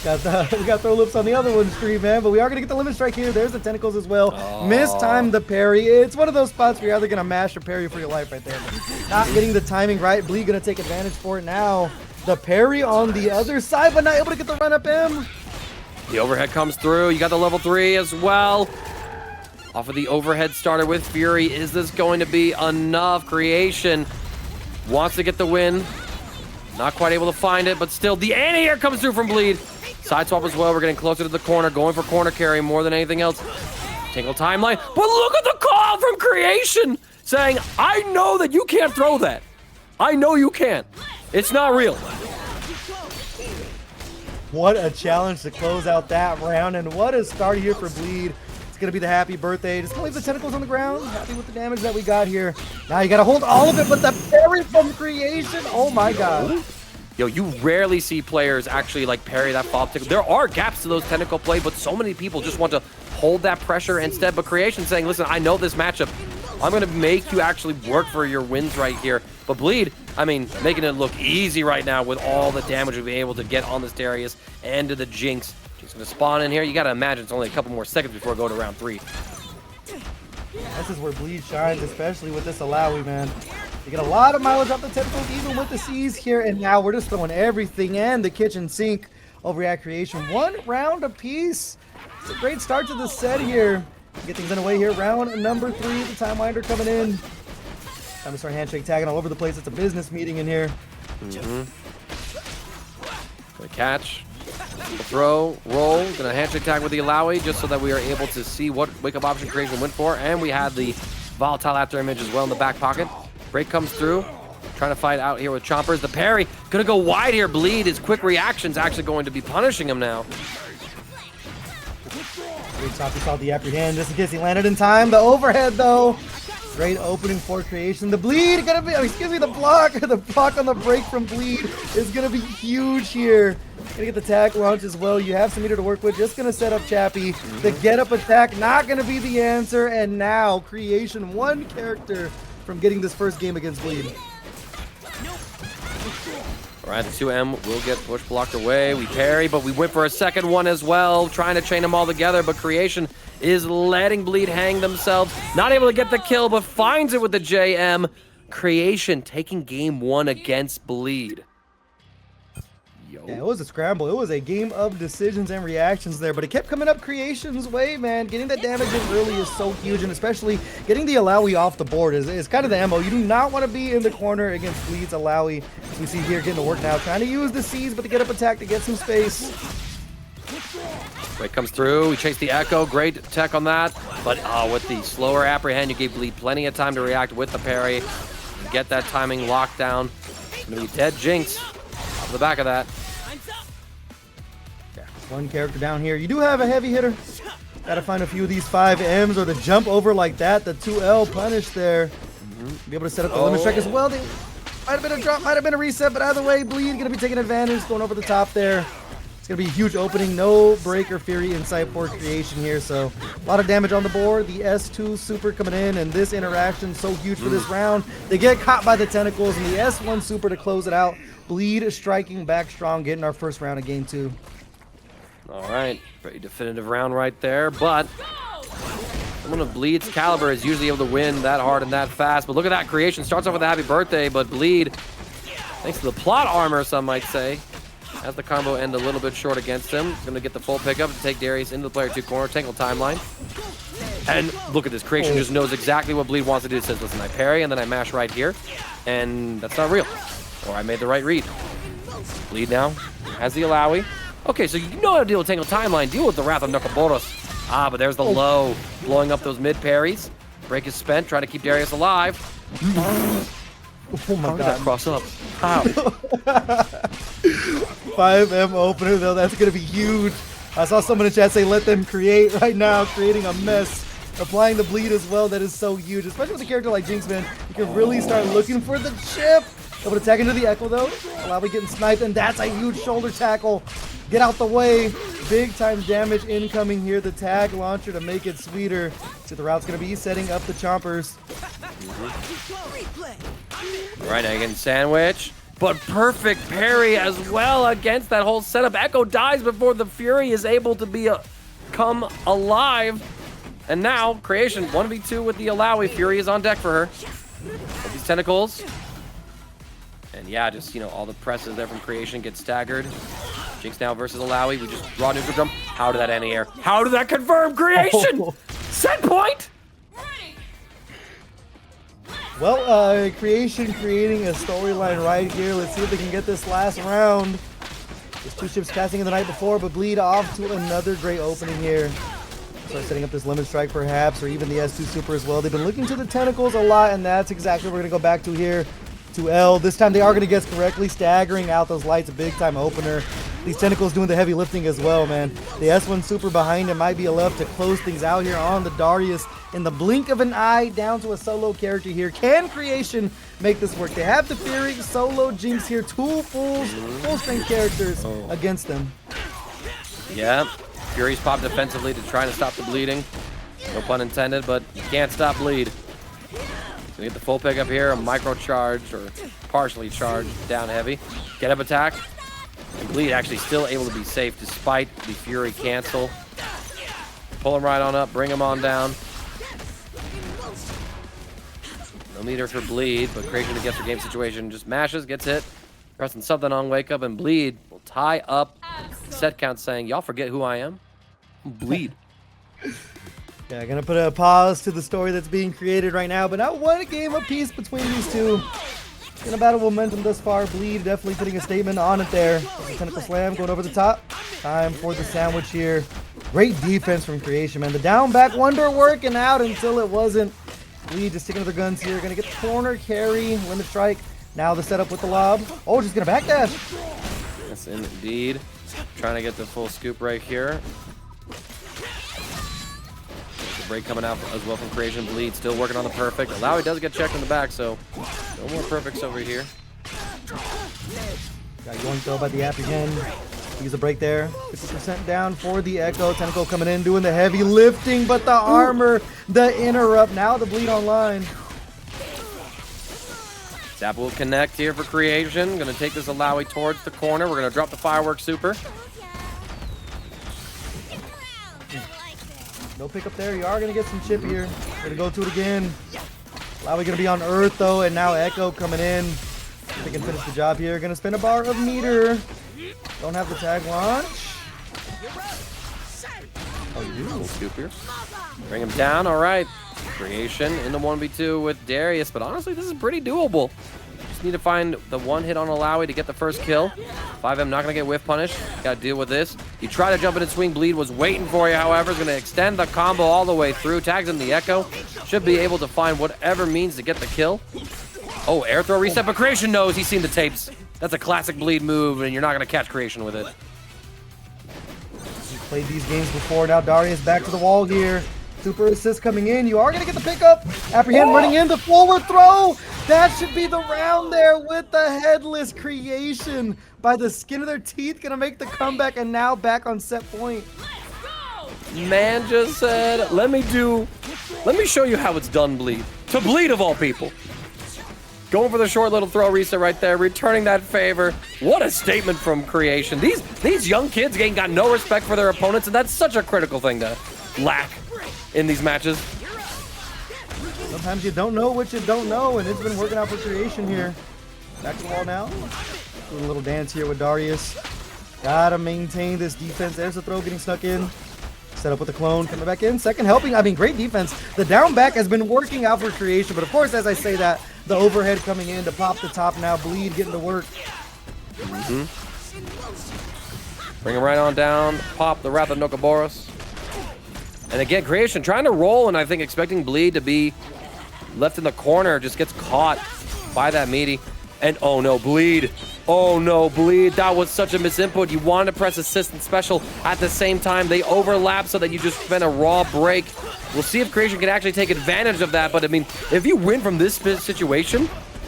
We got throw lips on the other one stream, man. But we are going to get the limit strike here. There's the tentacles as well. Mistimed the parry. It's one of those spots where you're either going to mash or parry for your life right there. Not getting the timing right. Bleed going to take advantage for it now. The parry on the other side, but not able to get the run up M. The overhead comes through. You got the level 3 as well. Off of the overhead starter with Fury. Is this going to be enough? Creation wants to get the win. Not quite able to find it, but still the anti-air comes through from Bleed. Side swap as well. We're getting closer to the corner, going for corner carry more than anything else. Tingle timeline. But look at the call from Creation saying, I know that you can't throw that. I know you can't. It's not real. What a challenge to close out that round, and what a start here for Bleed. It's going to be the happy birthday. Just going to leave the tentacles on the ground. Happy with the damage that we got here. Now you got to hold all of it, but the parry from Creation. Oh my god. Yo, you rarely see players actually like parry that follow-up tickle. There are gaps to those tentacle play, but so many people just want to hold that pressure instead. But Creation saying, listen, I know this matchup. I'm going to make you actually work for your wins right here. But Bleed, I mean, making it look easy right now with all the damage we'll be able to get on this Darius and to the Jinx. Jinx going to spawn in here. You got to imagine it's only a couple more seconds before we go to round 3. This is where Bleed shines, especially with this Illaoi, man. You get a lot of mileage off the tentacles, even with the C's here, and now we're just throwing everything in the kitchen sink. Overreact Creation, 1 round apiece. It's a great start to the set here. Get things underway here. Round number 3, the time winder coming in. Time to start handshake tagging all over the place. It's a business meeting in here. Gonna catch, throw, roll. Gonna handshake tag with the Illaoi just so that we are able to see what wake up option Creation went for. And we had the volatile after image as well in the back pocket. Break comes through. Trying to fight out here with Chompers. The parry. Gonna go wide here. Bleed. His quick reaction's actually going to be punishing him now. Great top, he saw the apprehend just in case he landed in time. The overhead though. Great opening for Creation. The Bleed gonna be, excuse me, the block. The block on the break from Bleed is gonna be huge here. Gonna get the tag launch as well. You have some meter to work with. Just gonna set up Chappie. The get up attack not gonna be the answer. And now Creation, 1 character from getting this first game against Bleed. All right, the 2M will get push blocked away. We parry, but we went for a second one as well, trying to chain them all together, but Creation is letting Bleed hang themselves. Not able to get the kill, but finds it with the JM. Creation taking game 1 against Bleed. Yeah, it was a scramble. It was a game of decisions and reactions there, but it kept coming up Creation's way, man. Getting that damage in early is so huge, and especially getting the Illaoi off the board is kind of the MO. You do not want to be in the corner against Bleed's Illaoi. As we see here, getting to work now, trying to use the C's, but the get up attack to get some space. Break comes through. We chase the Ekko. Great tech on that, but with the slower apprehend, you gave Bleed plenty of time to react with the parry. Get that timing locked down. It's going to be dead Jinx off the back of that. 1 character down here. You do have a heavy hitter. Gotta find a few of these 5Ms or the jump over like that. The 2L punish there. Be able to set up the limit strike as well. Might have been a drop, might have been a reset, but either way, Bleed gonna be taking advantage, going over the top there. It's gonna be a huge opening. No break or fury inside for Creation here, so a lot of damage on the board. The S2 super coming in, and this interaction so huge for this round. They get caught by the tentacles, and the S1 super to close it out. Bleed striking back strong, getting our first round of game 2. All right, pretty definitive round right there, but someone of Bleed's caliber is usually able to win that hard and that fast. But look at that, Creation starts off with a happy birthday, but Bleed, thanks to the plot armor, some might say, has the combo end a little bit short against him. He's going to get the full pickup to take Darius into the player 2 corner, tangle timeline. And look at this, Creation just knows exactly what Bleed wants to do. It says, listen, I parry and then I mash right here, and that's not real. Or I made the right read. Bleed now has the Illaoi. Okay, so you know how to deal with Tangle Timeline. Deal with the Wrath of Noka. But there's the low. Blowing up those mid parries. Break is spent, trying to keep Darius alive. Oh my How god. did that cross up? How? 5M opener though, that's gonna be huge. I saw someone in chat say let them create right now, creating a mess. Applying the Bleed as well, that is so huge. Especially with a character like Jinx, man. You can really start looking for the chip. Able to tag into the Ekko though. Illaoi getting sniped, and that's a huge shoulder tackle. Get out the way. Big time damage incoming here. The tag launcher to make it sweeter. So the route's going to be setting up the Chompers. All right, now you're getting sandwich. But perfect parry as well against that whole setup. Ekko dies before the Fury is able to come alive. And now, Creation 1v2 with the Illaoi. Fury is on deck for her. With these tentacles. And yeah, just, all the presses there from Creation get staggered. Jinx now versus Illaoi. We just draw neutral jump. How did that end here? How did that confirm Creation? Set point! Well, Creation creating a storyline right here. Let's see if they can get this last round. There's 2 ships passing in the night before, but Bleed off to another great opening here. Start setting up this limit strike perhaps, or even the S2 super as well. They've been looking to the tentacles a lot, and that's exactly what we're going to go back to here. To L. This time they are going to guess correctly, staggering out those lights, a big time opener. These tentacles doing the heavy lifting as well, man. The S1 super behind him might be enough to close things out here on the Darius. In the blink of an eye, down to a solo character here. Can Creation make this work? They have the Fury, solo Jinx here, 2 full strength characters against them. Yeah, Fury's popped defensively to try to stop the bleeding. No pun intended, but you can't stop Bleed. Gonna get the full pick up here, a micro charge or partially charged down heavy. Get up attack. And Bleed actually still able to be safe despite the Fury cancel. Pull him right on up, bring him on down. No meter for Bleed, but Creation against the game situation just mashes, gets hit. Pressing something on Wake Up, and Bleed will tie up set count saying, y'all forget who I am? Bleed. Yeah, gonna put a pause to the story that's being created right now, but not one game apiece between these two. In a battle momentum thus far, Bleed definitely putting a statement on it there. The Tentacle Slam going over the top. Time for the sandwich here. Great defense from Creation, man. The down back wonder working out until it wasn't. Bleed just sticking to their guns here. Gonna get the corner carry, limit strike. Now the setup with the lob. Oh, just gonna backdash. Yes, indeed. Trying to get the full scoop right here. The break coming out as well from Creation. Bleed still working on the perfect. Illaoi does get checked in the back, so no more perfects over here. Got going throw by the Apprehend. Use a break there. 50% down for the Ekko. Tentacle coming in, doing the heavy lifting, but the armor, the interrupt. Now the Bleed online. Zap will connect here for Creation. Gonna take this Illaoi towards the corner. We're gonna drop the firework super. No pickup there. You are gonna get some chip here. Gonna go to it again. Illaoi gonna be on Earth though, and now Ekko coming in. They can finish the job here. Gonna spin a bar of meter. Don't have the tag launch. Oh, you little scoop here. Bring him down. All right. Creation in the 1v2 with Darius, but honestly, this is pretty doable. Just need to find the one hit on Illaoi to get the first kill. 5M not gonna get whiff punished. Gotta deal with this. You try to jump in and swing. Bleed was waiting for you, however, is gonna extend the combo all the way through. Tags in the Ekko. Should be able to find whatever means to get the kill. Oh, air throw reset, but Creation knows he's seen the tapes. That's a classic Bleed move, and you're not gonna catch Creation with it. He's played these games before. Now Darius back to the wall here. Super assist coming in. You are going to get the pickup. Apprehend running in. The forward throw. That should be the round there with the headless Creation. By the skin of their teeth. Going to make the comeback and now back on set point. Man just said, let me show you how it's done, Bleed. To Bleed of all people. Going for the short little throw reset right there. Returning that favor. What a statement from Creation. These young kids ain't got no respect for their opponents, and that's such a critical thing to lack in these matches. Sometimes you don't know what you don't know, and it's been working out for Creation here. Back to the wall now. Doing a little dance here with Darius. Gotta maintain this defense. There's the throw getting stuck in. Set up with the clone coming back in. Second helping. I mean, great defense. The down back has been working out for Creation, but of course, as I say that, the overhead coming in to pop the top now. Bleed getting to work. Bring him right on down. Pop the Wrath of Nokaboros. And again, Creation trying to roll, and I think expecting Bleed to be left in the corner, just gets caught by that meaty. And oh no, Bleed. Oh no, Bleed. That was such a misinput. You wanted to press assist and special at the same time. They overlap so that you just spent a raw break. We'll see if Creation can actually take advantage of that. But I mean, if you win from this situation,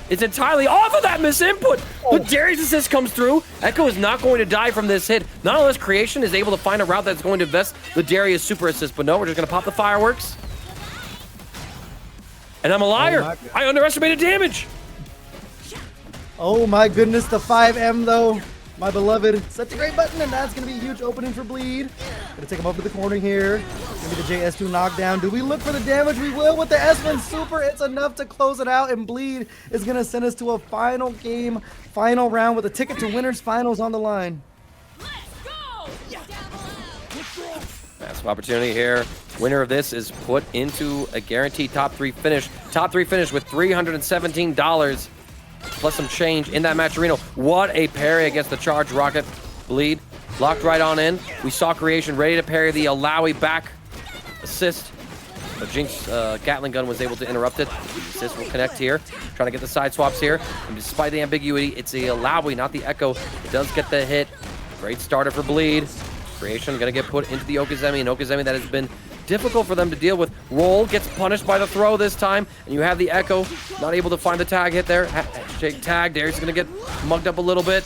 it's entirely off of that misinput. The Darius assist comes through. Ekko is not going to die from this hit. Not unless Creation is able to find a route that's going to invest the Darius super assist. But no, we're just going to pop the fireworks. And I'm a liar. I underestimated damage. Oh my goodness, the 5M though. My beloved. Such a great button, and that's going to be a huge opening for Bleed. Going to take him up to the corner here. Going to be the JS2 knockdown. Do we look for the damage? We will with the S1 super. It's enough to close it out, and Bleed is going to send us to a final game, final round with a ticket to winners finals on the line. Massive opportunity here. Winner of this is put into a guaranteed top 3 finish. Top 3 finish with $317 plus some change in that match arena. What a parry against the charge rocket. Bleed locked right on in. We saw Creation ready to parry the Illaoi back assist, but Jinx Gatling gun was able to interrupt it. The assist will connect here. Trying to get the side swaps here. And despite the ambiguity, it's the Illaoi, not the Ekko. It does get the hit. Great starter for Bleed. Creation gonna get put into the Okazemi, and Okazemi that has been difficult for them to deal with. Roll gets punished by the throw this time, and you have the Ekko not able to find the tag hit there. Shake tag. Darius is gonna get mugged up a little bit.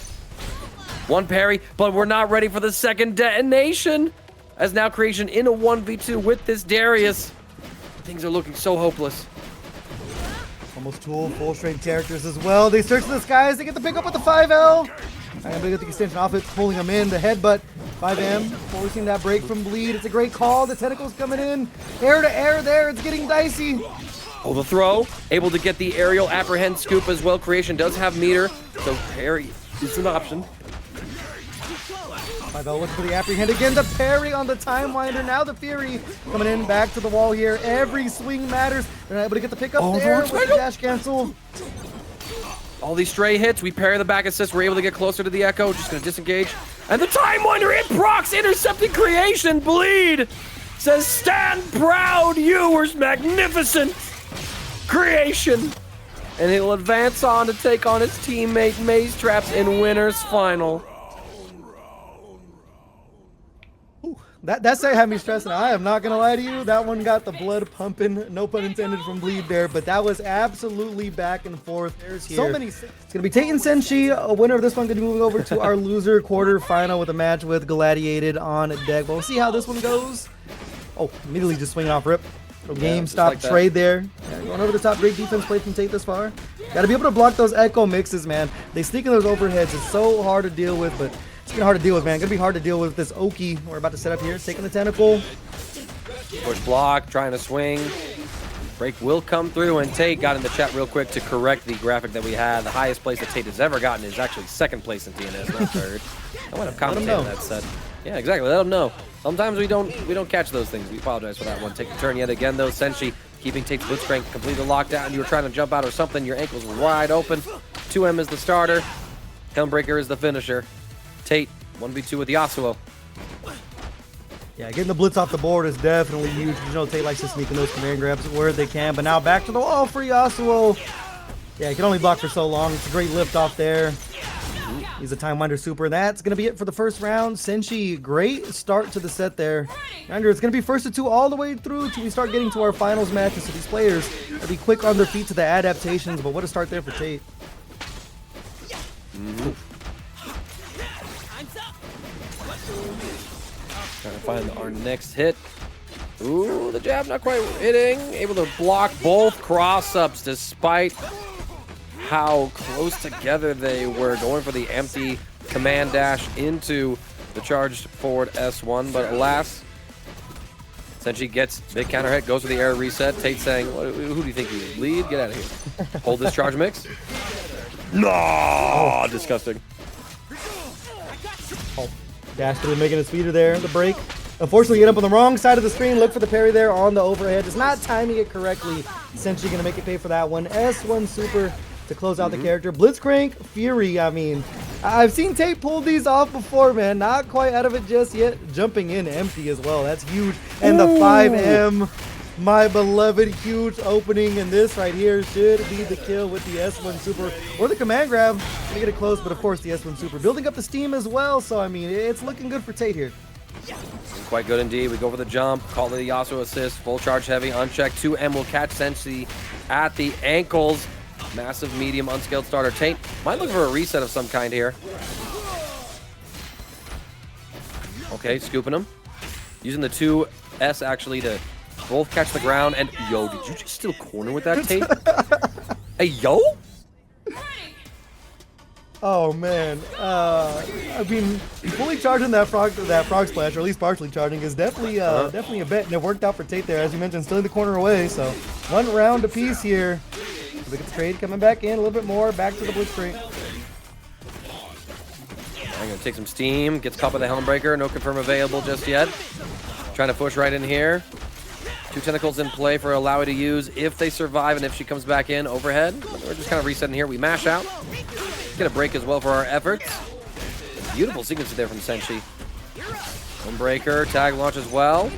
One parry, but we're not ready for the second detonation. As now Creation in a 1v2 with this Darius. Things are looking so hopeless. Almost two full strength characters as well. They search the skies. They get the pick up with the 5L. I'm going to get the extension off it, pulling him in. The headbutt. 5M forcing that break from bleed. It's a great call. The tentacles coming in. Air to air there. It's getting dicey. Oh, the throw. Able to get the aerial apprehend scoop as well. Creation does have meter, so parry is an option. 5L looking for the apprehend again. The parry on the time winder. Now the Fury coming in back to the wall here. Every swing matters. They're not able to get the pick up there with the dash cancel. All these stray hits. We parry the back assist. We're able to get closer to the Ekko. Just going to disengage. And the time winder, it procs, intercepting Creation. Bleed says, stand proud, you were magnificent. Creation. And he'll advance on to take on his teammate Mazetraps in winner's final. That set had me stressing. I am not going to lie to you. That one got the blood pumping. No pun intended from bleed there, but that was absolutely back and forth. There's so many. It's going to be Tate and Senshii. A winner of this one going to be moving over to our loser quarterfinal with a match with Galladiated on deck. We'll see how this one goes. Oh, immediately just swinging off rip. Game stop like trade there. Yeah, going over the top. Great defense play from Tate this far. Got to be able to block those Ekko mixes, man. They sneak in those overheads. It's so hard to deal with, but it's gonna hard to deal with, man. Gonna be hard to deal with this Oki we're about to set up here. Taking the tentacle. Push block, trying to swing. Break will come through, and Tate got in the chat real quick to correct the graphic that we had. The highest place that Tate has ever gotten is actually second place in TNS, not third. I would have commentated that set. Yeah, exactly. Let them know. Sometimes we don't catch those things. We apologize for that one. Take the turn yet again, though. Senshii keeping Tate's Blitzcrank completely locked down. You were trying to jump out or something. Your ankles were wide open. 2M is the starter. Helmbreaker is the finisher. Tate 1v2 with Yasuo. Yeah, getting the blitz off the board is definitely huge. You know, Tate likes to sneak in those command grabs where they can. But now back to the wall for Yasuo. Yeah, he can only block for so long. It's a great lift off there. He's a time winder super. That's going to be it for the first round. Senshii, great start to the set there. Andrew, it's going to be first to two all the way through till we start getting to our finals matches. So these players will be quick on their feet to the adaptations. But what a start there for Tate. Trying to find our next hit. Ooh, the jab not quite hitting. Able to block both cross-ups despite how close together they were. Going for the empty command dash into the charged forward S1. But alas, Senshii gets big counter hit, goes for the air reset. Tate saying, who do you think you is? Lead? Get out of here. Hold this charge mix. No, disgusting. Dash through, making a speeder there. The break. Unfortunately, get up on the wrong side of the screen. Look for the parry there on the overhead. Just not timing it correctly. Senshii going to make it pay for that one. S1 super to close out the character. Blitzcrank, Fury. I mean, I've seen Tate pull these off before, man. Not quite out of it just yet. Jumping in empty as well. That's huge. And the 5M. My beloved huge opening, and this right here should be the kill with the S1 super or the command grab. Gonna get it close, but of course the S1 super building up the steam as well. So I mean, it's looking good for Tate here. Quite good indeed. We go for the jump, call the Yasuo assist, full charge heavy, unchecked. 2M will catch Senshii at the ankles. Massive medium unscaled starter. Tate might look for a reset of some kind here. Okay, scooping him. Using the 2S actually to both catch the ground. And yo, did you just steal corner with that, Tate? Hey, yo? Oh man, I mean, fully charging that frog splash, or at least partially charging, is definitely definitely a bet, and it worked out for Tate there, as you mentioned, stealing the corner away. So 1 round apiece here. Look at the trade coming back in a little bit more, back to the Blitzcrank. I'm gonna take some steam. Gets caught by the Helmbreaker. No confirm available just yet. Trying to push right in here. 2 tentacles in play for Illaoi to use if they survive and if she comes back in overhead. We're just kind of resetting here. We mash out. Get a break as well for our efforts. Beautiful sequence there from Senshii. Homebreaker, tag launch as well.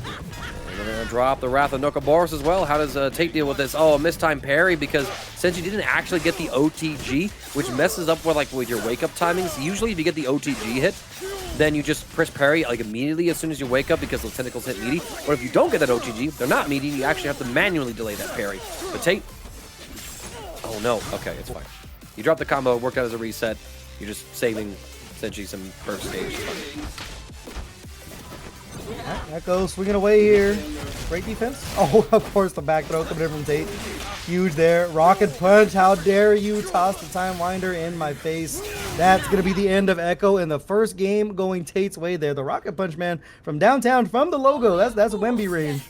And we're gonna drop the Wrath of Noka as well. How does Tate deal with this? Oh, a mistime parry because Senshii didn't actually get the OTG, which messes up with your wake up timings. Usually if you get the OTG hit, then you just press parry like immediately as soon as you wake up because those tentacles hit meaty. Or if you don't get that OTG, they're not meaty, you actually have to manually delay that parry. But Tate, oh no, okay, it's fine. You dropped the combo, worked out as a reset. You're just saving Senshii some first stage. Ekko swinging away here. Great defense. Oh, of course, the back throw coming in from Tate. Huge there. Rocket punch. How dare you toss the time winder in my face. That's going to be the end of Ekko in the first game going Tate's way there. The rocket punch man from downtown, from the logo. That's Wemby range.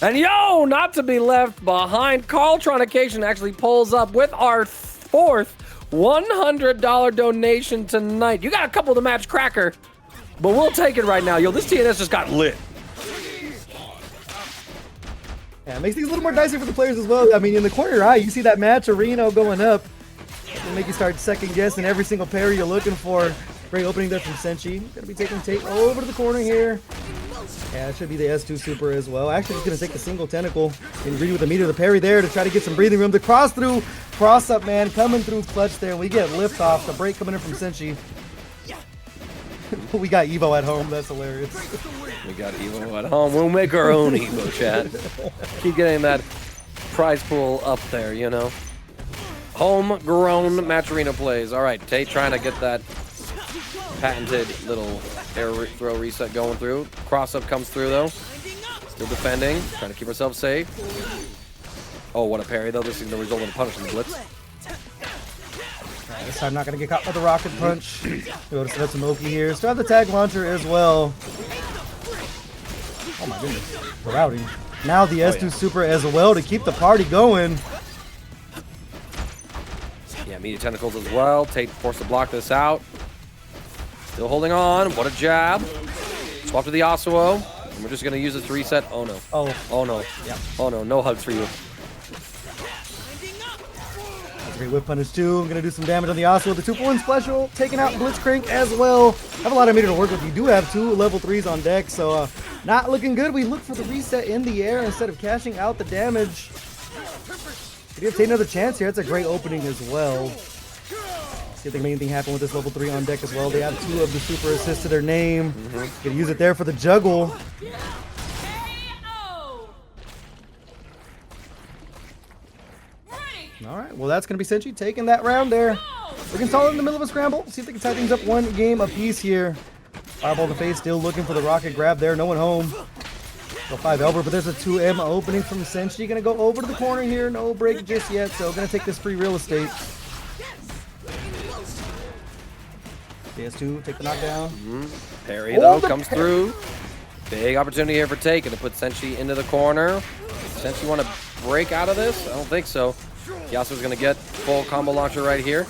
And yo, not to be left behind, Carltronication actually pulls up with our fourth $100 donation tonight. You got a couple to match Cracker, but we'll take it right now. Yo, this TNS just got lit. Yeah, it makes things a little more dicey for the players as well. I mean, in the corner of your eye, you see that Matcherino going up. It'll make you start second guessing every single parry you're looking for. Great opening there from Senshii. Gonna be taking Tate over to the corner here. Yeah, it should be the S2 super as well. Actually, just gonna take the single tentacle and read with the meter of the parry there to try to get some breathing room. The cross through, cross up man coming through clutch there. We get lift off. The break coming in from Senshii. We got Evo at home. That's hilarious. We got Evo at home. We'll make our own Evo, chat. Keep getting that prize pool up there, you know. Homegrown match arena plays. All right, Tate trying to get that patented little air throw reset going through. Cross up comes through though. Still defending, trying to keep ourselves safe. Oh, what a parry though. This is the result of the punish in the blitz. This time not going to get caught by the rocket punch. Go to set up some Oki here. Still have the tag launcher as well. Oh my goodness. The routing. Now the S2 super as well to keep the party going. Yeah, media tentacles as well. Tate forced to block this out. Still holding on. What a jab. Swap to the Yasuo. And we're just going to use this to reset. Oh no. Oh no. Yeah. Oh no. No hugs for you. Great whip punish too. I'm going to do some damage on the Yasuo. The 2-for-1 special. Taking out Blitzcrank as well. Have a lot of meter to work with. You do have 2 level 3s on deck. So not looking good. We look for the reset in the air instead of cashing out the damage. Could you have Tate another chance here? That's a great opening as well. See if they can make anything happen with this level 3 on deck as well. They have 2 of the super assists to their name. Gonna use it there for the juggle. All right, well, that's going to be Senshii taking that round there. We're going to stall in the middle of a scramble. See if they can tie things up one game apiece here. Fireball in the face, still looking for the rocket grab there. No one home. Go 5 elbow, but there's a 2M opening from Senshii. Going to go over to the corner here. No break just yet, so going to take this free real estate. DS2, take the knockdown. Parry, though, comes through. Big opportunity here for Tate. Going to put Senshii into the corner. Senshii want to break out of this? I don't think so. Yasuo's gonna get full combo launcher right here.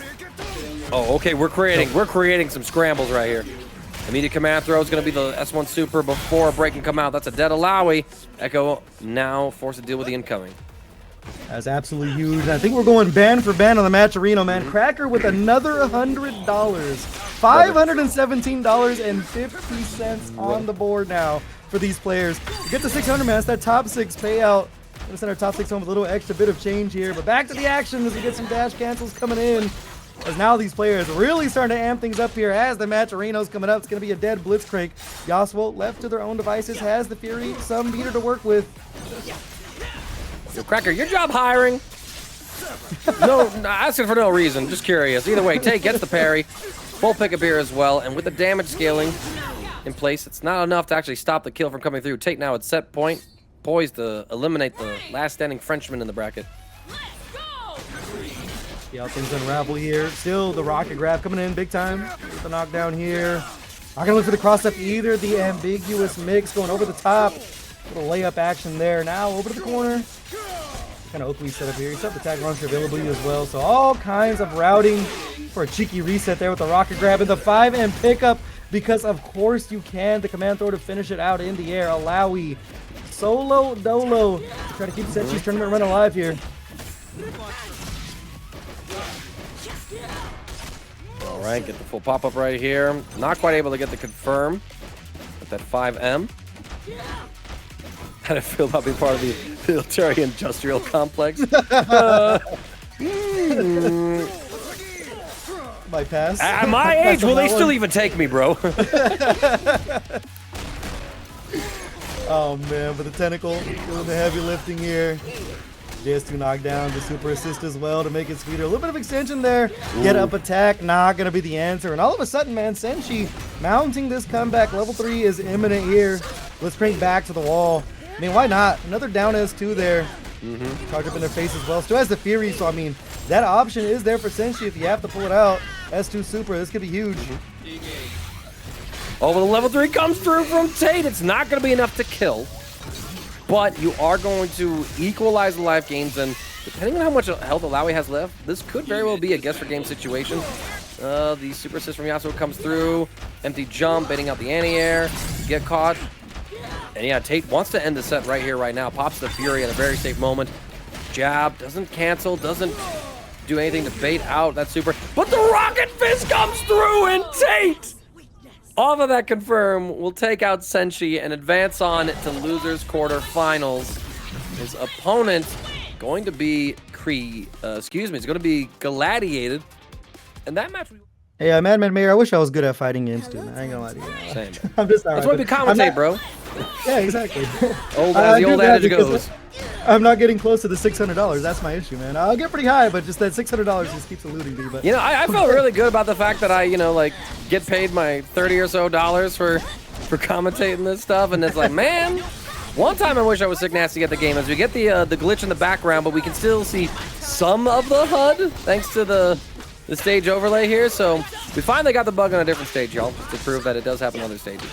Oh, okay, we're creating some scrambles right here. Immediate command throw is gonna be the S1 super before a break can come out. That's a dead Illaoi. Ekko now forced to deal with the incoming. That's absolutely huge. I think we're going ban for ban on the match arena, man. Cracker with another $100. $517.50 on the board now for these players. To get to 600, man, that's that top 6 payout. We're gonna send our top 6 home with a little extra bit of change here. But back to the action as we get some dash cancels coming in. As now these players really starting to amp things up here as the match arena's coming up. It's gonna be a dead Blitzcrank. Yasuo left to their own devices has the Fury, some meter to work with. Yo, Cracker, your job hiring? No, asking for no reason. Just curious. Either way, Tate gets the parry. Full pickup here as well. And with the damage scaling in place, it's not enough to actually stop the kill from coming through. Tate now at set point, poised to eliminate the last standing Frenchman in the bracket. See how things unravel here. Still the rocket grab coming in big time. Get the knockdown here. Not gonna look for the cross up either. The ambiguous mix going over the top. Little layup action there. Now over to the corner. Kind of Oakley setup here. You still have the tag launcher availability as well. So all kinds of routing for a cheeky reset there with the rocket grab and the 5M pickup because of course you can. The command throw to finish it out in the air. Illaoi. Solo dolo. Try to keep Senshii's tournament run alive here. All right, get the full pop-up right here. Not quite able to get the confirm with that 5M. How do I feel about being part of the military industrial complex? My pass. At my age, will they still even take me, bro? Oh man, but the tentacle doing the heavy lifting here. JS2 knockdown, the super assist as well to make it sweeter. A little bit of extension there. Get up attack, not gonna be the answer. And all of a sudden, man, Senshii mounting this comeback. Level 3 is imminent here. Let's crank back to the wall. I mean, why not? Another down S2 there. Charge up in their face as well. Still has the Fury, so I mean, that option is there for Senshii if you have to pull it out. S2 Super, this could be huge. Oh, the level 3 comes through from Tate. It's not going to be enough to kill, but you are going to equalize the life gains, and depending on how much health Illaoi has left, this could very well be a guess for game situation. The super assist from Yasuo comes through. Empty jump, baiting out the anti-air. Get caught. And yeah, Tate wants to end the set right here, right now. Pops the Fury at a very safe moment. Jab, doesn't cancel, doesn't do anything to bait out that super. But the Rocket Fist comes through, and Tate, off of that confirm, will take out Senshii and advance on to losers quarterfinals. His opponent going to be it's going to be Galladiated. And that match... Hey, Madman Mayor, I wish I was good at fighting games too, man. I ain't gonna lie to you. Same. I'm just not That's why we commentate, bro. Yeah, exactly. As the old adage goes. I'm not getting close to the $600. That's my issue, man. I'll get pretty high, but just that $600 just keeps eluding me. But you know, I felt really good about the fact that I, like, get paid my $30 or so for commentating this stuff, and it's like, man, one time I wish I was sick nasty at the game, as we get the glitch in the background, but we can still see some of the HUD thanks to the stage overlay here. So we finally got the bug on a different stage, y'all, to prove that it does happen on other stages.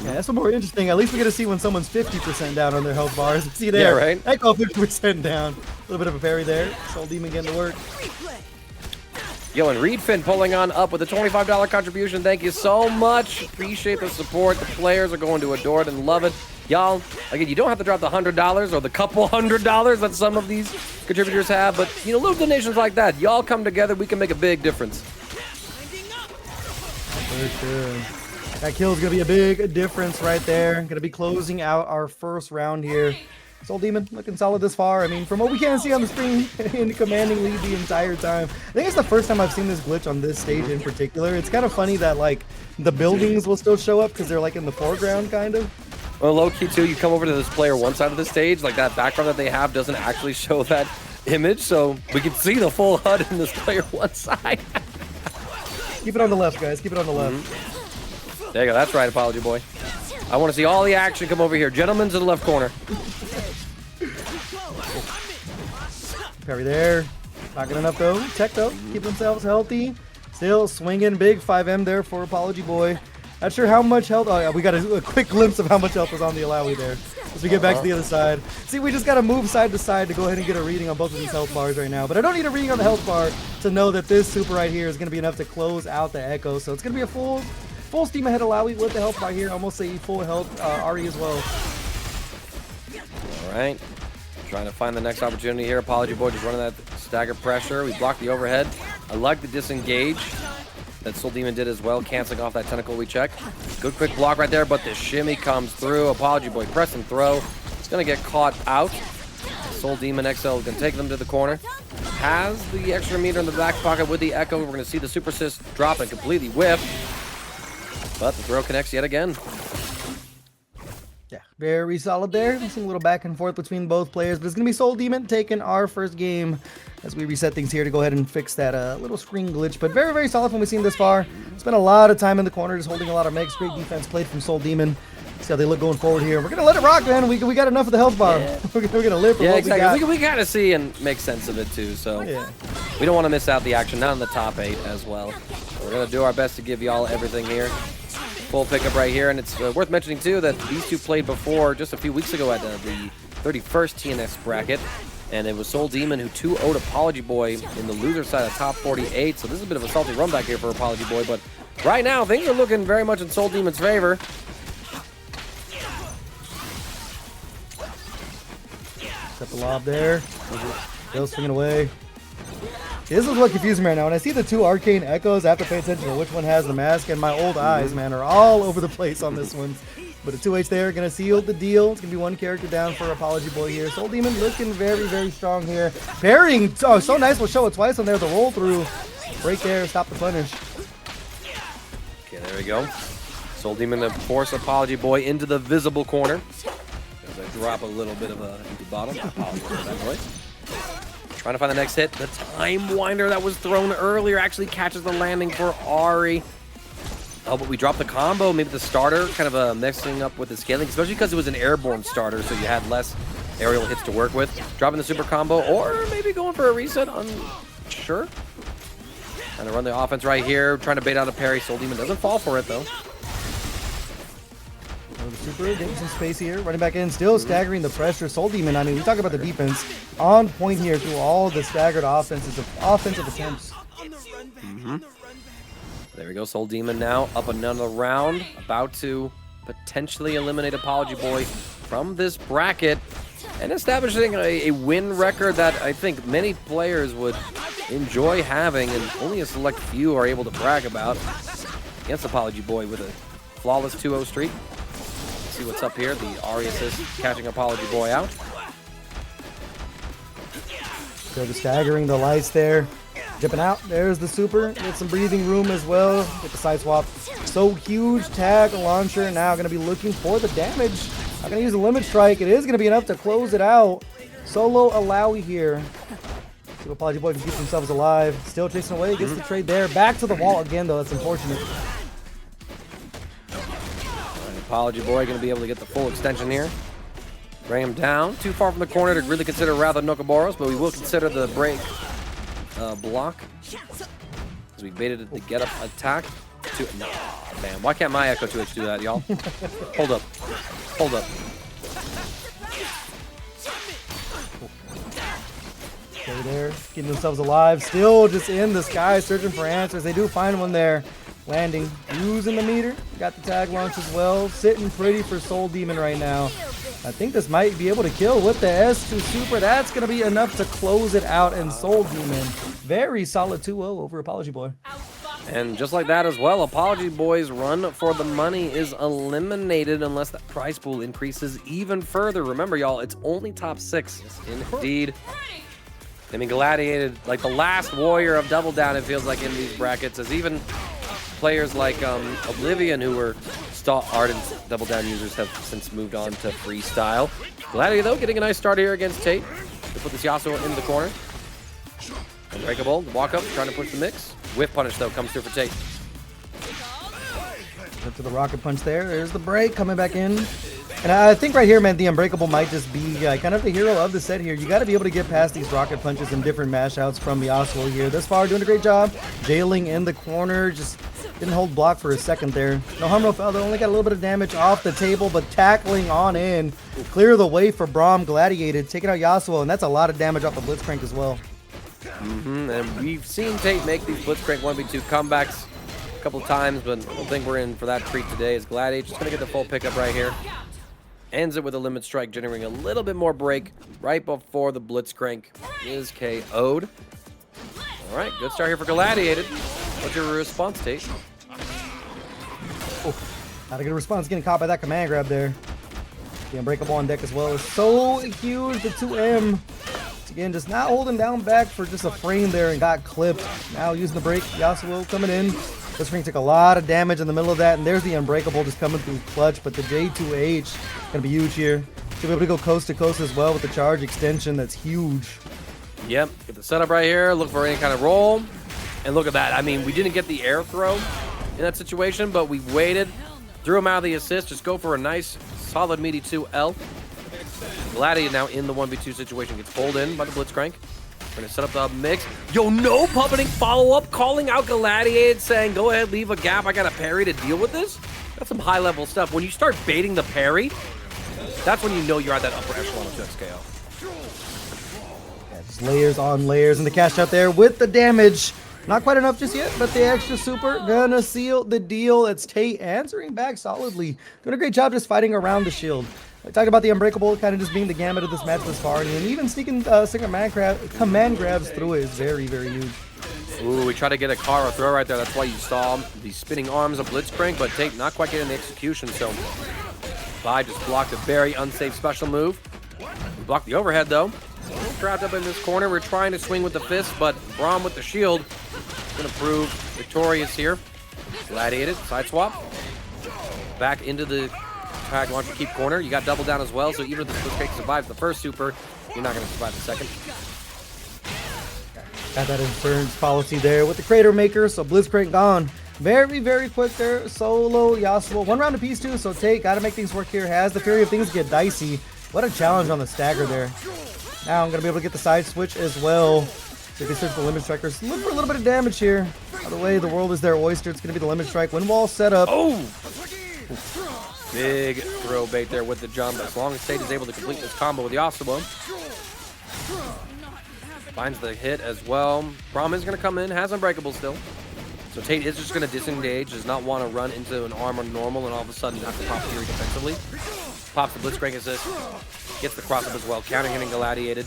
Yeah, that's more interesting. At least we get to see when someone's 50% down on their health bars. See there, yeah, right? Ekko 50% down. A little bit of a parry there. SoulDemon getting to work. Yo, and Reedfin pulling on up with a $25 contribution. Thank you so much. Appreciate the support. The players are going to adore it and love it. Y'all, again, you don't have to drop the $100 or the couple $100 that some of these contributors have, but, little donations like that, y'all come together, we can make a big difference. For sure. That kill is going to be a big difference right there. Going to be closing out our first round here. SoulDemon looking solid this far. I mean, from what we can see on the screen, in commanding lead the entire time. I think it's the first time I've seen this glitch on this stage in particular. It's kind of funny that, like, the buildings will still show up because they're, like, in the foreground, kind of. Well, low-key, too, you come over to this player one side of the stage, like, that background that they have doesn't actually show that image, so we can see the full HUD in this player one side. Keep it on the left, guys. Keep it on the left. There you go. That's right, Apology Boy. I want to see all the action come over here. Gentlemen's in the left corner. Parry there. Not good enough, though. Tech, though. Keep themselves healthy. Still swinging big 5M there for Apology Boy. Not sure how much health. Oh, yeah, we got a quick glimpse of how much health was on the Illaoi there. As we get back to the other side. See, we just got to move side to side to go ahead and get a reading on both of these health bars right now. But I don't need a reading on the health bar to know that this super right here is going to be enough to close out the Ekko. So it's going to be a full steam ahead Illaoi with the health bar here. Almost a full health Ahri as well. All right. Trying to find the next opportunity here. Apology Boy just running that stagger pressure. We blocked the overhead. I like the disengage that SoulDemon did as well, canceling off that tentacle we checked. Good quick block right there, but the shimmy comes through. Apology Boy press and throw. It's going to get caught out. SoulDemonXL is going to take them to the corner. Has the extra meter in the back pocket with the Ekko. We're going to see the super assist drop and completely whiff. But the throw connects yet again. Yeah, very solid there. Seeing a little back and forth between both players, but it's going to be SoulDemon taking our first game as we reset things here to go ahead and fix that little screen glitch. But very, very solid when we've seen this far. Spent a lot of time in the corner just holding a lot of megs. Great defense played from SoulDemon. See how they look going forward here. We're going to let it rock, man. We got enough of the health bar. Yeah. We're going to live for what exactly. we got. We kind of see and make sense of it, too. So we don't want to miss out the action, not in the top 8 as well. We're going to do our best to give y'all everything here. Full pickup right here, and it's worth mentioning too that these two played before just a few weeks ago at the 31st TNS bracket, and it was SoulDemon who 2-0'd Apology Boy in the loser side of top 48, so this is a bit of a salty run back here for Apology Boy, but right now things are looking very much in SoulDemon's favor. Set the lob there. Still swinging away. This is what confuses me right now. When I see the two arcane Echoes, I have to pay attention to which one has the mask, and my old eyes, man, are all over the place on this one. But a 2H there, gonna seal the deal. It's gonna be one character down for Apology Boy here. SoulDemon looking very, very strong here. Parrying, oh, so nice. We'll show it twice on there. The roll through. Break there, stop the punish. Okay, there we go. SoulDemon to force Apology Boy into the visible corner. As I drop a little bit of a empty bottle. I apologize for that noise. Trying to find the next hit. The time winder that was thrown earlier actually catches the landing for Ahri. Oh, but we dropped the combo. Maybe the starter kind of mixing up with the scaling, especially because it was an airborne starter, so you had less aerial hits to work with. Dropping the super combo, or maybe going for a reset. Unsure. Trying to run the offense right here. Trying to bait out a parry. SoulDemon doesn't fall for it, though. The super getting some space here. Running back in. Still staggering the pressure. SoulDemon, I mean, we talk about the defense. On point here through all the staggered offensive attempts. There we go. SoulDemon now up another round. About to potentially eliminate Apology Boy from this bracket. And establishing a win record that I think many players would enjoy having, and only a select few are able to brag about. Against Apology Boy with a flawless 2-0 streak. Let's see what's up here. The Ahri assist catching Apology Boy out. So the staggering the lights there. Dipping out. There's the super. Get some breathing room as well. Get the side swap. So huge tag launcher. Now going to be looking for the damage. Not going to use a limit strike. It is going to be enough to close it out. Solo Illaoi here. See if Apology Boy can keep themselves alive. Still chasing away. Gets the trade there. Back to the wall again, though. That's unfortunate. Apology Boy going to be able to get the full extension here. Bring him down. Too far from the corner to really consider rather Nokaboros, but we will consider the break block. As we baited the get up attack. No, man, why can't my Ekko 2H do that, y'all? Hold up. Hold up. Stay there, keeping themselves alive. Still just in the sky, searching for answers. They do find one there. Landing, using the meter. Got the tag launch as well. Sitting pretty for SoulDemon right now. I think this might be able to kill with the S2 super. That's going to be enough to close it out. And SoulDemon, very solid 2-0 over Apology Boy. And just like that as well, Apology Boy's run for the money is eliminated unless the prize pool increases even further. Remember, y'all, it's only top 6. Indeed. I mean, Galladiated, like the last warrior of Double Down, it feels like, in these brackets, as even players like Oblivion, who were ardent Double Down users, have since moved on to Freestyle. Gladiator, though, getting a nice start here against Tate. To put this Yasuo in the corner. Unbreakable, the walk up, trying to push the mix. Whiff punish, though, comes through for Tate. Up to the rocket punch there. There's the break coming back in. And I think right here, man, the Unbreakable might just be kind of the hero of the set here. You got to be able to get past these rocket punches and different mash outs from Yasuo here. Thus far, doing a great job. Jailing in the corner. Just didn't hold block for a second there. No harm, no foul. They only got a little bit of damage off the table, but tackling on in. Clear the way for Braum, Galladiated, taking out Yasuo, and that's a lot of damage off the Blitzcrank as well. And we've seen Tate make these Blitzcrank 1v2 comebacks a couple times, but I don't think we're in for that treat today. As Gladiator just going to get the full pickup right here. Ends it with a limit strike, generating a little bit more break right before the Blitzcrank is KO'd. All right, good start here for Galladiated. What's your response, Tate? Oh, not a good response, getting caught by that command grab there. The Unbreakable on deck as well is so huge, the 2M. Again, just not holding down back for just a frame there and got clipped. Now using the break, Yasuo coming in. This ring took a lot of damage in the middle of that, and there's the Unbreakable just coming through clutch, but the J2H gonna be huge here. Should be able to go coast to coast as well with the charge extension. That's huge. Yep, get the setup right here, look for any kind of roll, and look at that. I mean, we didn't get the air throw in that situation, but we waited, threw him out of the assist, just go for a nice, solid, meaty 2L. Gladiator now in the 1v2 situation, gets pulled in by the Blitzcrank. We're gonna set up the mix. Yo, no puppeting follow-up, calling out Galladiated, saying, go ahead, leave a gap, I got a parry to deal with this. That's some high-level stuff. When you start baiting the parry, that's when you know you're at that upper echelon of JustKO. Yeah, just layers on layers, and the cash out there with the damage. Not quite enough just yet, but the extra super gonna seal the deal. It's Tate answering back solidly. Doing a great job just fighting around the shield. I talked about the Unbreakable kind of just being the gamut of this match thus far, and even sneaking command grabs through it is very, very huge. Ooh, we tried to get a Kara throw right there. That's why you saw the spinning arms of Blitzcrank, but Tate not quite getting the execution, so Vi just blocked a very unsafe special move. We blocked the overhead, though. Trapped up in this corner. We're trying to swing with the fist, but Braum with the shield is going to prove victorious here. Gladiated, side swap. Back into the tag launch to keep corner. You got double down as well, so even if the Blitzcrank survives the first super, you're not going to survive the second. Got that insurance policy there with the Crater Maker, so Blitzcrank gone. Very, very quick there. Solo, Yasuo. One round apiece too, so Tate got to make things work here. Has the Fury of things get dicey. What a challenge on the stagger there. Now I'm going to be able to get the side switch as well. So you can search the limit strikers. Look for a little bit of damage here. By the way, the world is their oyster. It's going to be the limit strike. Wind wall set up. Oh! Big throw bait there with the jump. As long as Tate is able to complete this combo with Yasuo. Finds the hit as well. Braum is going to come in. Has Unbreakable still. So Tate is just going to disengage. Does not want to run into an armor normal and all of a sudden have to pop Fury defensively. Pops the Blitzcrank assist. Gets the cross up as well. Counter hitting Galladiated.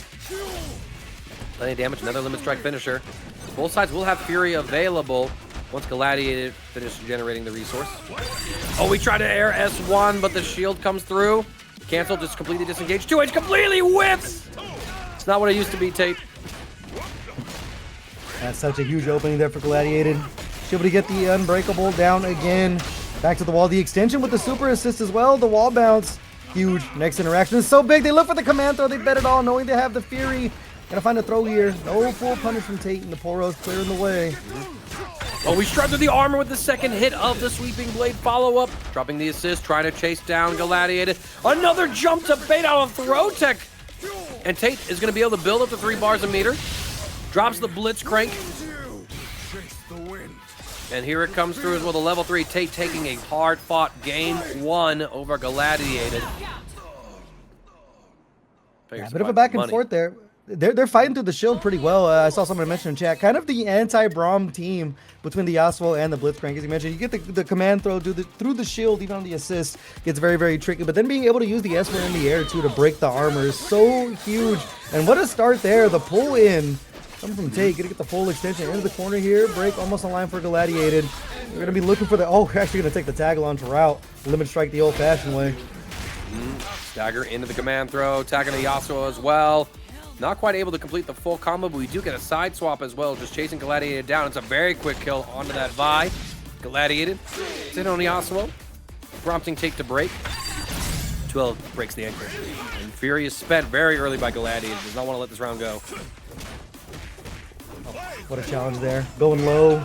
Plenty of damage. Another limit strike finisher. Both sides will have Fury available once Galladiated finishes generating the resource. Oh, we tried to air S1, but the shield comes through. Cancel, just completely disengaged. 2H completely whips! It's not what it used to be, Tate. That's such a huge opening there for Galladiated. She's able to get the Unbreakable down again. Back to the wall. The extension with the super assist as well. The wall bounce. Huge. Next interaction is so big. They look for the command throw. They bet it all, knowing they have the Fury. Gotta find a throw here. No full punish from Tate, and the Poros clearing the way. Oh, we struck through the armor with the second hit of the Sweeping Blade follow-up. Dropping the assist, trying to chase down Galladiated. Another jump to bait out of throw tech. And Tate is going to be able to build up to 3 bars a meter. Drops the Blitzcrank. And here it comes through as well. The level 3 Tate taking a hard-fought game 1 over Galladiated. Yeah, a bit of a back and forth there. They're fighting through the shield pretty well. I saw somebody mention in chat, kind of the anti-Braum team between the Yasuo and the Blitzcrank. As you mentioned, you get the command throw through the shield, even on the assist, gets very, very tricky. But then being able to use the S1 in the air, too, to break the armor is so huge. And what a start there. The pull in coming from Tate. Gonna get the full extension into the corner here. Break almost on line for Galladiated. We're going to be looking for the... Oh, we're actually going to take the tag launch route. Limit strike the old-fashioned way. Stagger into the command throw. Tagging the Yasuo as well. Not quite able to complete the full combo, but we do get a side swap as well, just chasing Galladiated down. It's a very quick kill onto that Vi. Galladiated, sit on Yasuo, prompting Tate to break. 12 breaks the anchor. And Fury is spent very early by Galladiated. Does not want to let this round go. What a challenge there. Going low.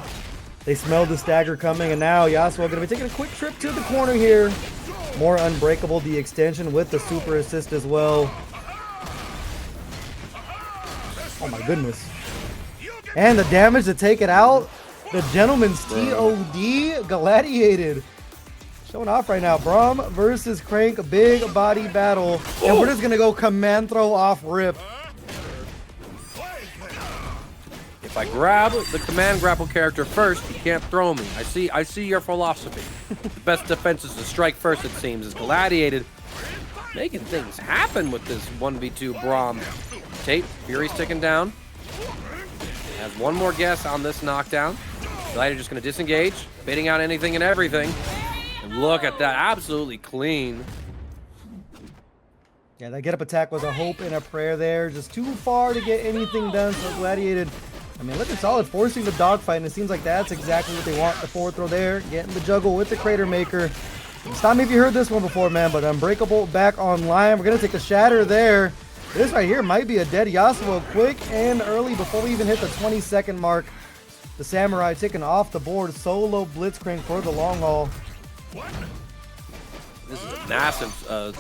They smelled the stagger coming, and now Yasuo going to be taking a quick trip to the corner here. More Unbreakable, the extension with the super assist as well. Oh my goodness. And the damage to take it out. The gentleman's TOD Galladiated. Showing off right now. Braum versus Crank. A big body battle. And we're just going to go command throw off rip. If I grab the command grapple character first, you can't throw me. I see your philosophy. The best defense is to strike first, it seems. As Galladiated making things happen with this 1v2 Braum. Tate, Fury's ticking down. Has one more guess on this knockdown. Galladiated just going to disengage, baiting out anything and everything. And look at that, absolutely clean. Yeah, that get-up attack was a hope and a prayer there. Just too far to get anything done, so Galladiated, I mean, looking solid, forcing the dogfight, and it seems like that's exactly what they want. The forward throw there, getting the juggle with the Crater Maker. Stop me if you heard this one before, man, but Unbreakable back online. We're going to take the Shatter there. This right here might be a dead Yasuo quick and early before we even hit the 20-second mark. The Samurai taking off the board. Solo Blitzcrank for the long haul. This is a massive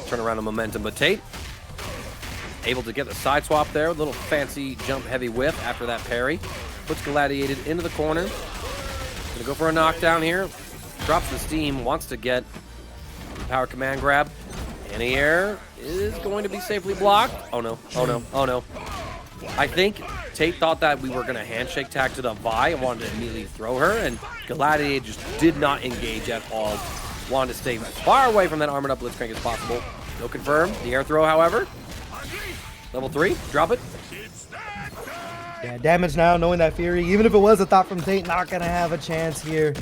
turnaround of momentum, but Tate able to get the side swap there. A little fancy jump heavy whiff after that parry. Puts Galladiated into the corner. Gonna go for a knockdown here. Drops the steam, wants to get the power command grab. Anti-air is going to be safely blocked. Oh no, oh no, oh no. I think Tate thought that we were going to handshake tag to the Vi and wanted to immediately throw her, and Galladiated just did not engage at all. Wanted to stay as far away from that armored up Blitzcrank as possible. No confirm. The air throw, however. Level 3, drop it. Yeah, damage now, knowing that Fury, even if it was a thought from Tate, not going to have a chance here.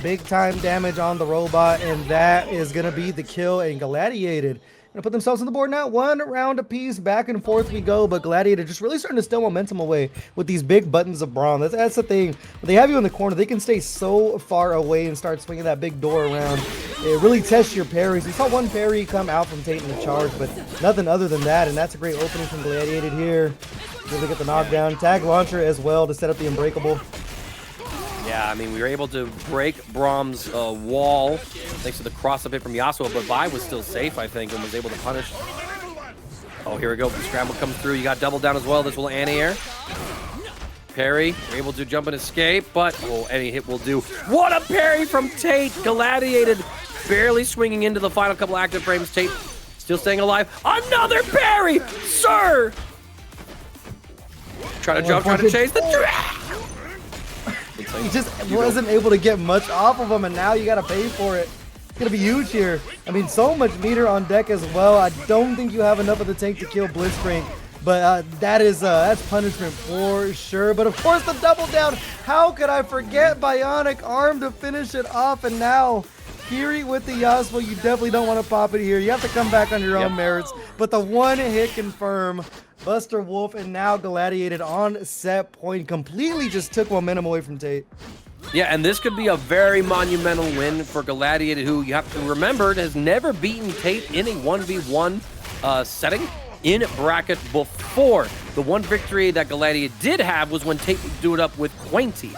Big time damage on the robot, and that is going to be the kill. And Galladiated going to put themselves on the board now. One round apiece, back and forth we go. But Galladiated just really starting to steal momentum away with these big buttons of Braum. That's the thing. When they have you in the corner, they can stay so far away and start swinging that big door around. It really tests your parries. We saw one parry come out from Tate in the charge, but nothing other than that. And that's a great opening from Galladiated here. Really get the knockdown. Tag launcher as well to set up the Unbreakable. Yeah, I mean, we were able to break Braum's wall thanks to the cross-up hit from Yasuo, but Vi was still safe, I think, and was able to punish Oh, here we go. The scramble comes through. You got double down as well. This will anti-air. Parry, able to jump and escape, but any hit will do. What a parry from Tate! Galladiated, barely swinging into the final couple active frames. Tate still staying alive. Another parry! Sir! Trying to jump, trying to chase the He just wasn't able to get much off of him, and now you gotta pay for it. It's gonna be huge here. I mean, so much meter on deck as well. I don't think you have enough of the tank to kill Blitzcrank, but that's punishment for sure. But of course, the double down. How could I forget Bionic Arm to finish it off? And now Fury with the Yasuo. You definitely don't want to pop it here. You have to come back on your own merits. But the one hit confirm. Buster Wolf and now Galladiated on set point. Completely just took momentum away from Tate. Yeah, and this could be a very monumental win for Galladiated, who you have to remember has never beaten Tate in a 1v1 setting in bracket before. The one victory that Galladiated did have was when Tate would do it up with Quainty.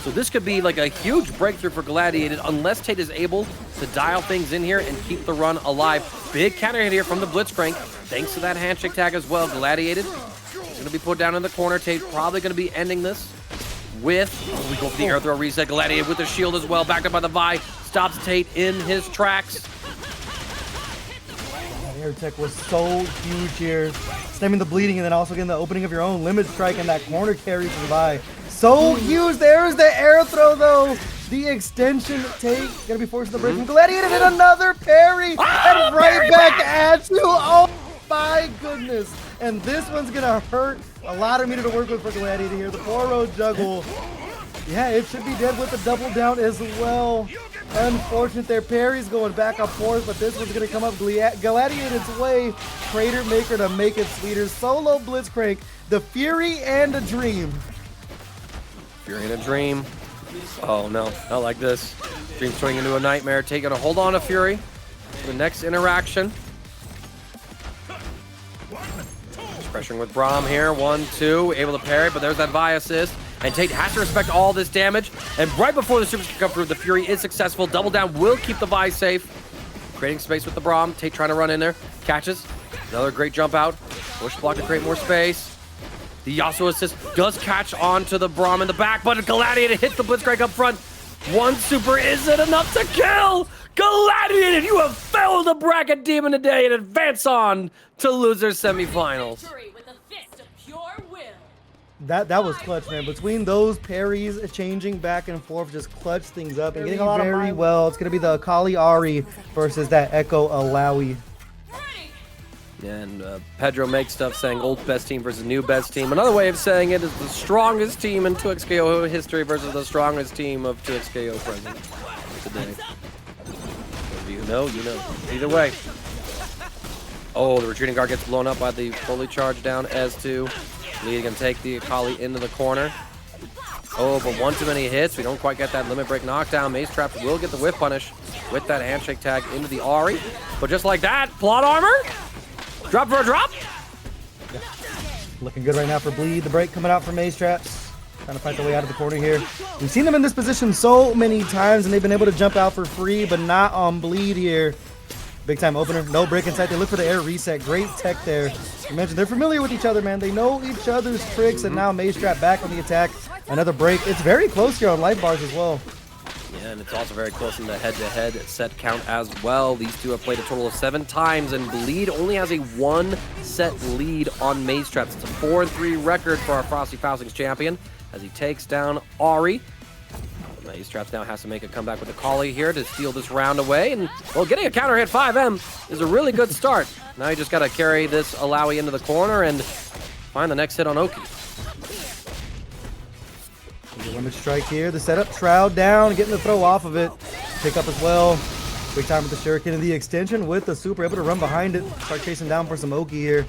So this could be like a huge breakthrough for Galladiated unless Tate is able to dial things in here and keep the run alive. Big counter hit here from the Blitzcrank. Thanks to that handshake tag as well. Galladiated is going to be put down in the corner. Tate probably going to be ending this with, we go for the air throw reset. Galladiated with the shield as well, backed up by the Vi. Stops Tate in his tracks. That air tech was so huge here. Stemming the bleeding and then also getting the opening of your own limit strike and that corner carry for the Vi. So huge. There's the air throw though. The extension Tate gonna be forced to break from Galladiated and another parry and right back at you. Oh my goodness. And this one's gonna hurt. A lot of meter to work with for Galladiated here. The 4-row juggle. Yeah, it should be dead with the double down as well. Unfortunate their parry's going back and forth, but this one's gonna come up Galladiated's way. Crater Maker to make it sweeter. Solo Blitzcrank, the Fury and a Dream. Fury and a Dream. Oh no, not like this. Dream's turning into a nightmare. Taking a hold on to Fury for the next interaction. Pressuring with Braum here. 1-2, able to parry, but there's that Vi assist. And Tate has to respect all this damage. And right before the supers can come through, the Fury is successful. Double down will keep the Vi safe. Creating space with the Braum. Tate trying to run in there. Catches. Another great jump out. Push block to create more space. The Yasuo assist does catch on to the Braum in the back, but Galladiated hits the Blitzcrank up front. One super isn't enough to kill! Galladiated, you have felled the bracket demon today and advance on to losers semifinals. That was clutch, man. Between those parries changing back and forth, just clutch things up and getting a lot very well. It's gonna be the Akali Ahri versus that Ekko Illaoi. And Pedro makes stuff saying old best team versus new best team. Another way of saying it is the strongest team in 2xKO history versus the strongest team of 2xKO present today. If you know, you know. Either way. Oh, the retreating guard gets blown up by the fully charged down S2. Lee can take the Akali into the corner. Oh, but one too many hits. We don't quite get that limit break knockdown. Mazetraps will get the whiff punish with that handshake tag into the Ahri. But just like that, plot armor. Drop for a drop. Yeah. Looking good right now for Bleed. The break coming out from Mazetraps. Trying to fight their way out of the corner here. We've seen them in this position so many times, and they've been able to jump out for free, but not on Bleed here. Big time opener. No break inside. They look for the air reset. Great tech there. You mentioned they're familiar with each other, man. They know each other's tricks, and now Mazetrap back on the attack. Another break. It's very close here on life bars as well. Yeah, and it's also very close in the head-to-head set count as well. These two have played a total of 7 times, and Bleed only has a 1-set lead on Mazetraps. It's a 4-3 record for our Frosty Faustings champion as he takes down Ahri. Mazetraps now has to make a comeback with Akali here to steal this round away, and well, getting a counter hit 5M is a really good start. Now you just got to carry this Illaoi into the corner and find the next hit on Oki. The limit strike here, the setup, Shroud down, getting the throw off of it. Pick up as well. Big time with the shuriken and the extension with the super, able to run behind it. Start chasing down for some Oki here.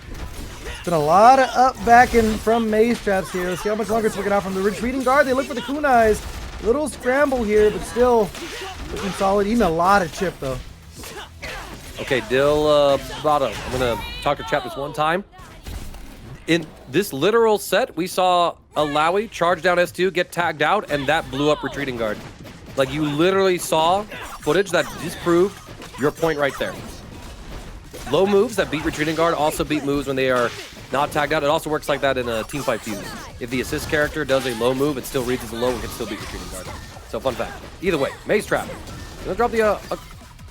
It's been a lot of up backing from Mazetraps here. Let's see how much longer it's working out from the retreating guard. They look for the kunais. Little scramble here, but still looking solid. Eating a lot of chip though. Okay, Dill Bottom. I'm gonna talk to chat this one time. In this literal set, we saw Illaoi charge down S2, get tagged out, and that blew up retreating guard. Like, you literally saw footage that disproved your point right there. Low moves that beat retreating guard also beat moves when they are not tagged out. It also works like that in a teamfight fuse. If the assist character does a low move, it still reads as a low and can still beat retreating guard. So fun fact. Either way, Mazetrap. Gonna drop the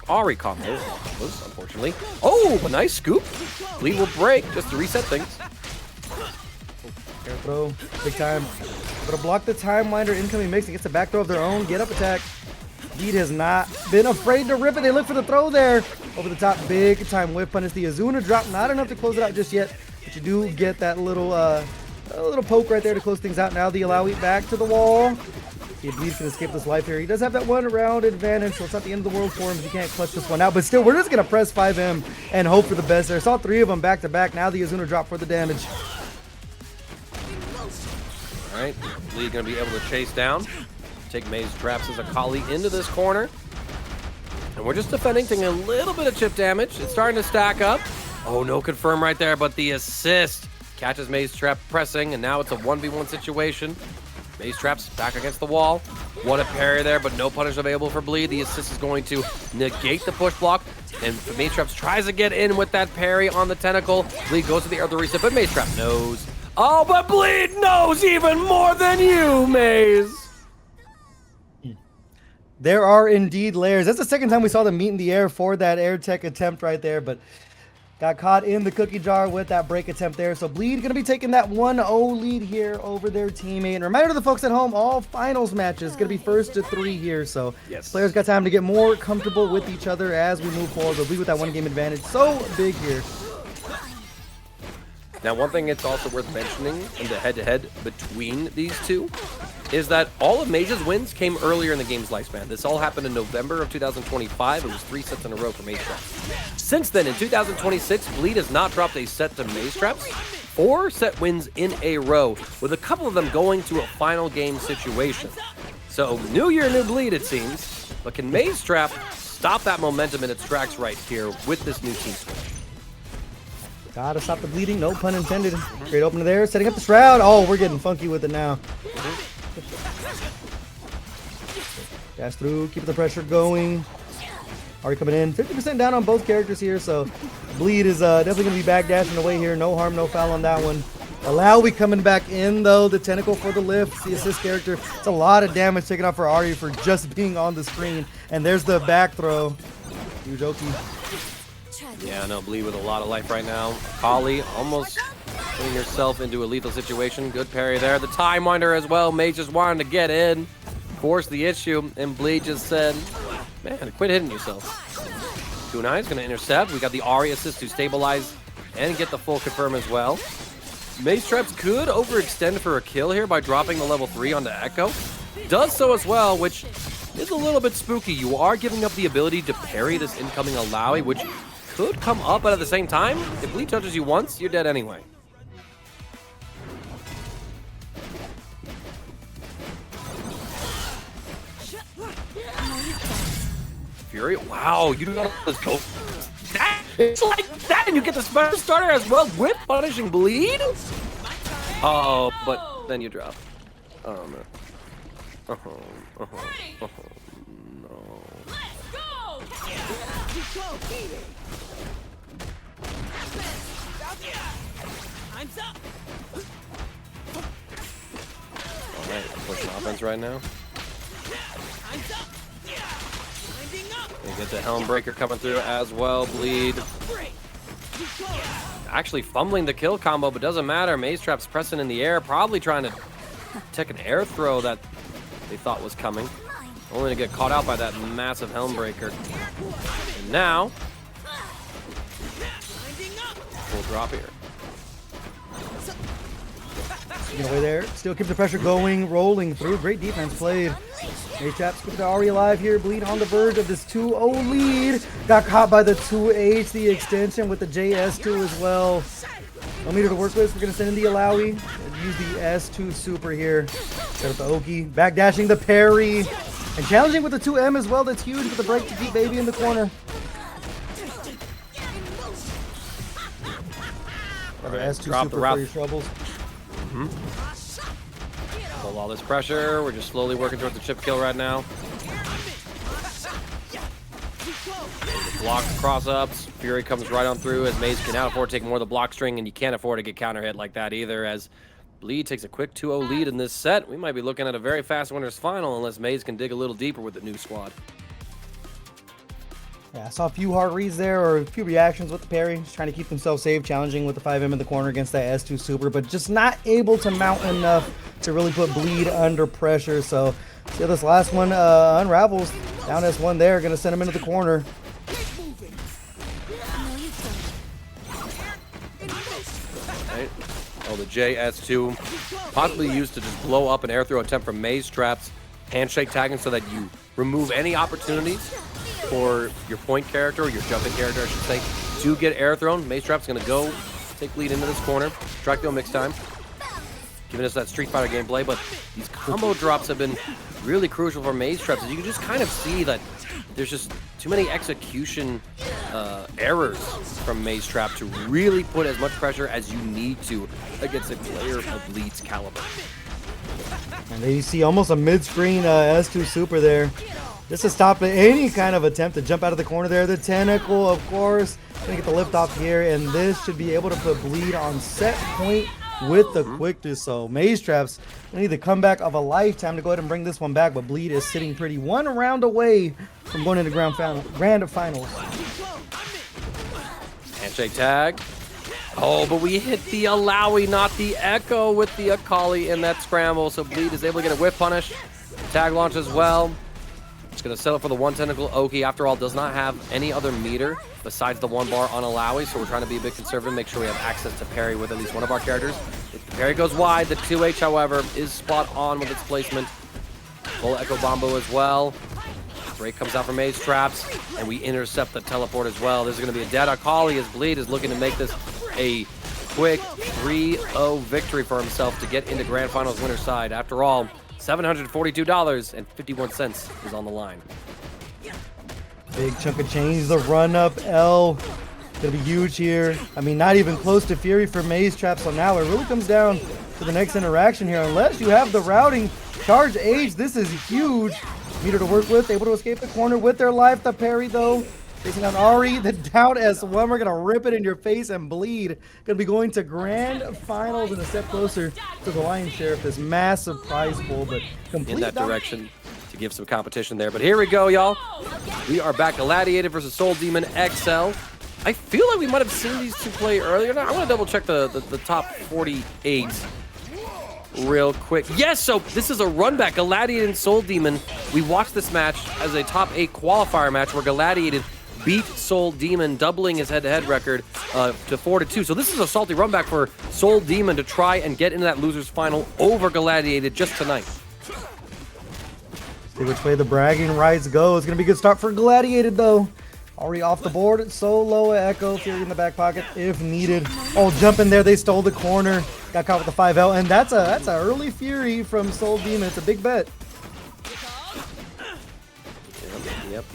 Ahri combo, unfortunately. Oh, a nice scoop. Bleed will break just to reset things. Air throw, big time. Gonna block the time winder incoming mix and gets a back throw of their own. Get up attack. Bleed has not been afraid to rip it. They look for the throw there. Over the top, big time whip punish. The Azuna drop, not enough to close it out just yet. But you do get that little poke right there to close things out. Now the Illaoi back to the wall. See if Bleed can escape this life here. He does have that 1 round advantage, so it's not the end of the world for him if he can't clutch this one out. But still, we're just going to press 5M and hope for the best there. Saw 3 of them back to back. Now the Azuna drop for the damage. All right, Bleed going to be able to chase down. Take Mazetraps' Akali into this corner. And we're just defending, taking a little bit of chip damage. It's starting to stack up. Oh, no confirm right there, but the assist catches Mazetrap pressing, and now it's a 1v1 situation. Mazetraps back against the wall. What a parry there, but no punish available for Bleed. The assist is going to negate the push block, and Mazetraps tries to get in with that parry on the tentacle. Bleed goes to the earth reset, but Mazetrap knows. Oh, but Bleed knows even more than you, Maze. There are indeed layers. That's the second time we saw them meet in the air for that air tech attempt right there, but got caught in the cookie jar with that break attempt there. So Bleed going to be taking that 1-0 lead here over their teammate. And reminder to the folks at home, all finals matches going to be 1st to 3 here. So yes, players got time to get more comfortable with each other as we move forward. But Bleed with that 1-game advantage. So big here. Now, one thing it's also worth mentioning in the head-to-head between these two is that all of Mage's wins came earlier in the game's lifespan. This all happened in November of 2025. It was 3 sets in a row for Mazetraps. Since then, in 2026, Bleed has not dropped a set to Mazetraps. 4 set wins in a row, with a couple of them going to a final game situation. So, new year, new Bleed, it seems. But can Mazetrap stop that momentum in its tracks right here with this new team switch? Gotta stop the bleeding, no pun intended. Great opener there, setting up the shroud. Oh, we're getting funky with it now. Dash through, keep the pressure going. Ahri coming in, 50% down on both characters here, so Bleed is definitely gonna be back dashing away here. No harm, no foul on that one. Illaoi coming back in though, the tentacle for the lift, the assist character. It's a lot of damage taken off for Ahri for just being on the screen. And there's the back throw. Huge Oki. Yeah, no, Bleed with a lot of life right now. Akali almost putting herself into a lethal situation. Good parry there. The time winder as well. Mage just wanted to get in, force the issue, and Bleed just said, man, quit hitting yourself. Kunai is going to intercept. We got the Ahri assist to stabilize and get the full confirm as well. Mazetraps could overextend for a kill here by dropping the level 3 onto Ekko. Does so as well, which is a little bit spooky. You are giving up the ability to parry this incoming Illaoi, which could come up, but at the same time, if Bleed touches you once, you're dead anyway. Fury, wow, you do not let's go. It's like that, and you get the special starter as well with punishing Bleed. Oh, but then you drop. Oh no. No. Alright, pushing offense right now. They get the Helm Breaker coming through as well. Bleed actually fumbling the kill combo, but doesn't matter. Mazetrap's pressing in the air, probably trying to take an air throw that they thought was coming, only to get caught out by that massive Helm Breaker. And now, full drop here. Get away there. Still keep the pressure going, rolling through. Great defense played. Mazetraps keep the Ahri alive here. Bleed on the verge of this 2-0 lead. Got caught by the 2H, the extension with the JS2 as well. No meter to work with. We're going to send in the Illaoi. Use the S2 super here. Set up the Oki. Backdashing the parry. And challenging with the 2M as well. That's huge with the break to keep baby in the corner. Another S2 drop super for your troubles. Pull all this pressure. We're just slowly working towards the chip kill right now. Blocks cross-ups. Fury comes right on through as Maze cannot afford to take more of the block string, and you can't afford to get counter hit like that either as Bleed takes a quick 2-0 lead in this set. We might be looking at a very fast winners final unless Maze can dig a little deeper with the new squad. Yeah, I saw a few hard reads there, or a few reactions with the parry, just trying to keep themselves safe, challenging with the 5M in the corner against that S2 super, but just not able to mount enough to really put Bleed under pressure. So, see how this last one unravels. Down S1 there, gonna send him into the corner. Right. Oh, the JS2 possibly used to just blow up an air throw attempt from Mazetraps, handshake tagging so that you remove any opportunities for your point character, or your jumping character, I should say, to get air thrown. Mazetraps going to go take lead into this corner. Strike the mix time, giving us that Street Fighter gameplay. But these combo drops have been really crucial for Mazetraps. As you can just kind of see that there's just too many execution errors from Mazetrap to really put as much pressure as you need to against a player of Bleed's caliber. And there you see almost a mid-screen S2 super there. Just to stop any kind of attempt to jump out of the corner there. The tentacle, of course, gonna get the lift off here, and this should be able to put Bleed on set point with the quickness. So Mazetraps need the comeback of a lifetime to go ahead and bring this one back, but Bleed is sitting pretty one round away from going into grand finals. Handshake tag. Oh, but we hit the Illaoi, not the Ekko, with the Akali in that scramble. So Bleed is able to get a whip punish. Tag launch as well. It's going to settle for the one tentacle. Oki, after all, does not have any other meter besides the one bar on Illaoi, so we're trying to be a bit conservative, make sure we have access to parry with at least one of our characters. If the parry goes wide, the 2H, however, is spot on with its placement. Full Echo Bombo as well. Break comes out from Mazetraps, and we intercept the teleport as well. This is going to be a dead Akali as Bleed is looking to make this a quick 3-0 victory for himself to get into Grand Finals winner's side. After all, $742.51 is on the line. Big chunk of change, the run-up L. Gonna be huge here. I mean, not even close to Fury for Mazetraps. So now it really comes down to the next interaction here. Unless you have the routing charge age, this is huge. Meter to work with, able to escape the corner with their life. The parry, though. Facing down Ahri, the down S1. We're going to rip it in your face and Bleed. Going to be going to grand finals and a step closer to the lion's share of this massive prize pool. But in that direction to give some competition there. But here we go, y'all. We are back. Galladiated versus SoulDemonXL. I feel like we might have seen these two play earlier. Now, I want to double check the top 48 real quick. Yes, so this is a run back. Galladiated and SoulDemon. We watched this match as a top 8 qualifier match where Galladiated beat SoulDemon, doubling his head-to-head record to 4-2. So this is a salty run back for SoulDemon to try and get into that loser's final over Galladiated just tonight. See which way the bragging rights go. It's going to be a good start for Galladiated, though. Already off the board. Solo Ekko, Fury in the back pocket if needed. Oh, jump in there. They stole the corner. Got caught with the 5L, and that's a early Fury from SoulDemon. It's a big bet.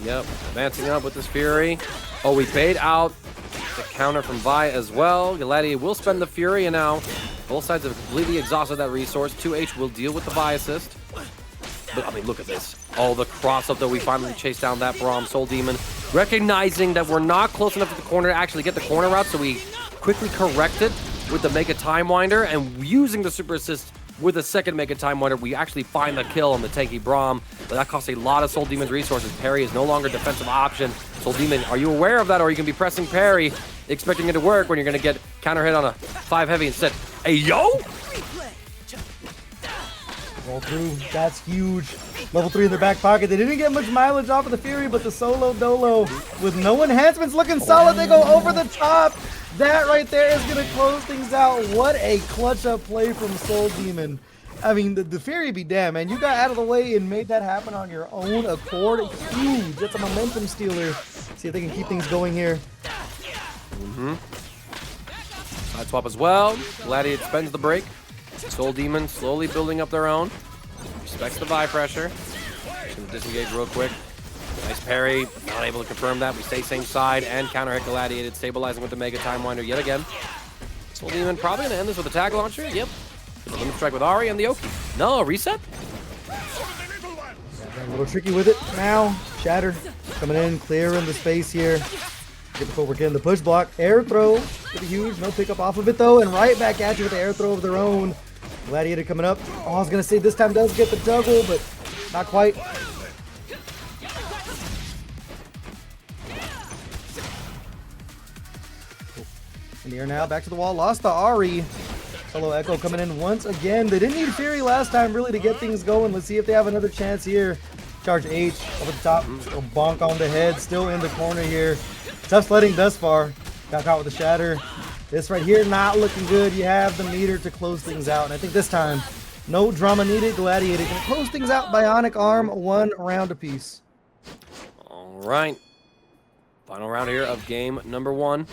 Yep. Advancing up with this Fury. Oh, we bait out the counter from Vi as well. Galladiated will spend the Fury, and now both sides have completely exhausted that resource. 2H will deal with the Vi assist. But, I mean, look at this. Oh, the cross-up, though. We finally chased down that Braum. SoulDemon recognizing that we're not close enough to the corner to actually get the corner route, so we quickly correct it with the Mega Time Winder, and using the Super Assist with a second Mega Time Winder, we actually find the kill on the tanky Braum. But that costs a lot of SoulDemon's resources. Parry is no longer a defensive option. SoulDemon, are you aware of that, or you can be pressing parry, expecting it to work when you're going to get counter hit on a 5 heavy instead? Hey, yo! Roll through, that's huge. Level 3 in their back pocket. They didn't get much mileage off of the Fury, but the Solo Dolo with no enhancements looking solid. They go over the top. That right there is going to close things out. What a clutch up play from SoulDemon. I mean, the Fury be damn, man. You got out of the way and made that happen on your own accord. Huge. That's a momentum stealer. See if they can keep things going here. Side swap as well. Gladiator spends the break. SoulDemon slowly building up their own. Respects the Vi pressure. Just gonna disengage real quick. Nice parry. Not able to confirm that. We stay same side and counter hit Galladiated, stabilizing with the Mega Time Winder yet again. SoulDemon probably gonna end this with a tag launcher. Yep. Limit strike with Ahri and the Oki. No, reset? A little tricky with it now. Shatter. coming in, clearing the space here. Get the footwork in, the push block, air throw, pretty huge, no pickup off of it though, and right back at you with the air throw of their own. Gladiated coming up. Oh, I was gonna say this time does get the juggle, but not quite. In the air now, back to the wall, lost the Ahri. Solo Ekko coming in once again. They didn't need Fury last time really to get things going. Let's see if they have another chance here. Charge H over the top, a bonk on the head, still in the corner here. Tough sledding thus far. Got caught with the shatter. This right here not looking good. You have the meter to close things out, and I think this time no drama needed. Gladiated can close things out. Bionic arm, 1 round apiece. All right, final round here of game number 1.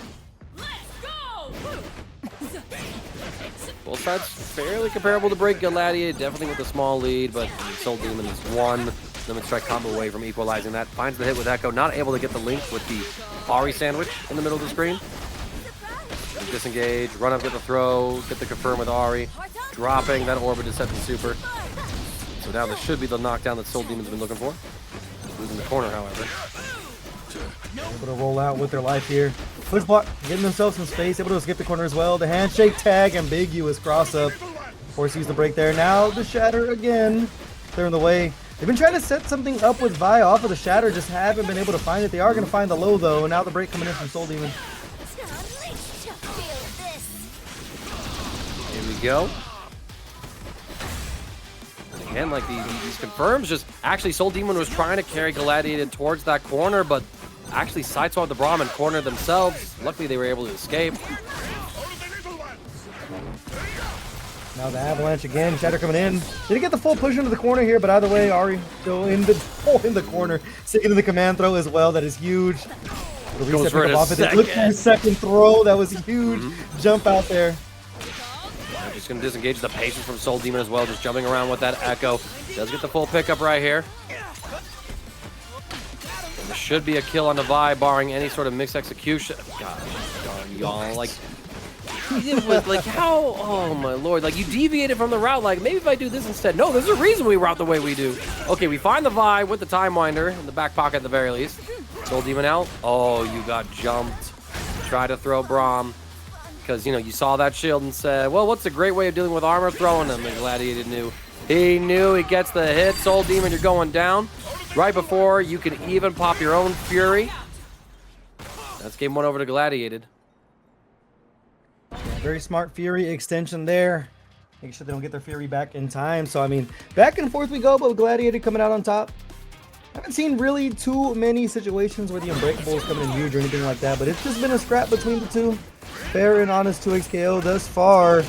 Both sides fairly comparable to break. Gladiated definitely with a small lead, but SoulDemon is 1 limit strike combo away from equalizing that. Finds the hit with Ekko, not able to get the link with the Ahri sandwich in the middle of the screen. Disengage, run up, get the throw, get the confirm with Ahri, dropping that orb of Deception Super. So now this should be the knockdown that SoulDemon's been looking for. Losing the corner, however. Able to roll out with their life here. Push block, getting themselves some space, able to skip the corner as well. The handshake tag, ambiguous cross up. Force the break there. Now the shatter again. Clearing the way. They've been trying to set something up with Vi off of the shatter, just haven't been able to find it. They are going to find the low though, and now the break coming in from SoulDemon. Here we go. And again, like these confirms, just actually SoulDemon was trying to carry Galladiated towards that corner, but actually sideswiped the Braum and cornered themselves. Luckily, they were able to escape. Now the avalanche again. Shatter coming in. Didn't get the full push into the corner here, but either way, Ahri still in the corner. Sticking to the command throw as well. That is huge. Goes for it a second. Look at the second throw. That was a huge jump out there. I'm just going to disengage the patience from SoulDemon as well. Just jumping around with that Ekko. Does get the full pickup right here. There should be a kill on the Vi, barring any sort of mixed execution. God darn y'all. Like how, oh my lord, like you deviated from the route, like maybe if I do this instead. No, there's a reason we route the way we do. Okay, we find the Vi with the Time Winder in the back pocket at the very least. SoulDemon out. Oh, you got jumped. Try to throw Braum. Because, you know, you saw that shield and said, well, what's a great way of dealing with armor? Throwing them. And Gladiated knew. He knew. He gets the hit. SoulDemon, you're going down. Right before you can even pop your own Fury. That's game 1 over to Gladiated. Yeah, very smart Fury extension there. Make sure they don't get their Fury back in time. So, I mean, back and forth we go, but Gladiated coming out on top. I haven't seen really too many situations where the Unbreakable is coming in huge or anything like that, but it's just been a scrap between the two. Fair and honest 2x KO thus far.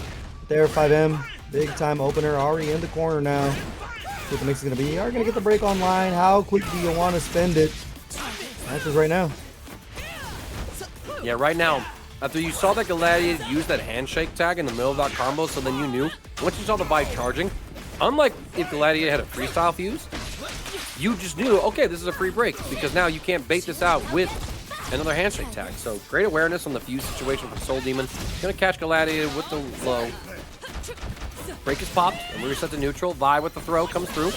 There, 5M. Big time opener. Ahri in the corner now. See what the mix is going to be. Are going to get the break online. How quick do you want to spend it? Answers right now. Yeah, right now. After you saw that Gladiated use that handshake tag in the middle of that combo, so then you knew. Once you saw the Vi charging, unlike if Gladiated had a freestyle fuse, you just knew, okay, this is a free break, because now you can't bait this out with another handshake tag. So great awareness on the fuse situation from SoulDemon. Gonna catch Galladiated with the low. Break is popped, and we reset to neutral. Vi with the throw comes through.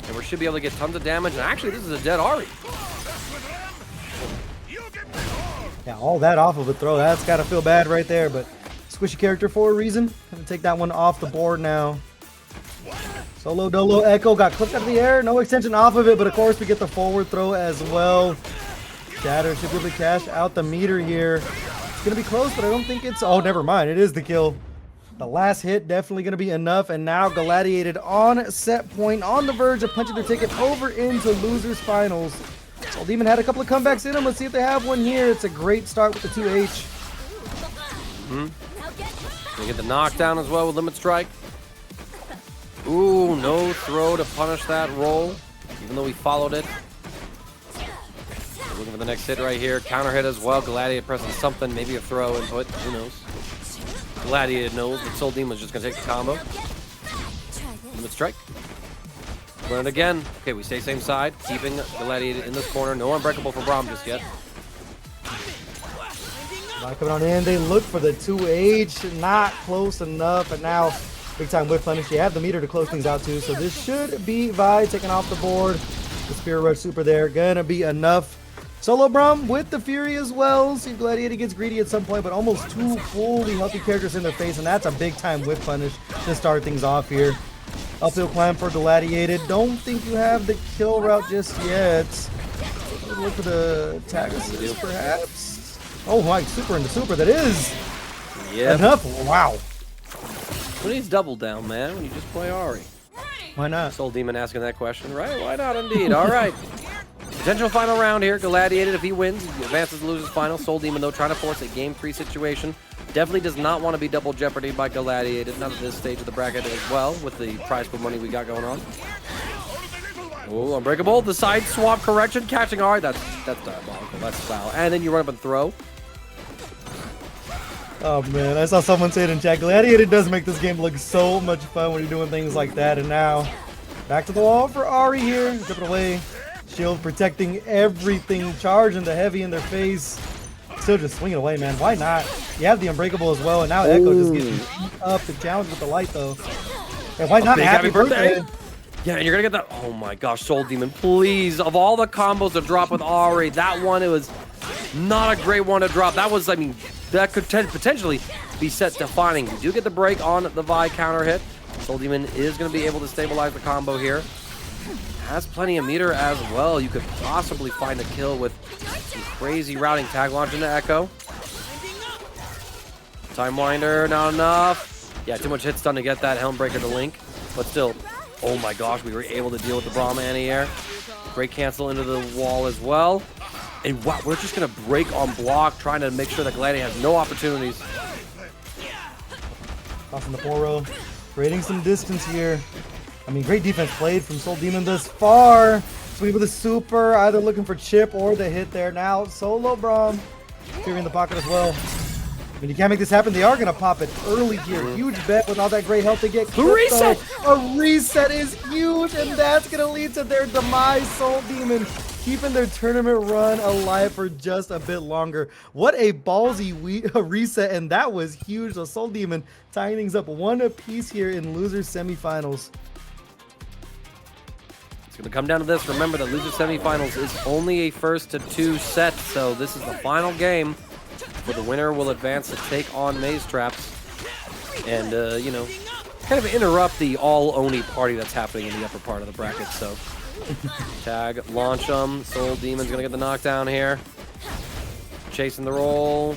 And we should be able to get tons of damage. And actually, this is a dead Ahri. Yeah, all that off of a throw. That's gotta feel bad right there, but squishy character for a reason. Gonna take that one off the board now. Solo Dolo Ekko got clipped out of the air. No extension off of it, but of course we get the forward throw as well. Shatter should be able to cash out the meter here. It's going to be close, but I don't think it's... Oh, never mind. It is the kill. The last hit definitely going to be enough, and now Galladiated on set point, on the verge of punching their ticket over into losers finals. SoulDemon had a couple of comebacks in them. Let's see if they have one here. It's a great start with the 2H. They get the knockdown as well with Limit Strike. Ooh, no throw to punish that roll, even though we followed it. Looking for the next hit right here. Counter hit as well. Gladiated pressing something, maybe a throw input. Who knows? Gladiated knows, but SoulDemon's just going to take the combo. Limit Strike. Learn it again. Okay, we stay same side, keeping Gladiated in this corner. No Unbreakable for Braum just yet. Coming on in, they look for the 2H. Not close enough, and now big time whip punish. You have the meter to close things out too, so this should be Vi taking off the board. The Spirit Rush super there, gonna be enough. Solo Braum with the Fury as well. See if Gladiated gets greedy at some point, but almost 2 fully healthy characters in their face, and that's a big time whip punish to start things off here. Uphill climb for Gladiated. Don't think you have the kill route just yet. Look for the tag assist, perhaps. Oh my, super into super, that is enough. Wow. Who needs double down, man, when you just play Ahri? Why not? Soul Demon asking that question, right? Why not, indeed? All right. Potential final round here. Galladiated, if he wins, he advances to losers final. Soul Demon, though, trying to force a game 3 situation. Definitely does not want to be double jeopardy by Galladiated, not at this stage of the bracket as well, with the prize pool money we got going on. Oh, Unbreakable. The side swap correction, catching Ahri. That's diabolical. That's foul. And then you run up and throw. Oh man, I saw someone say it in chat. Gladiated does make this game look so much fun when you're doing things like that. And now, back to the wall for Ahri here. Zip it away. Shield protecting everything. Charging the heavy in their face. Still just swinging away, man. Why not? You have the Unbreakable as well. And now Ekko just getting beat up. The challenge with the light, though. And why not? Happy birthday. Yeah, and you're going to get that. Oh my gosh, Soul Demon, please. Of all the combos to drop with Ahri, that one, it was not a great one to drop. That was, I mean, that could potentially be set defining. You do get the break on the Vi counter hit. Soul Demon is going to be able to stabilize the combo here. Has plenty of meter as well. You could possibly find a kill with some crazy routing tag launch into Ekko. Time Winder, not enough. Yeah, too much hit stun to get that Helmbreaker to link. But still, oh my gosh, we were able to deal with the Braum anti-air. Great cancel into the wall as well. And wow, we're just going to break on block, trying to make sure that Gladiator has no opportunities. Off in the 4-row, creating some distance here. I mean, great defense played from Soul Demon thus far. Sweep with a super, either looking for chip or the hit there. Now, Solo Braum, Fury in the pocket as well. I mean, you can't make this happen. They are going to pop it early here. Huge bet with all that great health they get. The reset! A reset is huge, and that's going to lead to their demise. Soul Demon keeping their tournament run alive for just a bit longer. What a ballsy reset, and that was huge. So Soul Demon tying things up 1 apiece here in losers semifinals. It's going to come down to this. Remember, the loser semifinals is only a first to 2 set, so this is the final game. Where the winner will advance to take on Mazetraps and, you know, kind of interrupt the all-Oni party that's happening in the upper part of the bracket. So, tag, launch them. Soul Demon's going to get the knockdown here. Chasing the roll.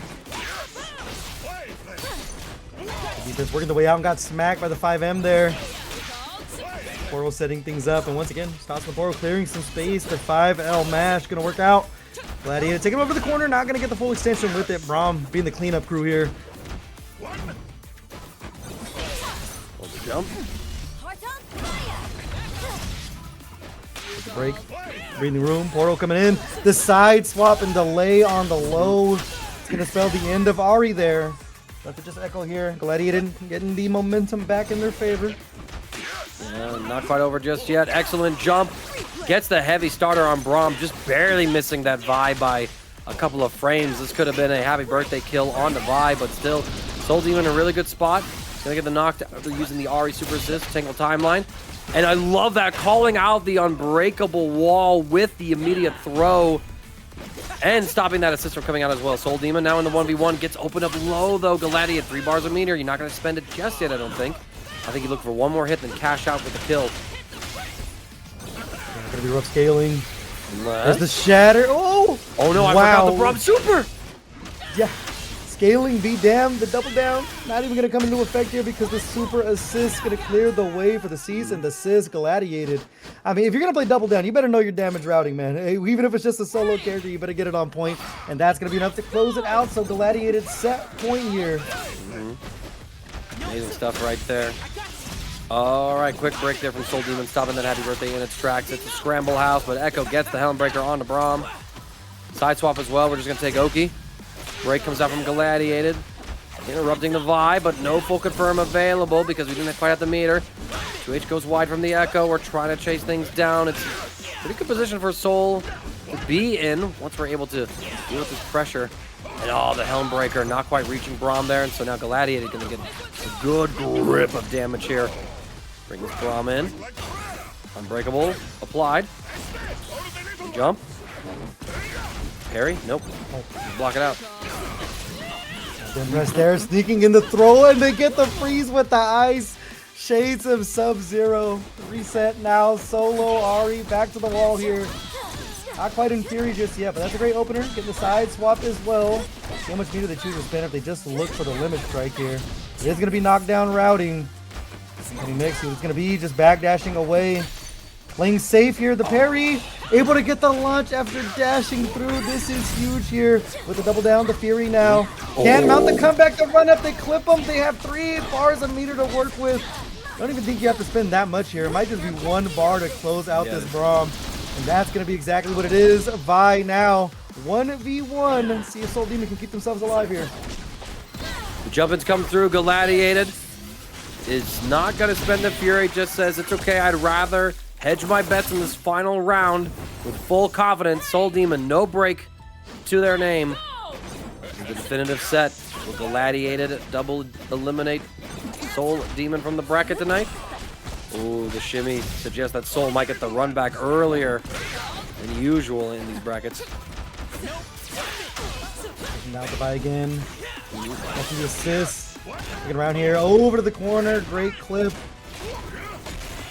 Defense working the way out and got smacked by the 5M there. Portal setting things up, and once again, stops the portal, clearing some space. The 5L mash going to work out. Gladiator taking him over the corner, not going to get the full extension with it. Braum being the cleanup crew here. Hold the jump. Take a break. Breathing room. Portal coming in. The side swap and delay on the low. It's going to spell the end of Ahri there. Left it just Ekko here. Gladiator getting the momentum back in their favor. Yeah, not quite over just yet. Excellent jump. Gets the heavy starter on Braum, just barely missing that Vi by a couple of frames. This could have been a happy birthday kill on the Vi, but still, Soul Demon in a really good spot. Gonna get the knockdown using the Ahri super assist, Tangle timeline. And I love that, calling out the unbreakable wall with the immediate throw and stopping that assist from coming out as well. Soul Demon now in the 1v1, gets opened up low though. Galladiated, 3 bars of meter. You're not gonna spend it just yet, I don't think. I think you look for one more hit, then cash out with the kill. Gonna be rough scaling. There's the shatter. Oh! Oh no, I forgot the Braum super! Yeah. Scaling, be damned, the double down. Not even gonna come into effect here because the super assist gonna clear the way for the cease and desist Galladiated. I mean, if you're gonna play double down, you better know your damage routing, man. Hey, even if it's just a solo character, you better get it on point. And that's gonna be enough to close it out. So Galladiated set point here. Amazing stuff right there. Alright, quick break there from Soul Demon, stopping that happy birthday in its tracks. It's a scramble house, but Ekko gets the Helmbreaker onto Braum. Side swap as well, we're just going to take Oki. Break comes out from Galladiated. Interrupting the Vi, but no full confirm available because we didn't quite have the meter. 2H goes wide from the Ekko, we're trying to chase things down. It's a pretty good position for Soul to be in once we're able to deal with this pressure. And oh, the Helmbreaker not quite reaching Braum there, and so now Galladiated going to get a good grip of damage here. Bring this Braum in. Unbreakable applied. jump. Parry? Nope. Block it out. Then press there, sneaking in the throw, and they get the freeze with the ice. Shades of Sub-Zero. Reset now. Solo, Ahri, back to the wall here. Not quite in Fury just yet, but that's a great opener. Getting the side swap as well. See how much meter they choose to spend if they just look for the limit strike here. It is going to be knockdown routing. Any mix, it's going to be just backdashing away. Playing safe here, the parry. Able to get the launch after dashing through. This is huge here with the double down, the Fury now. Can't mount the comeback, the run up, they clip them. They have 3 bars of meter to work with. I don't even think you have to spend that much here. It might just be 1 bar to close out this Braum. And that's going to be exactly what it is. Vi now, 1v1. See if SoulDemon can keep themselves alive here. The jump-ins come through. Galladiated is not going to spend the Fury. Just says, it's okay, I'd rather hedge my bets in this final round with full confidence. SoulDemon, no break to their name. This is the definitive set. Will Galladiated double eliminate SoulDemon from the bracket tonight? Ooh, the shimmy suggests that Soul might get the run back earlier than usual in these brackets. Now the buy again. That's the assist. Looking around here, over to the corner. Great clip.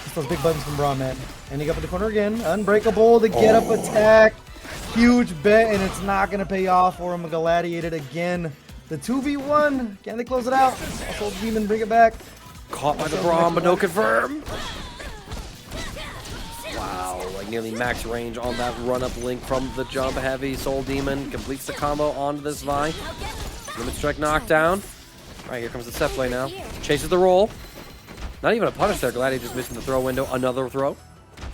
Just those big buttons from Braum, man. Ending up in the corner again. Unbreakable, the get up attack. Huge bet, and it's not going to pay off for him. Galladiated again. The 2v1. Can they close it out? SoulDemon bring it back. Caught by the Braum, but no confirm. Wow, like nearly max range on that run-up link from the jump heavy. SoulDemon completes the combo onto this Vi. Limit strike knockdown. All right, here comes the set play now. Chases the roll. Not even a punish there. Galladiated just missing the throw window. Another throw.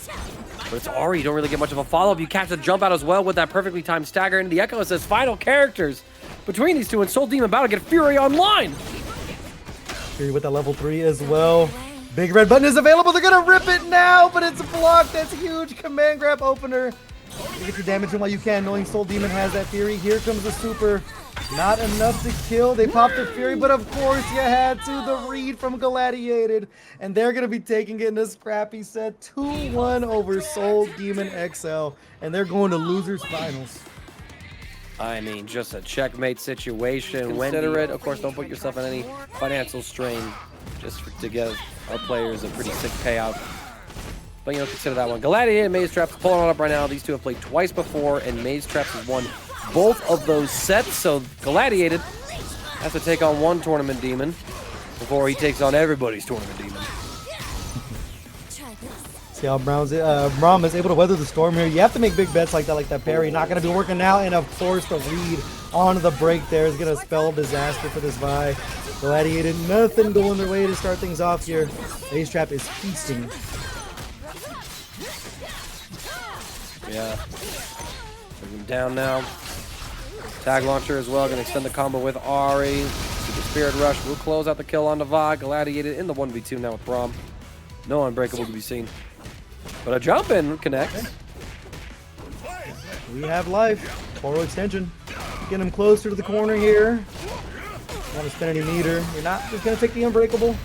But it's Ahri. You don't really get much of a follow-up. You catch the jump out as well with that perfectly timed stagger. And the Ekko says final characters between these two, and SoulDemon about to get Fury online. Fury with that level 3 as well. Big red button is available. They're going to rip it now, but it's blocked. That's huge. Command grab opener. You get your damage in while you can, knowing SoulDemon has that Fury. Here comes the super. Not enough to kill. They popped the Fury, but of course you had to. The read from Galladiated. And they're going to be taking it in a scrappy set. 2-1 over SoulDemonXL. And they're going to losers finals. I mean, just a checkmate situation. Consider it. Of course, don't put yourself in any financial strain just to give our players a pretty sick payout. But, you know, consider that one. Galladiated and Mazetraps pulling on up right now. These two have played twice before, and Mazetraps has won both of those sets. So Galladiated has to take on one tournament demon before he takes on everybody's tournament demon. See how Braum is able to weather the storm here. You have to make big bets like that parry. Not going to be working out, and of course the read onto the break there is going to spell disaster for this Vi. Galladiated, nothing going their way to start things off here. Mazetrap is feasting. Yeah. Bring him down now. Tag launcher as well, going to extend the combo with Ahri. Super Spirit Rush will close out the kill on Vi. Galladiated in the 1v2 now with Braum. No unbreakable to be seen. But a jump in connects. We have life. Forward extension. Getting him closer to the corner here. Don't want to spend any meter. You're not just going to take the unbreakable.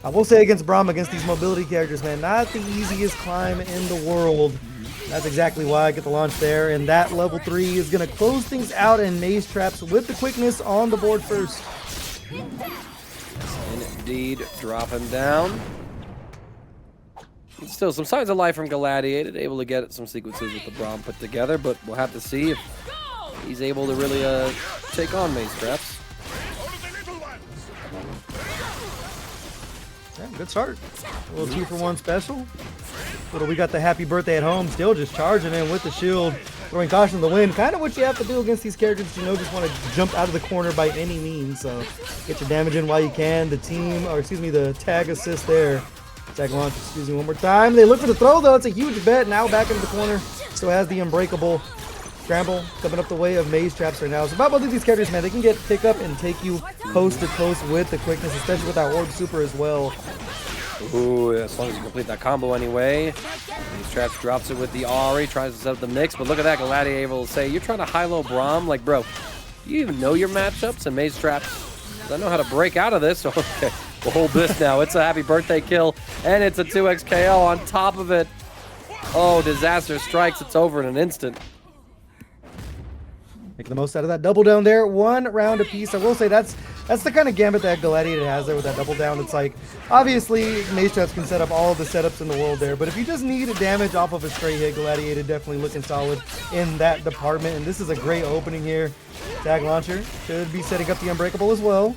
I will say against Braum, against these mobility characters, man, not the easiest climb in the world. That's exactly why I get the launch there. And that level 3 is going to close things out, and Mazetraps with the quickness on the board first. Indeed, dropping down. Still some signs of life from Galladiated, able to get some sequences with the Braum put together, but we'll have to see if he's able to really take on Mazetraps. Yeah, good start. A little 2-for-1 special. We got the happy birthday at home, still just charging in with the shield, throwing caution to the wind. Kind of what you have to do against these characters, you know, just want to jump out of the corner by any means. So get your damage in while you can. The the tag assist there. Tag launch, excuse me, one more time. They look for the throw, though. It's a huge bet. Now back into the corner. Still has the unbreakable scramble coming up the way of Mazetraps right now. So about both of these characters, man, they can get pick up and take you coast to coast with the quickness, especially with that Orb Super as well. Ooh, as long as you complete that combo anyway. Mazetraps drops it with the Ahri, tries to set up the mix, but look at that, Galladiated able to say, you're trying to high-low Braum? Like, bro, you even know your matchups? And Mazetraps, I know how to break out of this. Okay, we'll hold this now. It's a happy birthday kill, and it's a 2x KO on top of it. Oh, disaster strikes. It's over in an instant. Making the most out of that double down there. 1 round apiece. I will say that's the kind of gambit that Galladiated has there with that double down. It's like, obviously, Mazetraps can set up all of the setups in the world there, but if you just need damage off of a straight hit, Galladiated definitely looking solid in that department, and this is a great opening here. Tag launcher should be setting up the Unbreakable as well.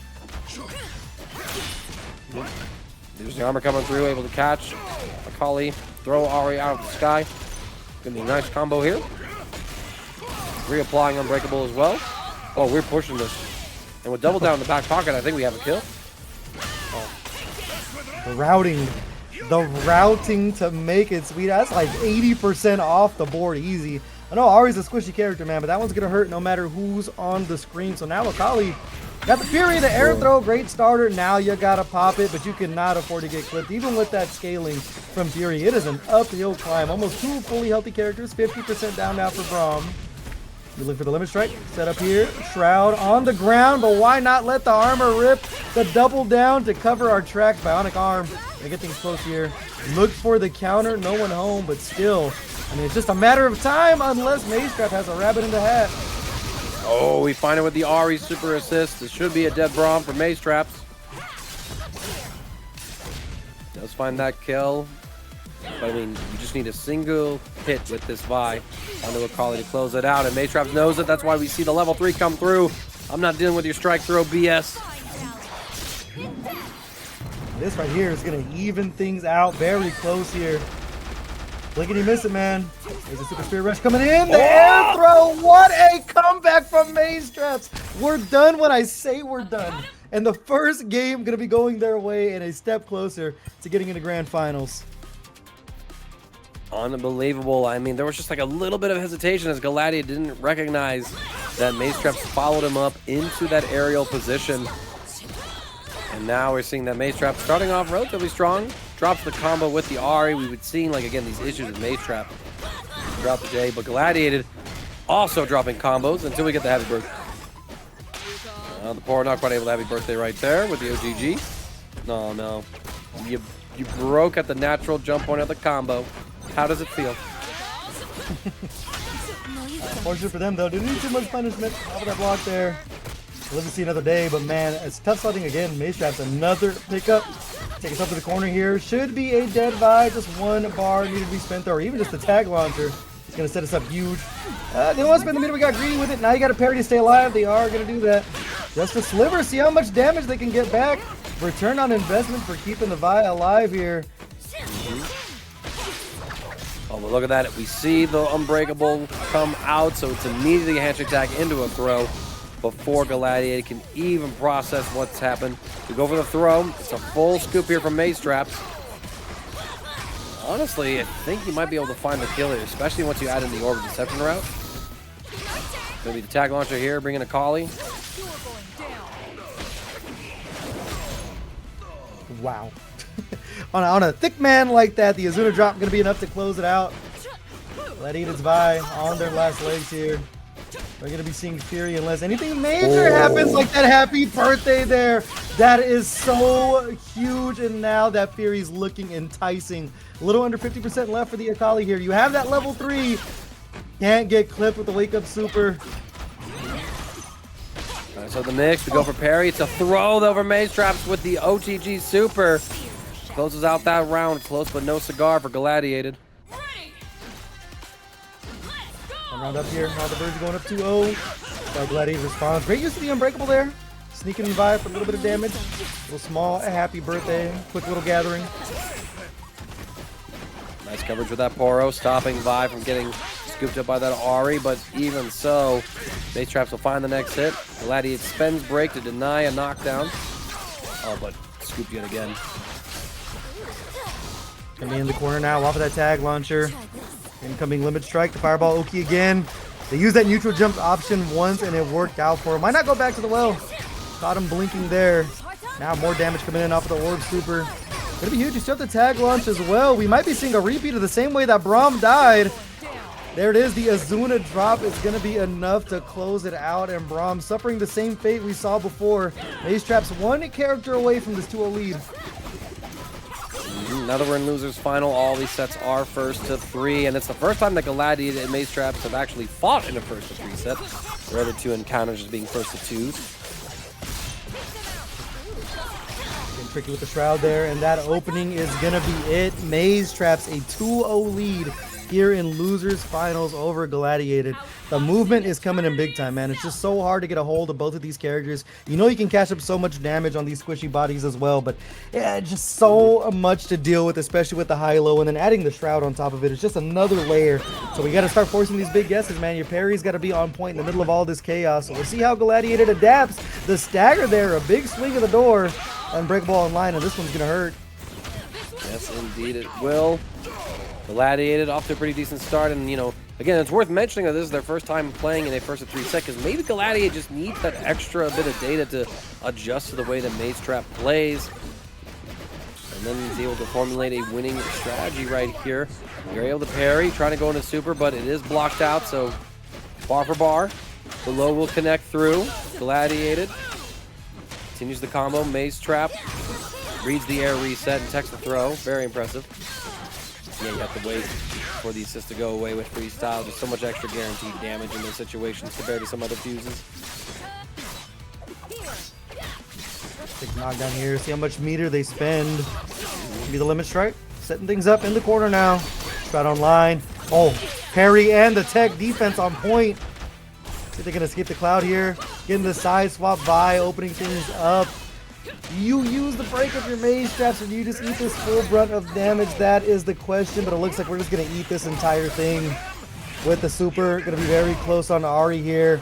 There's the armor coming through, able to catch Akali, throw Ahri out of the sky. Gonna be a nice combo here. Reapplying Unbreakable as well. Oh, we're pushing this. And with double down in the back pocket, I think we have a kill. The routing to make it sweet. That's like 80% off the board easy. I know Ahri's a squishy character, man, but that one's gonna hurt no matter who's on the screen. So now Akali got the Fury, the air throw, great starter. Now you gotta pop it, but you cannot afford to get clipped. Even with that scaling from Fury, it is an uphill climb. Almost 2 fully healthy characters, 50% down now for Braum. You look for the limit strike, set up here, Shroud on the ground, but why not let the armor rip? The double down to cover our track, Bionic Arm, and get things close here. Look for the counter, no one home, but still, I mean, it's just a matter of time unless Mazetrap has a rabbit in the hat. Oh, we find it with the Ahri super assist. This should be a dead Braum for Mazetraps. Does find that kill. But I mean, you just need a single hit with this Vi onto Akali to close it out. And Mazetraps knows it. That's why we see the level 3 come through. I'm not dealing with your strike throw BS. This right here is going to even things out. Very close here. Blinkity miss it, man. There's a Super Spirit Rush coming in. The air throw. What a comeback from Mazetraps. We're done when I say we're done. And the first game going to be going their way and a step closer to getting into grand finals. Unbelievable. I mean, there was just like a little bit of hesitation as Galladiated didn't recognize that Mazetraps followed him up into that aerial position. And now we're seeing that Mazetrap starting off relatively strong. Drops the combo with the Ahri. We would see, like, again, these issues with Mazetrap throughout the day. But Galladiated also dropping combos until we get the happy birthday. The poor not quite able to happy birthday right there with the OGG. No. You broke at the natural jump point of the combo. How does it feel? Unfortunate for them, though. Didn't need too much punishment. Off of that block there. We'll live to see another day, but man, it's tough sledding again. Mazetraps another pickup. Take us up to the corner here. Should be a dead Vi. Just 1 bar needed to be spent there, or even just a tag launcher. It's going to set us up huge. They don't want to spend the meter. We got greedy with it. Now you got a parry to stay alive. They are going to do that. Just a sliver. See how much damage they can get back. Return on investment for keeping the Vi alive here. Oh, but look at that. We see the Unbreakable come out, so it's immediately a handshake tag into a throw before Galladiated can even process what's happened. We go for the throw. It's a full scoop here from Mazetraps. Honestly, I think you might be able to find the kill here, especially once you add in the Orb of Deception route. Gonna be the tag launcher here, bringing Akali. Wow. on a thick man like that, the Azuna drop going to be enough to close it out. Galladiated's Vi on their last legs here. We're going to be seeing Fury unless anything major happens, like that happy birthday there. That is so huge, and now that Fury's looking enticing. A little under 50% left for the Akali here. You have that level 3. Can't get clipped with the wake up super. Alright, so the mix, we go for parry. It's a throw over Mazetraps with the OTG super. Closes out that round. Close but no cigar for Galladiated. One round up here. Now the Birds are going up 2-0. So Galladiated responds. Great use of the Unbreakable there. Sneaking by for a little bit of damage. A little small, a happy birthday. Quick little gathering. Nice coverage with that Poro. Stopping Vi from getting scooped up by that Ahri. But even so, Mazetraps will find the next hit. Galladiated spends break to deny a knockdown. Oh, but scooped yet again. Gonna be in the corner now off of that tag launcher. Incoming limit strike, the fireball Oki again. They used that neutral jump option once and it worked out for him. Might not go back to the well. Caught him blinking there. Now more damage coming in off of the orb super. Gonna be huge. You still have the tag launch as well. We might be seeing a repeat of the same way that Braum died. There it is. The Azuna drop is gonna be enough to close it out, and Braum suffering the same fate we saw before. Mazetraps 1 character away from this 2-0 lead. Now that we're in losers final, all these sets are first to 3, and it's the first time that Galladiated and Mazetraps have actually fought in a first to 3 set. Their other 2 encounters just being first to 2s. Getting tricky with the Shroud there, and that opening is gonna be it. Mazetraps a 2-0 lead here in losers finals over Galladiated. The movement is coming in big time, man. It's just so hard to get a hold of both of these characters. You know you can catch up so much damage on these squishy bodies as well, but yeah, just so much to deal with, especially with the high-low, and then adding the Shroud on top of it is just another layer. So we got to start forcing these big guesses, man. Your parry's got to be on point in the middle of all this chaos. So we'll see how Galladiated adapts. The stagger there, a big swing of the door, unbreakable online, and this one's gonna hurt. Yes, indeed it will. Galladiated off to a pretty decent start, and you know, again, it's worth mentioning that this is their first time playing in a first to 3 set, because maybe Galladiated just needs that extra bit of data to adjust to the way that Mazetrap plays, and then he's able to formulate a winning strategy right here. You're able to parry, trying to go into super, but it is blocked out, so bar for bar, the low will connect through. Galladiated continues the combo. Mazetrap reads the air reset and techs the throw. Very impressive. Yeah, you have to wait for the assist to go away with Freestyle. Just so much extra guaranteed damage in those situations compared to some other fuses. Big knockdown here. See how much meter they spend. Be the limit strike. Setting things up in the corner now. Shot online. Oh, parry and the tech defense on point. See if they can escape the cloud here. Getting the side swap by, opening things up. You use the break of your Mazetraps, or do you just eat this full brunt of damage? That is the question, but it looks like we're just going to eat this entire thing with the super. Going to be very close on Ahri here.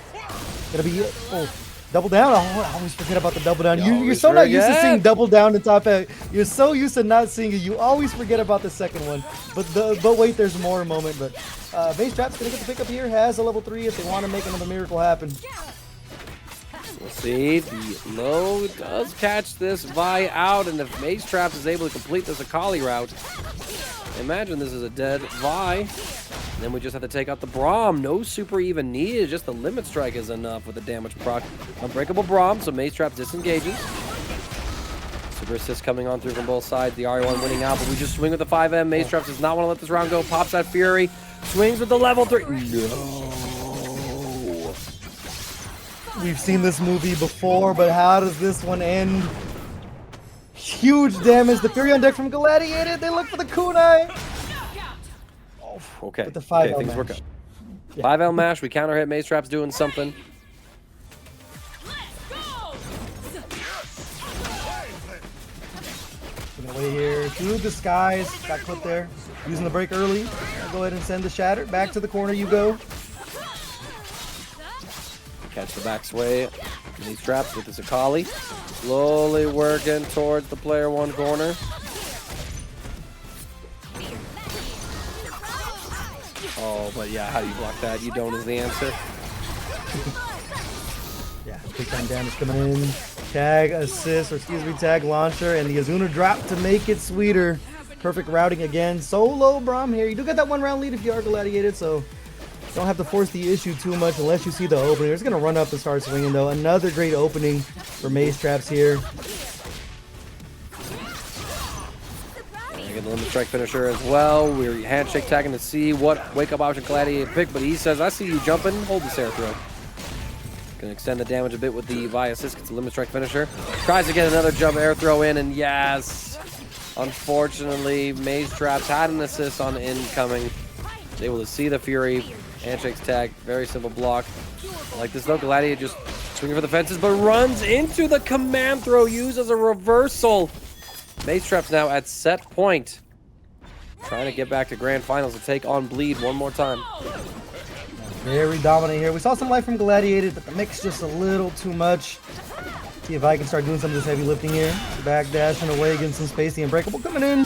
Going to be, oh, double down. Oh, I always forget about the double down. You're so not used to seeing double down in top eight. You're so used to not seeing it. You always forget about the second one. But wait, there's more moment. But Mazetraps going to get the pickup here. Has a level 3 if they want to make another miracle happen. We'll see. The low does catch this Vi out, and if Mazetraps is able to complete this Akali route, imagine this is a dead Vi. Then we just have to take out the Braum. No super even needed, just the limit strike is enough with the damage proc. Unbreakable Braum, so Mazetraps disengages. Super assist coming on through from both sides. The Ahri one winning out, but we just swing with the 5M. Mazetraps does not want to let this round go. Pops that Fury. Swings with the level 3. No. We've seen this movie before, but how does this one end? Huge damage. The Fury on deck from Galladiated. They look for the kunai. Oh, okay. With the 5L okay, things mash. work out. Yeah. 5L mash. We counter hit. Mazetraps doing something. Away here through the skies. Got clipped there. Using the break early. Go ahead and send the shatter. Back to the corner you go. Catch the back sway. Mazetraps with his Akali. Slowly working towards the player 1 corner. Oh, but yeah, how do you block that? You don't is the answer. Yeah, big time damage coming in. Tag assist, or excuse me, tag launcher, and the Azuna drop to make it sweeter. Perfect routing again. Solo Braum here. You do get that 1 round lead if you are Galladiated, so don't have to force the issue too much unless you see the opening. They're just going to run up and start swinging, though. Another great opening for Mazetraps here. Get the limit strike finisher as well. We're handshake tagging to see what wake up option Gladiator pick, but he says, I see you jumping. Hold this air throw. Gonna extend the damage a bit with the Vi assist. Gets a limit strike finisher. Tries to get another jump air throw in, and yes. Unfortunately, Mazetraps had an assist on incoming. Was able to see the Fury. Handshakes tag. Very simple block. I like this though. Gladiator just swinging for the fences, but runs into the command throw used as a reversal. Mazetraps now at set point. Trying to get back to grand finals to take on Bleed one more time. Very dominant here. We saw some life from Galladiated, but the mix just a little too much. See if I can start doing some of this heavy lifting here. Back dashing away, getting some space. The Unbreakable coming in.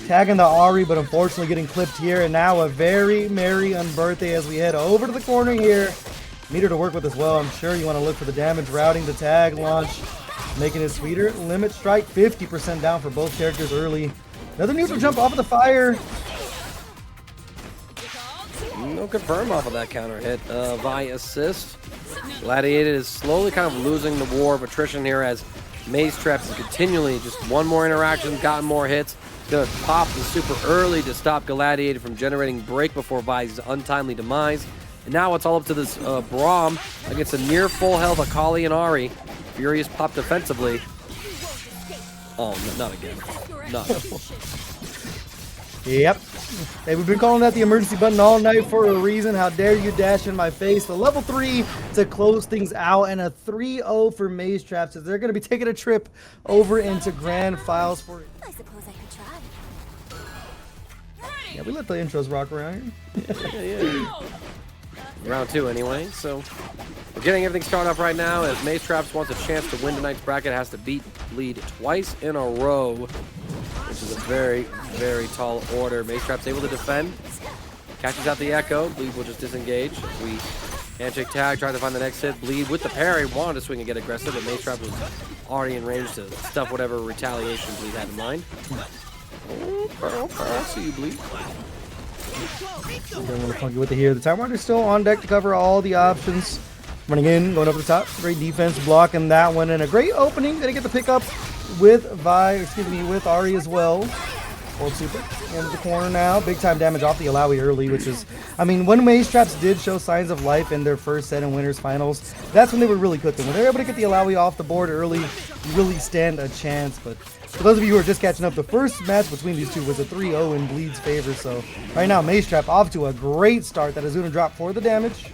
Tagging the Ahri, but unfortunately getting clipped here. And now a very merry unbirthday as we head over to the corner here. Meter to work with as well. I'm sure you want to look for the damage routing, the tag launch, making it sweeter. Limit strike, 50% down for both characters early. Another neutral jump off of the fire. No confirm off of that counter hit. Vi assist. Gladiated is slowly kind of losing the war of attrition here as Mazetraps is continually just one more interaction, gotten more hits. Gonna pop the super early to stop Galladiated from generating break before Vi's untimely demise. And now it's all up to this Braum against a near full health Akali and Ahri. Furious pop defensively. Oh, not again. Not. Yep. Hey, we've been calling that the emergency button all night for a reason. How dare you dash in my face. The level 3 to close things out, and a 3-0 for Mazetraps as they're going to be taking a trip over into grand finals for it. I suppose I could try. Yeah, we let the intros rock around here. Yeah. Round 2 anyway, so we're getting everything started up right now as Mazetraps wants a chance to win tonight's bracket. Has to beat Bleed twice in a row, which is a very, very tall order. Mazetraps able to defend, catches out the Ekko. Bleed will just disengage. We handshake tag, trying to find the next hit. Bleed with the parry, wanted to swing and get aggressive, but Mazetraps was already in range to stuff whatever retaliation Bleed had in mind. Oh, see you, Bleed. Don't want to funky with it here. The Time Riders still on deck to cover all the options. Running in, going over the top. Great defense, blocking that one, and a great opening. Gonna get the pickup with with Ahri as well. Old super into the corner now. Big time damage off the Illaoi early, which is, I mean, when Mazetraps did show signs of life in their first set in Winners Finals, that's when they were really cooking. When they're able to get the Illaoi off the board early, really stand a chance. But for those of you who are just catching up, the first match between these two was a 3-0 in Bleed's favor. So right now, Mazetrap off to a great start. That is going to drop for the damage.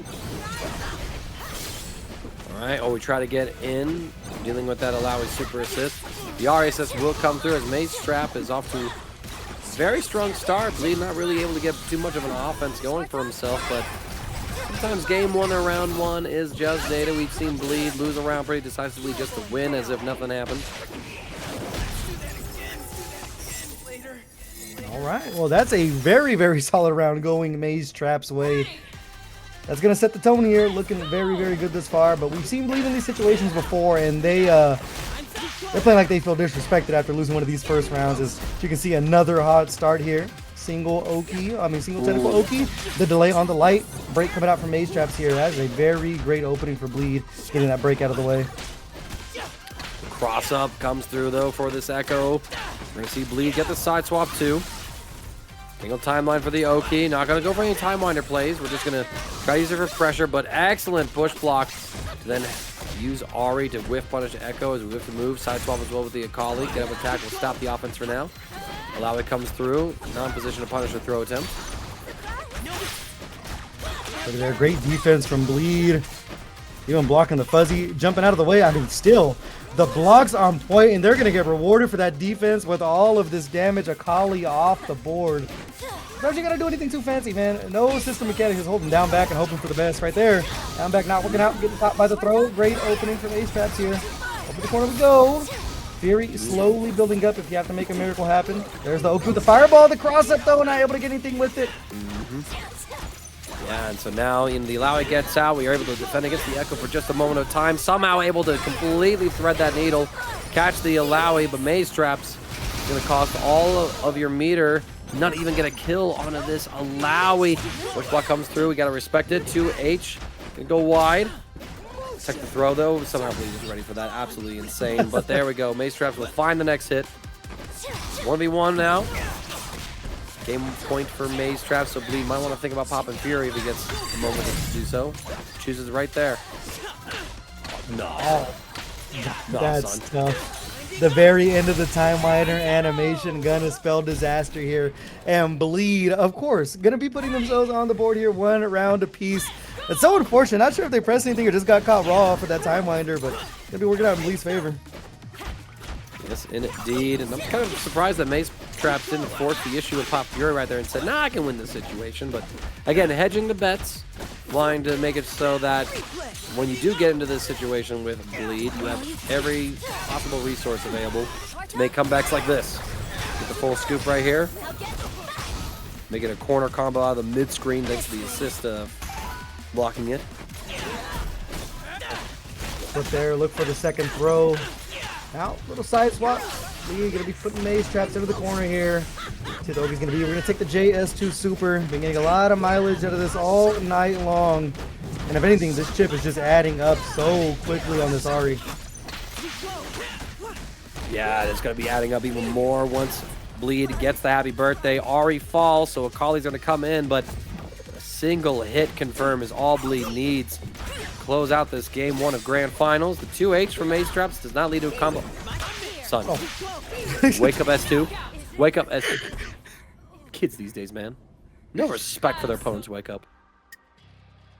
All right, we try to get in, dealing with that Illaoi super assist. The Ahri assist will come through as Mazetrap is off to a very strong start. Bleed not really able to get too much of an offense going for himself, but sometimes game 1 or round 1 is just data. We've seen Bleed lose a round pretty decisively just to win as if nothing happened. All right, well, that's a very, very solid round going Mazetrap's way. That's going to set the tone here, looking very, very good this far. But we've seen Bleed in these situations before, and they're playing like they feel disrespected after losing one of these first rounds. As you can see, another hot start here. Single tentacle Oki. The delay on the light. Break coming out from Mazetraps here. That is a very great opening for Bleed, getting that break out of the way. Cross up comes through, though, for this Ekko. We're going to see Bleed get the side swap, too. Single timeline for the Oki. Not going to go for any time winder plays. We're just going to try to use it for pressure, but excellent push block to then use Ahri to whiff punish Ekko as we whiff the move. Side swap as well with the Akali. Get up attack will stop the offense for now. Illaoi comes through. Not in position to punish a throw attempt. Look at there. Great defense from Bleed. Even blocking the fuzzy. Jumping out of the way. I mean, still, the blocks on point, and they're going to get rewarded for that defense with all of this damage. Akali off the board. Don't you got to do anything too fancy, man. No system mechanics, is holding down back and hoping for the best right there. Down back not working out, getting caught by the throw. Great opening from Mazetraps here. Over the corner we go. Fury slowly building up if you have to make a miracle happen. There's the Oki with the fireball, the cross up though, not able to get anything with it. Yeah, and so now in the Illaoi gets out, we are able to defend against the Ekko for just a moment of time. Somehow able to completely thread that needle, catch the Illaoi, but Mazetraps is going to cost all of your meter. Not even get a kill onto this Illaoi. Push block comes through, we got to respect it. 2H, gonna go wide. Check the throw though, somehow Bleed is ready for that. Absolutely insane, but there we go. Mazetraps will find the next hit. 1v1 now. Game point for Mazetraps, so Bleed might want to think about popping Fury if he gets a moment to do so. Chooses right there. No. That's tough. The very end of the Time Winder animation gonna spell disaster here. And Bleed, of course, gonna be putting themselves on the board here, 1 round apiece. It's so unfortunate. Not sure if they pressed anything or just got caught raw for that Time Winder, but gonna be working out in Bleed's favor. Yes, indeed. And I'm kind of surprised that Mazetraps didn't force the issue with Pop Fury right there and said, nah, I can win this situation. But again, hedging the bets, wanting to make it so that when you do get into this situation with Bleed, you have every possible resource available to make comebacks like this. Get the full scoop right here. Making a corner combo out of the mid-screen thanks to the assist blocking it. Look there, look for the second throw. Now, little side swap. We're gonna be putting Mazetraps into the corner here. We're gonna take the JS2 super. Been getting a lot of mileage out of this all night long. And if anything, this chip is just adding up so quickly on this Ahri. Yeah, it's gonna be adding up even more once Bleed gets the happy birthday. Ahri falls, so Akali's going to come in, but a single hit confirm is all Bleed needs. Close out this game 1 of Grand Finals. The 2H from Mazetraps does not lead to a combo. Son, wake up S2. Wake up S2. Kids these days, man. No respect for their opponents. Wake up.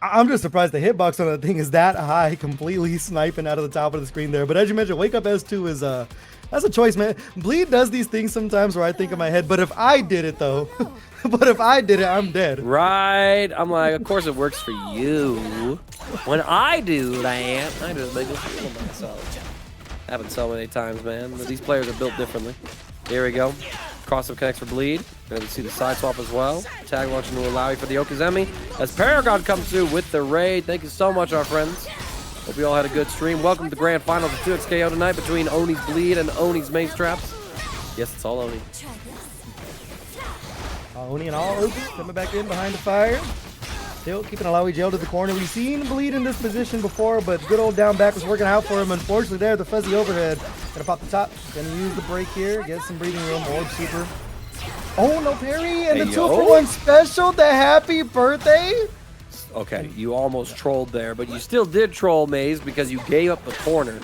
I'm just surprised the hitbox on that thing is that high, completely sniping out of the top of the screen there. But as you mentioned, Wake Up S2 is that's a choice, man. Bleed does these things sometimes where I think in my head, but if I did it though, but if I did it, I'm dead. Right. I'm like, of course it works for you. When I do that, I just make it feel myself. Happened so many times, man. But these players are built differently. Here we go. Cross-up connects for Bleed. Going to see the side swap as well. Tag launch into Illaoi for the Okazemi. As Paragon comes through with the raid. Thank you so much, our friends. Hope you all had a good stream. Welcome to the Grand Finals of 2XKO tonight between Oni's Bleed and Oni's Mazetraps. Yes, it's all Oni. Oni and all open, coming back in behind the fire. Still keeping Illaoi jailed to the corner. We've seen Bleed in this position before, but good old down back was working out for him. Unfortunately there, the fuzzy overhead. Gonna pop the top. Gonna use the break here. Get some breathing room. Orb super. Oh, no parry. And the 2-for-1 special. The happy birthday. Okay, you almost trolled there, but you still did troll, Maze, because you gave up the corner.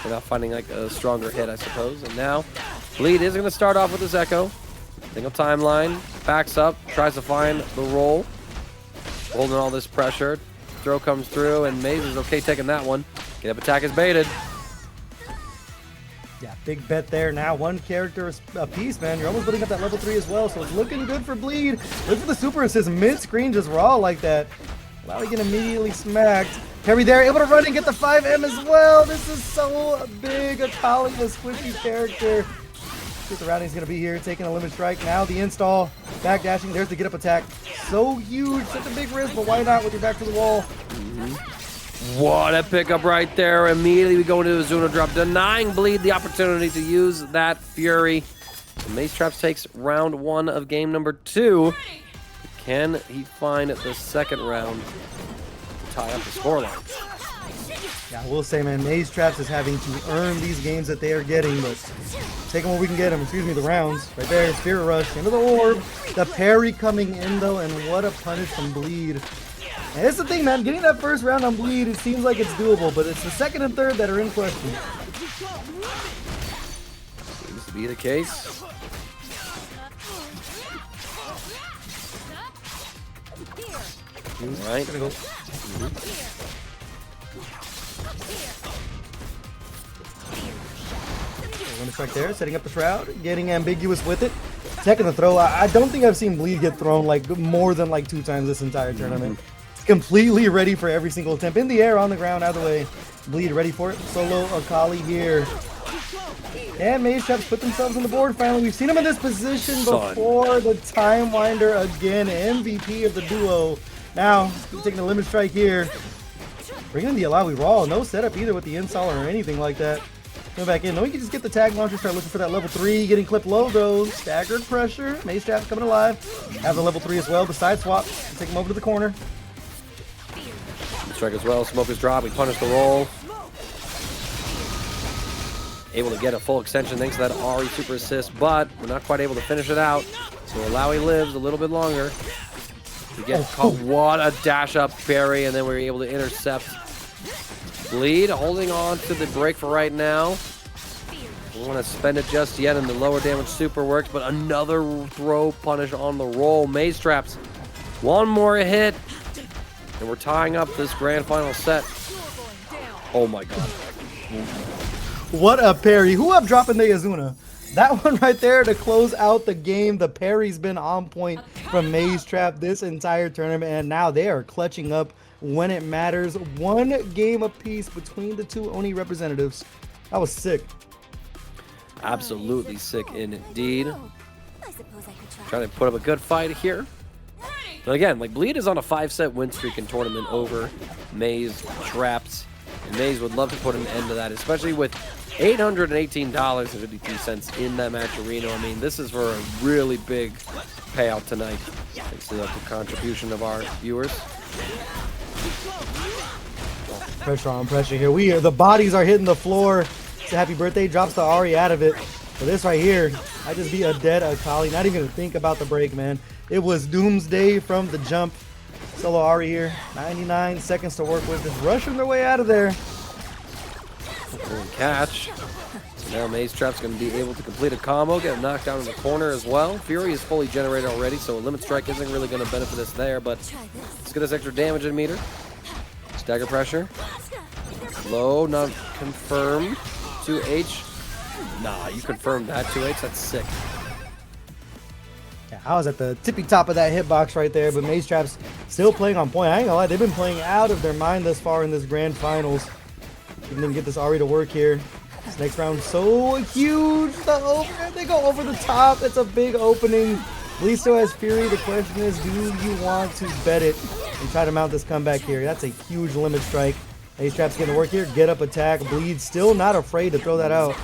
Without finding like a stronger hit, I suppose. And now, Bleed is gonna start off with his Ekko. Single timeline. Backs up. Tries to find the roll. Holding all this pressure. Throw comes through, and Maze is okay taking that one. Get up attack is baited. Yeah, big bet there. Now 1 character a piece, man. You're almost building up that level 3 as well, so it's looking good for Bleed. Look for the super assist mid-screen, just raw like that. Illaoi getting immediately smacked. Parry there, able to run and get the 5M as well. This is so big. Akali, the squishy character. The surrounding's gonna be here, taking a limit strike. Now the install, back dashing. There's the get up attack. So huge, such a big risk, but why not with your back to the wall? What a pickup right there. Immediately we go into the Azuna drop, denying Bleed the opportunity to use that Fury. Mazetraps takes round 1 of game number 2. Can he find the second round to tie up the scoreline? Yeah, I will say, man, Mazetraps is having to earn these games that they are getting, but taking what we can get them. Excuse me, the rounds. Right there, Spirit Rush into the orb. The parry coming in, though, and what a punish from Bleed. And that's the thing, man. Getting that first round on Bleed, it seems like it's doable, but it's the second and third that are in question. Seems to be the case. All right. Gonna go. Limit strike there, setting up the shroud, getting ambiguous with it. Taking the throw. I don't think I've seen Bleed get thrown like more than like 2 times this entire tournament. Completely ready for every single attempt. In the air, on the ground, either way. Bleed ready for it. Solo Akali here. And Mazetraps put themselves on the board finally. We've seen them in this position before. The Time Winder again. MVP of the duo. Now, taking the limit strike here. Bringing in the Illaoi raw. No setup either with the install or anything like that. Go back in. No, we can just get the tag launcher, start looking for that level 3. Getting clipped low though. Staggered pressure. Mazetraps coming alive. Have the level 3 as well. The side swap. Take him over to the corner. Strike as well. Smoke is dropped. We punish the roll. Able to get a full extension thanks to that Ahri super assist, but we're not quite able to finish it out. So Illaoi lives a little bit longer. We get caught. What a dash up parry, and then we're able to intercept. Bleed holding on to the break for right now. Don't want to spend it just yet, and the lower damage super works, but another throw punish on the roll. Mazetraps. One more hit. And we're tying up this grand final set. Oh my god. What a parry. Who up dropping the Azuna? That one right there to close out the game. The parry's been on point from Mazetrap this entire tournament, and now they are clutching up when it matters. 1 game apiece between the 2 Oni representatives. That was sick. Absolutely sick indeed. I suppose I could try. Trying to put up a good fight here. But again, like Bleed is on a 5-set win streak in tournament over Mazetraps. And Maze would love to put an end to that, especially with $818.53 in that match arena. I mean, this is for a really big payout tonight. Thanks to the contribution of our viewers. Pressure on pressure here. The bodies are hitting the floor. It's a happy birthday. Drops the Ahri out of it. For this right here, I just be a dead Akali, not even gonna think about the break, man. It was doomsday from the jump. Solo Ahri here, 99 seconds to work with, just rushing their way out of there. Catch. So now Mazetraps going to be able to complete a combo, get a knockdown in the corner as well. Fury is fully generated already, so a limit strike isn't really going to benefit us there, but let's get us extra damage in meter. Stagger pressure. Low, not confirmed. 2H. Nah, you confirmed that 2H, that's sick. Yeah, I was at the tippy top of that hitbox right there, but Mazetraps still playing on point. I ain't gonna lie, they've been playing out of their mind thus far in this grand finals. Even them get this Ahri to work here. This next round so huge. They go over the top. It's a big opening. Bleed still has Fury. The question is, do you want to bet it and try to mount this comeback here? That's a huge limit strike. Mazetraps getting to work here. Get up attack. Bleed still not afraid to throw that out.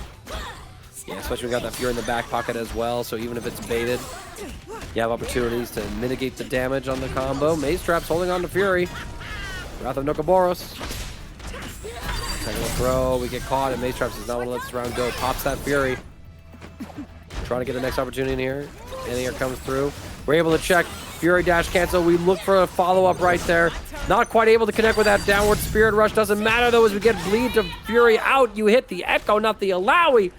Yeah, especially we got that Fury in the back pocket as well, so even if it's baited, you have opportunities to mitigate the damage on the combo. Mazetraps holding on to Fury. Wrath of Nokaboros. Second throw, we get caught, and Mazetraps does not want to let this round go. Pops that Fury. Trying to get the next opportunity in here. And here comes through. We're able to check. Fury dash cancel. We look for a follow-up right there. Not quite able to connect with that downward Spirit Rush. Doesn't matter, though, as we get Bleed to Fury out. You hit the Ekko, not the Illaoi.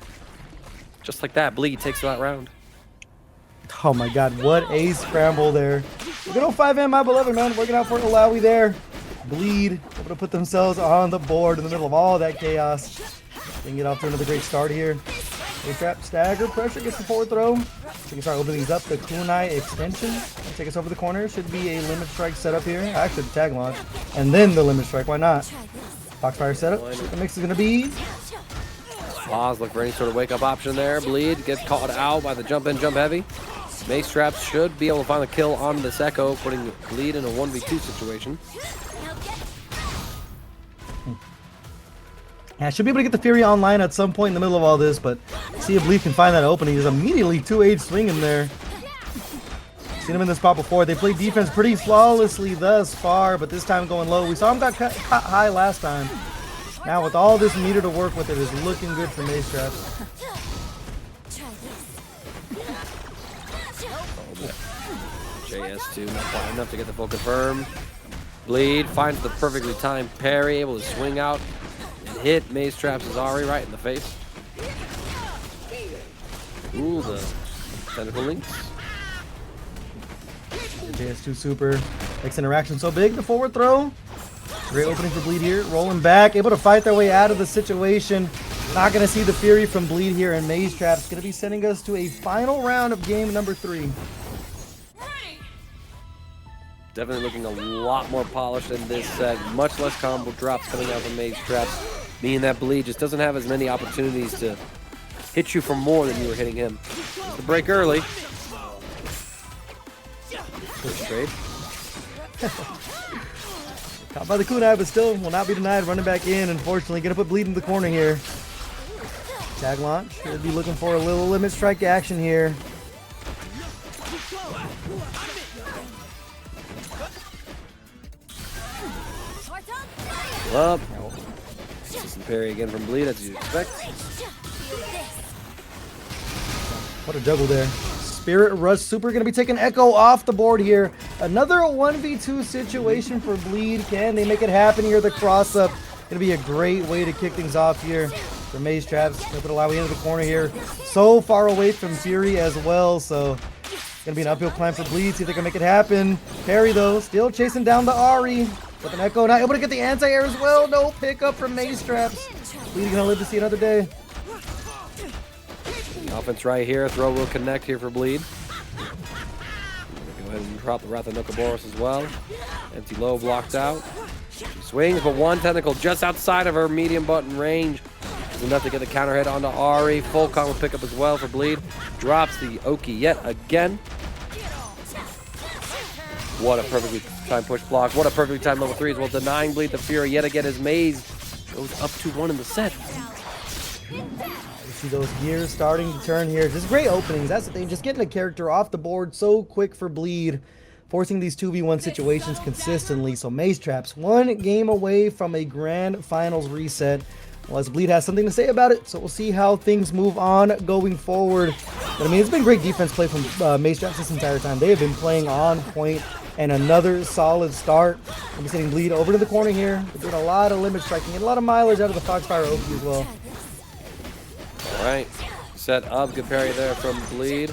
Just like that, Bleed takes that round. Oh my god, what a scramble there. Good old 5M, my beloved, man. Working out for Illaoi there. Bleed, able to put themselves on the board in the middle of all that chaos. They can get off to another great start here. Trap stagger pressure, gets the forward throw. So we can start opening these up. The kunai extension. Take us over the corner. Should be a limit strike setup here. Actually, the tag launch. And then the limit strike. Why not? Foxfire setup. See what the mix is going to be. Pause, look for any sort of wake-up option there. Bleed gets caught out by the jump in, jump heavy. Mazetraps should be able to find a kill on this Ekko, putting Bleed in a 1v2 situation. Yeah, should be able to get the Fury online at some point in the middle of all this, but see if Bleed can find that opening. He's immediately 2H swinging there. Seen him in this spot before. They played defense pretty flawlessly thus far, but this time going low. We saw him got cut high last time. Now with all this meter to work with, it is looking good for Mazetraps. JS2 not quite enough to get the full confirm. Bleed finds the perfectly timed parry, able to swing out and hit Mazetraps' Ahri right in the face. Ooh, the tentacle links. JS2 super. Makes interaction so big. The forward throw. Great opening for Bleed here. Rolling back. Able to fight their way out of the situation. Not going to see the Fury from Bleed here. And Mazetraps going to be sending us to a final round of game number 3. Definitely looking a lot more polished in this set. Much less combo drops coming out from Mazetraps. Meaning that Bleed just doesn't have as many opportunities to hit you for more than you were hitting him. The break early. Push trade. Caught by the kunai, but still will not be denied. Running back in, unfortunately. Gonna put Bleed in the corner here. Tag launch. Should be looking for a little limit strike action here. Up. Some parry again from Bleed, as you'd expect. What a juggle there. Spirit Rush Super going to be taking Ekko off the board here. Another 1v2 situation for Bleed. Can they make it happen here? The cross up going to be a great way to kick things off here for Mazetraps. Going to put Illaoi into the corner here. So far away from Fury as well. So going to be an uphill climb for Bleed. See if they can make it happen. Parry though. Still chasing down the Ahri. With an Ekko not able to get the anti-air as well. No pickup from Mazetraps. Bleed going to live to see another day. Offense right here. Throw will connect here for Bleed. Go ahead and drop the Wrath of Nokaboros as well. Empty low blocked out. She swings, but one tentacle just outside of her medium button range. Is enough to get the counter hit onto Ahri. Full combo pickup as well for Bleed. Drops the Oki yet again. What a perfectly timed push block. What a perfectly timed level 3 as well. Denying Bleed the Fury yet again as Maze goes up 2-1 in the set. You see those gears starting to turn here. Just great openings. That's the thing. Just getting a character off the board so quick for Bleed. Forcing these 2v1 situations consistently. So Mazetraps, one game away from a grand finals reset. unless Bleed has something to say about it. So we'll see how things move on going forward. But I mean, it's been great defense play from Mazetraps this entire time. They have been playing on point, and another solid start. We'll be sending Bleed over to the corner here. They're doing a lot of limit striking and a lot of mileage out of the Foxfire OP as well. All right, set up, good parry there from Bleed.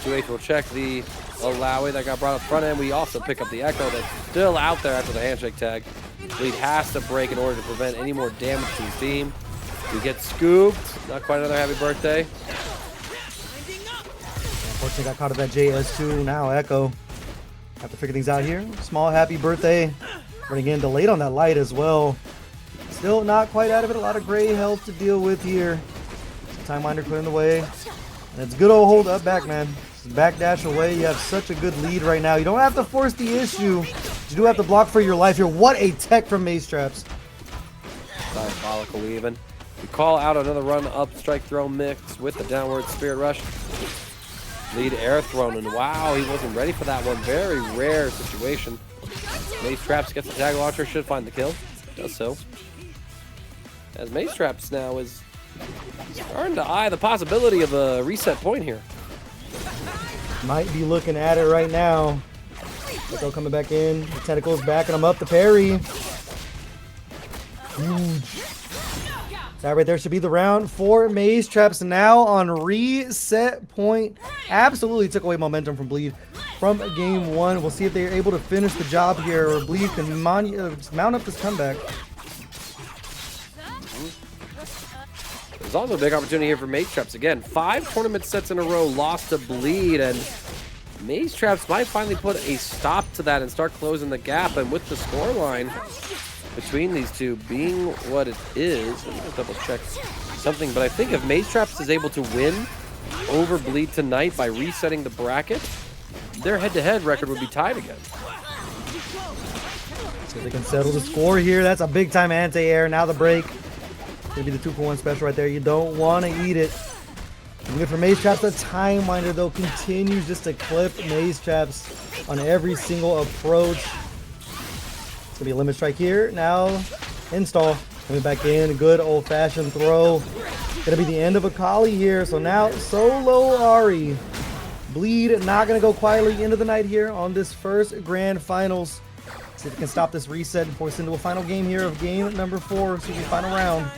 2H will check the Illaoi that got brought up front end. We also pick up the Ekko that's still out there after the handshake tag. Bleed has to break in order to prevent any more damage to his team. We get scooped. Not quite another happy birthday. Unfortunately, got caught at that JS2. Now Ekko have to figure things out here. Small happy birthday. Running in delayed on that light as well. Still not quite out of it. A lot of gray health to deal with here. Time Winder clearing the way. And it's good old hold up back, man. Just backdash away. You have such a good lead right now. You don't have to force the issue. You do have to block for your life here. What a tech from Mazetraps. Diabolical even. We call out another run up strike throw mix with the downward spirit rush. Lead air thrown, and wow, he wasn't ready for that one. Very rare situation. Mazetraps gets the tag launcher, should find the kill. Does so. As Mazetraps now is starting to eye the possibility of a reset point here. Might be looking at it right now. Ekko coming back in. The tentacles backing him up. The parry. Huge. That right there should be the round for Mazetraps. Now on reset point. Absolutely took away momentum from Bleed from game one. We'll see if they're able to finish the job here, or Bleed can mount up this comeback. There's also a big opportunity here for Mazetraps. Again, 5 tournament sets in a row lost to Bleed, and Mazetraps might finally put a stop to that and start closing the gap. And with the scoreline between these two being what it is, let me just double check something, but I think if Mazetraps is able to win over Bleed tonight by resetting the bracket, their head-to-head record would be tied again. So they can settle the score here. That's a big time anti-air. Now the break. Gonna be the 2-for-1 special right there. You don't want to eat it. Good for Mazetraps. The Time Winder, though, continues just to clip Mazetraps on every single approach. It's gonna be a limit strike here. Now, install. Coming back in. Good old-fashioned throw. Gonna be the end of Akali here. So now, solo Ahri. Bleed not gonna go quietly into the night here on this first grand finals. See if they can stop this reset and force into a final game here of game number 4. So the final round.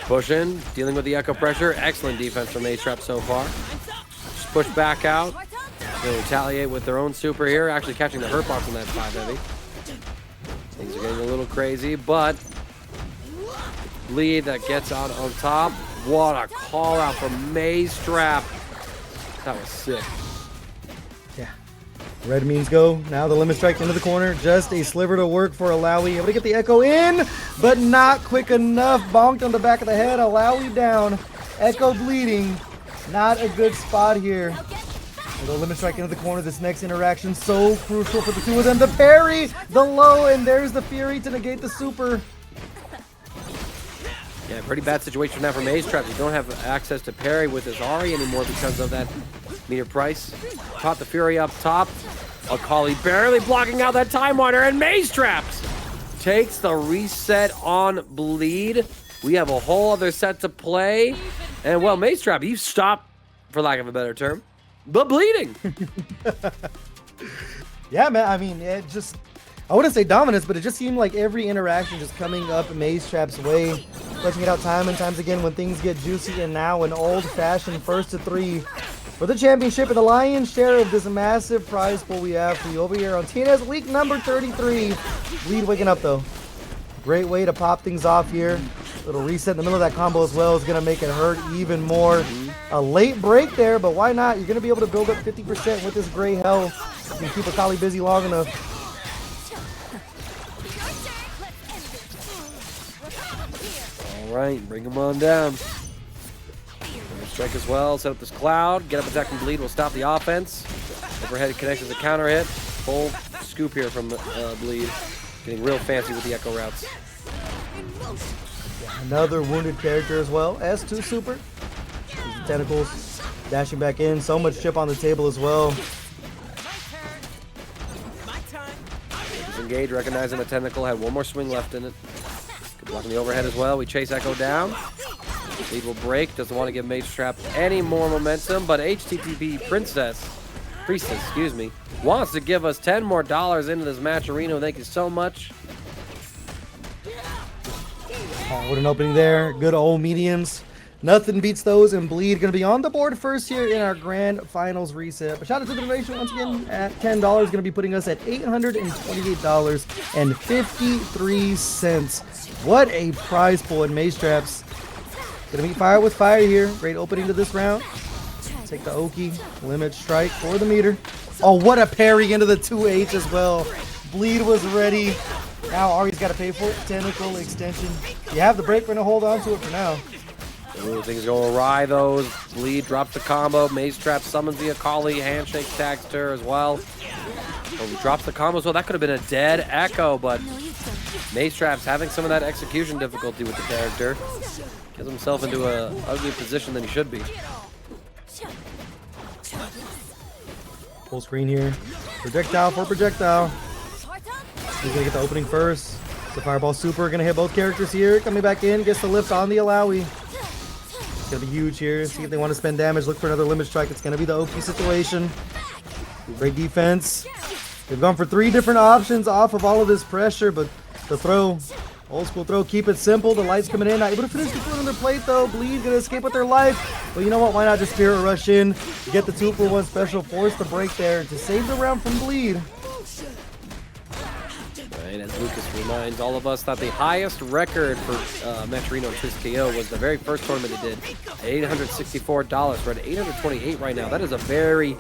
Push in, dealing with the Ekko pressure. Excellent defense from Mazetraps so far. Just push back out. They'll retaliate with their own super here. Actually catching the hurt box on that 5 heavy. Things are getting a little crazy, but Bleed that gets out on top. What a call out from Mazetrap. That was sick. Yeah. Red means go. Now the limit strike into the corner. Just a sliver to work for Illaoi. Able to get the Ekko in, but not quick enough. Bonked on the back of the head. Illaoi down. Ekko bleeding. Not a good spot here. The limit strike into the corner. This next interaction so crucial for the two of them. The parry, the low, and there's the Fury to negate the super. Yeah, pretty bad situation now for Mazetraps. You don't have access to parry with his Ahri anymore because of that meter price. Caught the Fury up top. Akali barely blocking out that Time Winder, and Mazetraps takes the reset on Bleed. We have a whole other set to play. And well, Mazetrap, you've stopped, for lack of a better term, the bleeding. Yeah, man, I mean, it just, I wouldn't say dominance, but it just seemed like every interaction just coming up Mazetraps' way, clutching it out time and times again when things get juicy. And now an old-fashioned 1-to-3 for the championship and the lion's share of this massive prize pool we have for you over here on TNS week number 33. Bleed waking up, though. Great way to pop things off here. Little reset in the middle of that combo as well is going to make it hurt even more. A late break there, but why not? You're going to be able to build up 50% with this gray health. You can keep Akali busy long enough. All right, bring him on down. Strike as well, set up this cloud, get up attack and Bleed will stop the offense. Overhead connects as a counter hit. Full scoop here from Bleed. Getting real fancy with the Ekko routes. Another wounded character as well. S2 super. The tentacles dashing back in. So much chip on the table as well. Disengage, recognizing the tentacle, had one more swing left in it. Blocking the overhead as well. We chase Ekko down. Lead will break. Doesn't want to give Mazetraps any more momentum, but HTTP Priestess, excuse me, wants to give us $10 more into this match. Arena, thank you so much. Oh, what an opening there. Good old mediums. Nothing beats those, and Bleed going to be on the board first here in our grand finals reset. But shout out to the donation once again at $10, going to be putting us at $828.53. What a prize pool in Mazetraps. Going to meet fire with fire here. Great opening to this round. Take the Oki, limit strike for the meter. Oh, what a parry into the 2H as well. Bleed was ready. Now Ahri's got to pay for it. Tentacle extension. You have the break, we're going to hold on to it for now. Ooh, things go awry though. Bleed drops the combo. Mazetraps summons the Akali. Handshake tags to her as well. Oh, drops the combo. So that could have been a dead Ekko, but Mazetraps having some of that execution difficulty with the character. Gets himself into a ugly position than he should be. Full screen here. Projectile for projectile. He's gonna get the opening first. The fireball super gonna hit both characters here. Coming back in, gets the lift on the Illaoi. It's gonna be huge here. See if they want to spend damage. Look for another limit strike. It's gonna be the OP situation. Great defense. They've gone for 3 different options off of all of this pressure, but the throw, old school throw, keep it simple. The lights coming in, not able to finish the foot on their plate though. Bleed gonna escape with their life. But you know what? Why not just Spirit Rush in, get the 2-for-1 special, force the break there to save the round from Bleed. And as Lucas reminds all of us that the highest record for Maturino and Twist KO was the very first tournament they did, $864. We're at $828 right now. That is a very,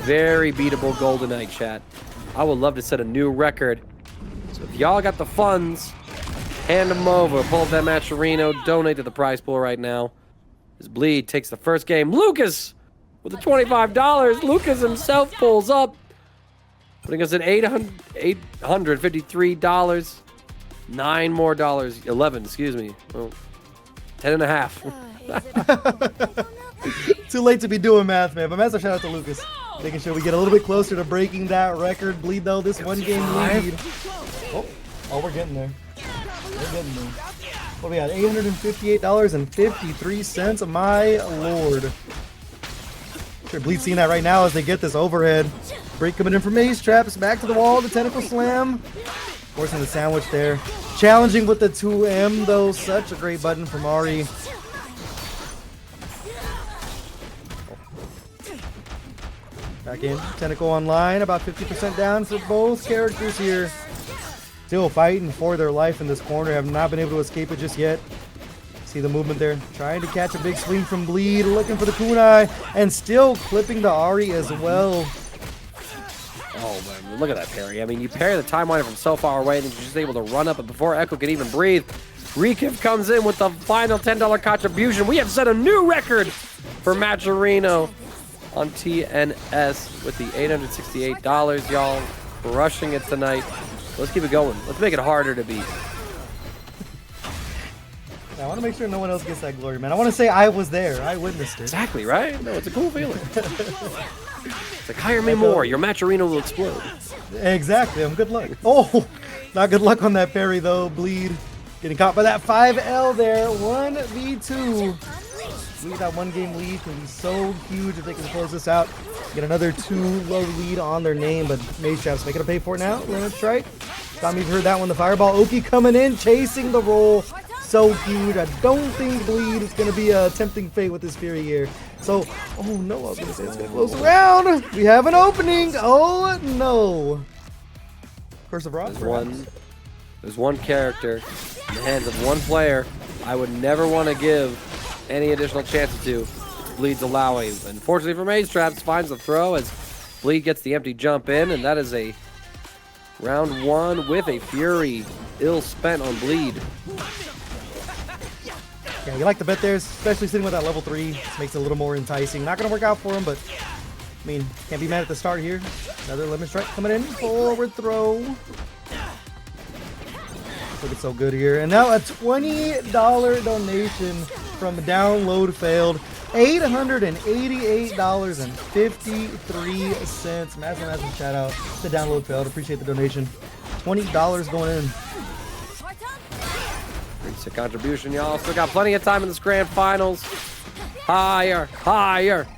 very beatable Golden Knight, chat. I would love to set a new record. So if y'all got the funds, hand them over. Pull up that Maturino, donate to the prize pool right now. As Bleed takes the first game. Lucas with the $25. Lucas himself pulls up, putting us at $853. 9 more dollars, 11, excuse me. Well, 10 and a half. Too late to be doing math, man. But massive shout out to Lucas, making sure we get a little bit closer to breaking that record. Bleed though, this 1-game lead. Oh, we're getting there. We're getting there. What we got? $858.53. My lord. Sure, Bleed seeing that right now as they get this overhead. Break coming in from Mazetraps, back to the wall, the tentacle slam. Forcing the sandwich there. Challenging with the 2M though, such a great button from Ahri. Back in, tentacle online, about 50% down for both characters here. Still fighting for their life in this corner, have not been able to escape it just yet. See the movement there, trying to catch a big swing from Bleed, looking for the kunai, and still clipping the Ahri as well. Oh man, look at that parry. I mean, you parry the time winder from so far away, and then you're just able to run up, and before Ekko can even breathe, Rekif comes in with the final $10 contribution. We have set a new record for Maturino on TNS with the $868, y'all. Crushing it tonight. Let's keep it going. Let's make it harder to beat. I want to make sure no one else gets that glory, man. I want to say I was there. I witnessed it. Exactly, right? No, it's a cool feeling. It's like, hire me more. Your Maturino will explode. Exactly. Good luck. Oh, not good luck on that parry, though. Bleed. Getting caught by that 5L there. 1v2. Bleed, that 1-game lead can be so huge if they can close this out. Get another 2-low lead on their name, but Mazetraps making a pay for it now. Limit strike. Thought you've heard that one. The fireball. Oki coming in, chasing the roll. So huge. I don't think Bleed is going to be a tempting fate with this Fury here. So, oh no, I was going to say it's going to close around. We have an opening. Oh no. Curse of Rock. There's one character in the hands of one player I would never want to give any additional chances to. It's Bleed's Illaoi. Unfortunately for Mazetraps, finds the throw as Bleed gets the empty jump in, and that is a round 1 with a Fury ill spent on Bleed. Yeah, you like the bet there, especially sitting with that level 3. This makes it a little more enticing. Not going to work out for him, but I mean, can't be mad at the start here. Another limit strike coming in. Forward throw. Looking so good here. And now a $20 donation from Download Failed. $888.53. Massive shout out to Download Failed. Appreciate the donation. $20 going in. Decent contribution, y'all. Still got plenty of time in this grand finals. Higher, higher.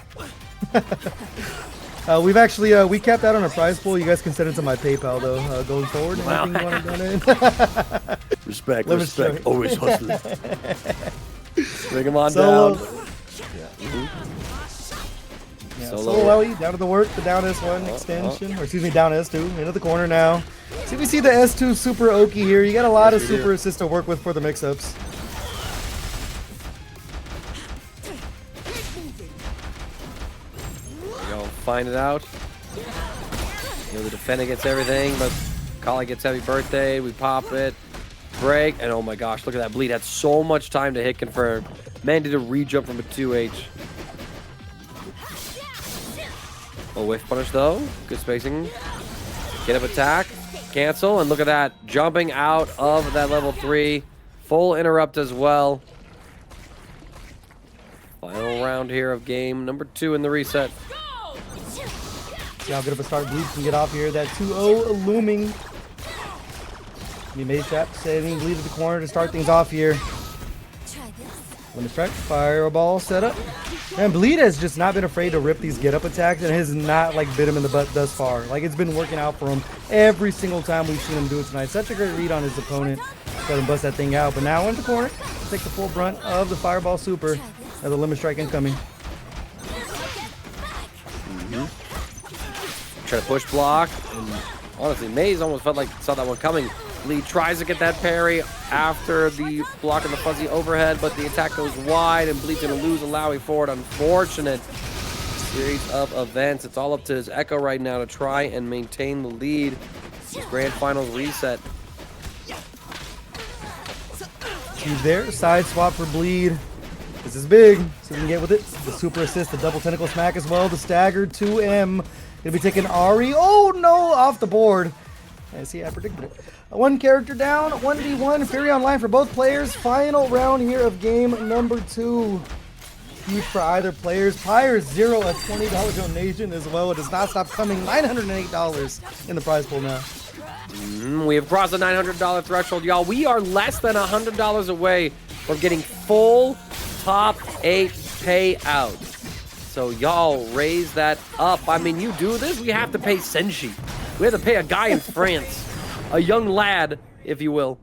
We've actually we capped out on a prize pool. You guys can send it to my PayPal though. Going forward, Wow. anything you want to donate. Respect, Limit respect. strike. Always hustling. Bring him on Solo. down. Yeah, Solo. Solo Illaoi, down to the work, the down S1 extension, or excuse me, down S2, into the corner now. See, we see the S2 super Oki here. You got a lot of super assists to work with for the mix-ups. Go find it out. You know, the defender gets everything, but Akali gets heavy birthday. We pop it, break, and oh my gosh, look at that bleed. Had so much time to hit confirm. Man did a re-jump from a 2H. Oh, whiff punish though. Good spacing. Get up attack. Cancel, and look at that. Jumping out of that level 3. Full interrupt as well. Final round here of game number 2 in the reset. See how good of a start Bleed can get off here. That 2-0 looming. Mazetraps setting Bleed to the corner to start things off here. Try this. Limit strike, fireball set up. And Bleed has just not been afraid to rip these get-up attacks and has not like bit him in the butt thus far. Like it's been working out for him every single time we've seen him do it tonight. Such a great read on his opponent. Let him bust that thing out. But now into the corner, take the full brunt of the fireball super. Another limit strike incoming. Try to push block, and honestly, Maze almost felt like saw that one coming. Lee tries to get that parry after the block and the fuzzy overhead, but the attack goes wide, and Bleed's gonna lose Illaoi for it. Unfortunate series of events. It's all up to his Ekko right now to try and maintain the lead. This grand finals reset. He's there, side swap for Bleed. This is big, so we can get with it. The super assist, the double tentacle smack as well, the staggered 2M. Gonna be taking Ahri. Oh no, off the board. I see, I predicted it. One character down, 1v1, Fury online for both players. Final round here of game number 2. Huge for either players. Pyre 0, a $20 donation as well. It does not stop coming. $908 in the prize pool now. We have crossed the $900 threshold, y'all. We are less than $100 away from getting full top 8 payout. So y'all raise that up. I mean, you do this, we have to pay Senshii. We have to pay a guy in France, a young lad, if you will,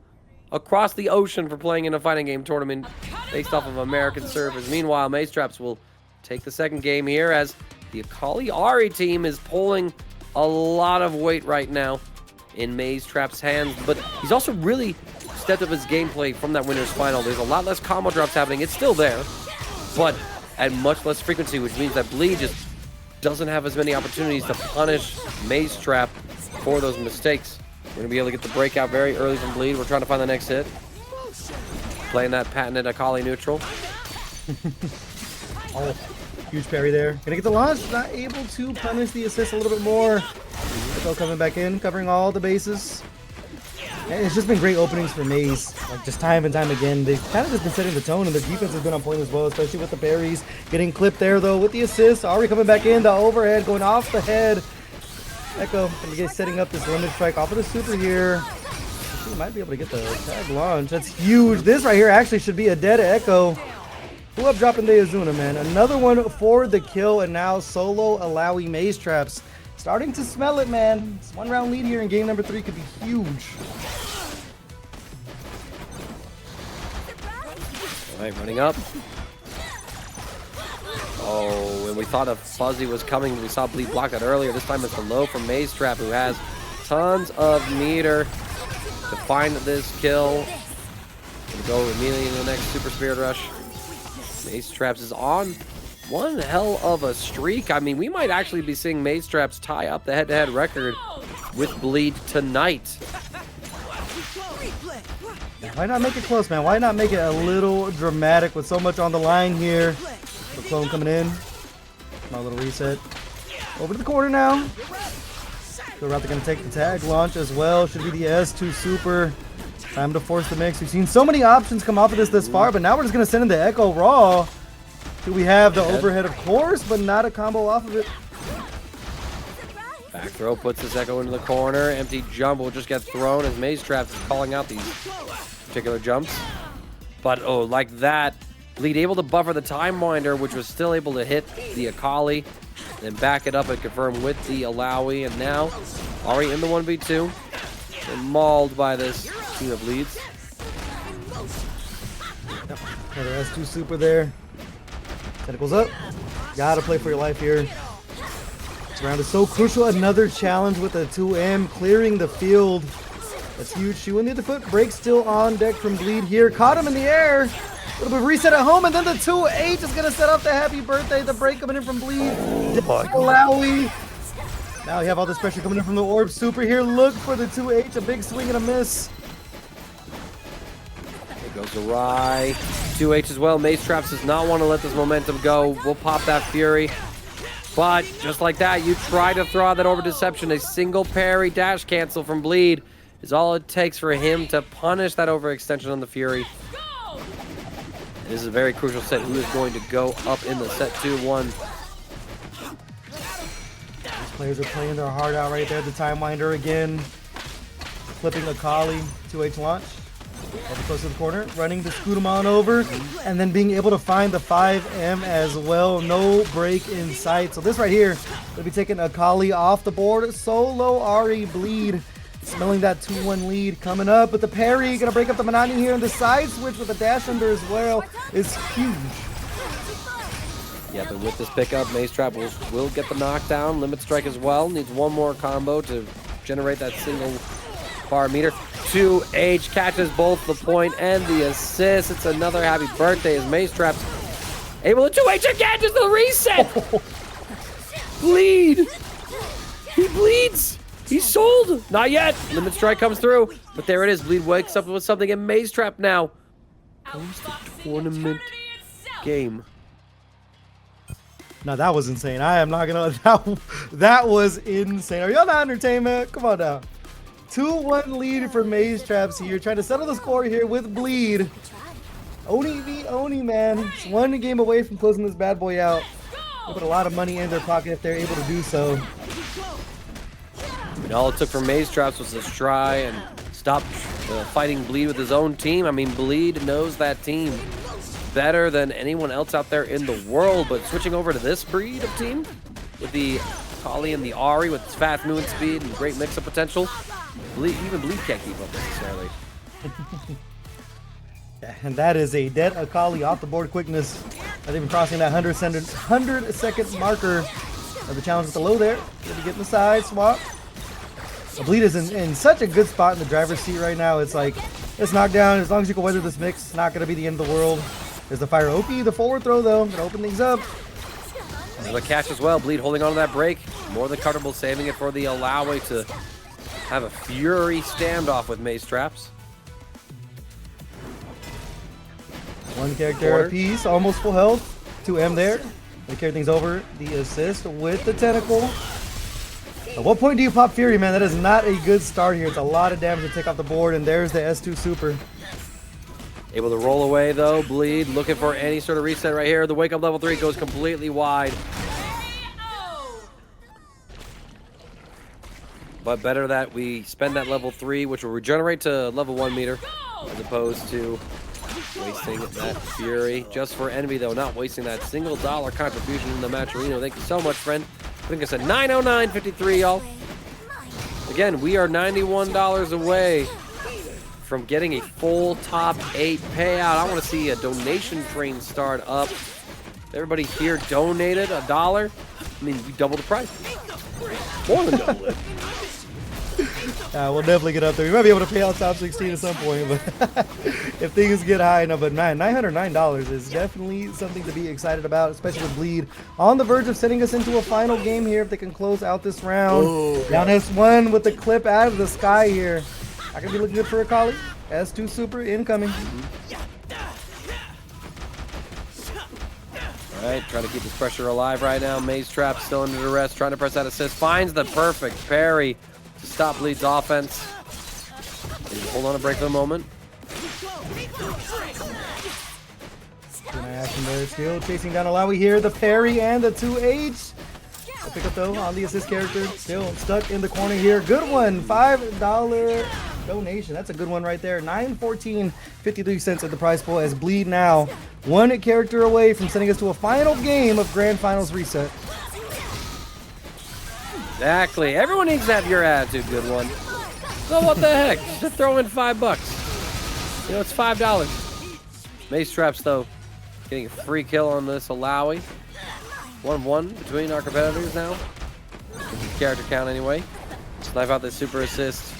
across the ocean for playing in a fighting game tournament based off of American servers. Meanwhile, Mazetraps will take the second game here as the Akali Ahri team is pulling a lot of weight right now in Mazetraps' hands, but he's also really stepped up his gameplay from that winner's final. There's a lot less combo drops happening. It's still there, but at much less frequency, which means that Bleed just doesn't have as many opportunities to punish Mazetrap for those mistakes. We're going to be able to get the breakout very early from Bleed. We're trying to find the next hit. Playing that patented Akali neutral. Oh, huge parry there. Gonna get the launch, not able to punish the assist a little bit more. Ekko coming back in, covering all the bases. And it's just been great openings for Maze. Like just time and time again. They've kind of just been setting the tone, and their defense has been on point as well, especially with the parries. Getting clipped there though with the assist. Ahri coming back in, the overhead going off the head. Ekko gonna get setting up this limit strike off of the super here. He might be able to get the tag launch. That's huge. This right here actually should be a dead Ekko. Who up dropping the Azuna, man? Another one for the kill, and now solo Illaoi Mazetraps. Starting to smell it, man. This 1 round lead here in game number 3 could be huge. All right, running up. Oh, and we thought a fuzzy was coming. We saw Bleed block that earlier. This time it's the low from Mazetrap, who has tons of meter to find this kill. Gonna go immediately into the next Super Spirit Rush. Mazetraps is on one hell of a streak. I mean, we might actually be seeing Mazetraps tie up the head-to-head record with Bleed tonight. Why not make it close, man? Why not make it a little dramatic with so much on the line here? The clone coming in. My little reset. Over to the corner now. They're going to take the tag launch as well. Should be the S2 super. Time to force the mix. We've seen so many options come off of this far, but now we're just going to send in the Ekko raw. Do we have the overhead, of course, but not a combo off of it. Back throw puts this Ekko into the corner. Empty jump will just get thrown as Mazetraps is calling out these particular jumps. But oh, like that, Bleed able to buffer the Time Winder, which was still able to hit the Akali, then back it up and confirm with the Illaoi. And now, Ahri in the 1v2, and mauled by this team of Bleeds. Yep. Another S2 super there. Tentacles up. Gotta play for your life here. This round is so crucial. Another challenge with a 2M, clearing the field. That's huge. She will need to put break still on deck from Bleed here. Caught him in the air. A little bit of reset at home, and then the 2H is gonna set up the happy birthday. The break coming in from Bleed. Illaoi. Now you have all this pressure coming in from the Orb Super here. Look for the 2H. A big swing and a miss. It goes awry. 2H as well. Mazetraps does not want to let this momentum go. We'll pop that Fury. But just like that, you try to throw out that Orb of Deception. A single parry dash cancel from Bleed is all it takes for him to punish that overextension on the Fury. This is a very crucial set. Who is going to go up in the set 2-1? These players are playing their heart out right there. The Time Winder again. Flipping Akali, 2H launch. Over close to the corner, running to scoot him on over, and then being able to find the 5M as well. No break in sight. So this right here will be taking Akali off the board. Solo Ahri Bleed. Smelling that 2-1 lead coming up, but the parry gonna break up the Monotony here, and the side switch with the dash under as well is huge. Yeah, but with this pickup, Mazetrap will get the knockdown. Limit Strike as well. Needs one more combo to generate that single bar meter. 2H catches both the point and the assist. It's another happy birthday as Mazetrap's able to 2H again, just the reset. Bleed. He bleeds. He's sold! Not yet! Limit Strike comes through, but there it is. Bleed wakes up with something, and Mazetrap now goes to tournament game. Now that was insane. I am not gonna. That was insane. Are y'all not entertainment? Come on now. 2-1 lead for Mazetraps here, trying to settle the score here with Bleed. Oni v Oni, man. It's one game away from closing this bad boy out. They put a lot of money in their pocket if they're able to do so. And all it took for Mazetraps was to try and stop fighting Bleed with his own team. I mean, Bleed knows that team better than anyone else out there in the world, but switching over to this breed of team with the Akali and the Ahri with its fast movement speed and great mix-up potential, even Bleed can't keep up necessarily. Yeah, and that is a dead Akali off the board quickness. Not even crossing that 100-second marker of the challenge with the low there. Gonna be getting the side swap. The Bleed is in such a good spot in the driver's seat right now. It's like, it's knockdown. As long as you can weather this mix, it's not going to be the end of the world. There's the fire OP, the forward throw though. Going to open things up. The catch as well. Bleed holding on to that break. More than comfortable saving it for the Illaoi to have a Fury standoff with Mazetraps. One character apiece, almost full health. 2M there. They carry things over. The assist with the tentacle. At what point do you pop Fury, man? That is not a good start here. It's a lot of damage to take off the board, and there's the S2 super. Able to roll away though. Bleed looking for any sort of reset right here. The wake up level 3 goes completely wide. But better that we spend that level 3, which will regenerate to level 1 meter, as opposed to wasting that Fury. Just for envy though, not wasting that single dollar contribution in the Matcherino. Thank you so much, friend. I think it's a 909.53, y'all. Again, we are $91 away from getting a full top 8 payout. I want to see a donation train start up. Everybody here donated $1. I mean, we double the price. More than double it. We'll definitely get up there. We might be able to pay out top 16 at some point, but if things get high enough. But man, $909 is definitely something to be excited about, especially with Bleed on the verge of sending us into a final game here if they can close out this round. Oh, Down S1 with the clip out of the sky here. Not gonna be looking good for Akali. S2 super incoming. All right, trying to keep this pressure alive right now. Mazetrap still under duress, trying to press that assist. Finds the perfect parry to stop Bleed's offense. Hold on a break for the moment. Action there, still chasing down Illaoi here. The parry and the 2H. Pick up though on the assist character. Still stuck in the corner here. Good one. $5 donation. That's a good one right there. 914.53 cents at the prize pool as Bleed now one character away from sending us to a final game of Grand Finals Reset. Exactly. Everyone needs to have your attitude, good one. So what the heck? Just throw in $5. You know, it's $5. Mazetraps, though, getting a free kill on this Illaoi. 1-1 between our competitors now. Character count anyway. Snipe out the super assist.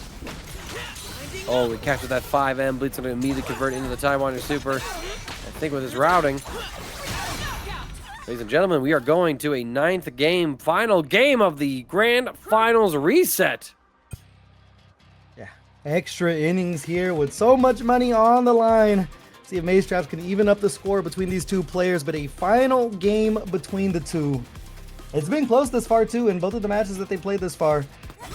Oh, we captured that 5M. Bleed's going to immediately convert into the Time Wander super. I think with his routing. Ladies and gentlemen, we are going to a 9th game, final game of the Grand Finals Reset. Yeah, extra innings here with so much money on the line. See if Mazetraps can even up the score between these two players, but a final game between the two. It's been close this far too in both of the matches that they played this far.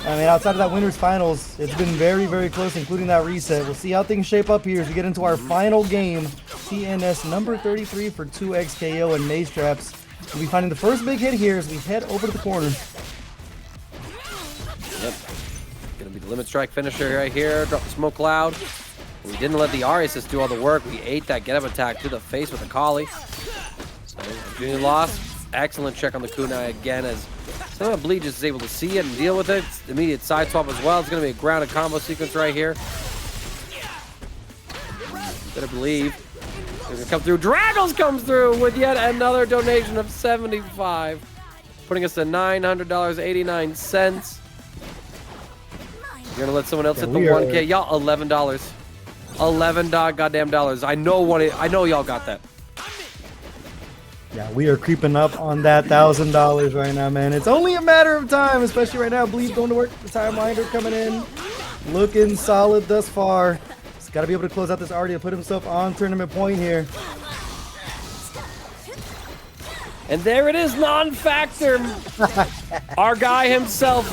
I mean, outside of that winners finals, it's been very, very close, including that reset. We'll see how things shape up here as we get into our final game. TNS number 33 for 2XKO and Mazetraps. We'll be finding the first big hit here as we head over to the corner. Yep. Gonna be the limit strike finisher right here. Drop the smoke cloud. We didn't let the Ahri assist do all the work. We ate that get up attack to the face with Akali. So, Junior lost. Excellent check on the kunai again as somehow Bleed just is able to see it and deal with it. It's immediate side swap as well. It's going to be a grounded combo sequence right here. Better believe. It's going to come through. Draggles comes through with yet another donation of $75. Putting us to $900.89. You're going to let someone else hit the 1K. Y'all, $11. $11 goddamn dollars. I know y'all got that. Yeah, we are creeping up on that $1,000 right now, man. It's only a matter of time, especially right now. Bleed going to work. The time winder coming in. Looking solid thus far. He's got to be able to close out this Ahri to put himself on tournament point here. And there it is, non-factor. Our guy himself.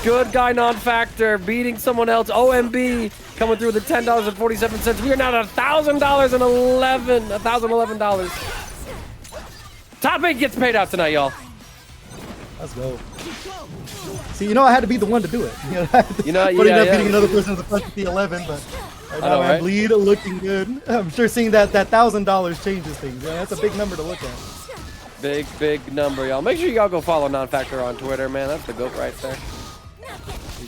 Good guy, non-factor. Beating someone else. OMB coming through with the $10.47. We are now at $1,011. Top 8 gets paid out tonight, y'all. Let's go. See, you know I had to be the one to do it. Beating another person to punch at the 11, but right now, man, Bleed looking good. I'm sure seeing that $1,000 changes things. Yeah, that's a big number to look at. Big number, y'all. Make sure y'all go follow Non-Factor on Twitter, man. That's the GOAT right there.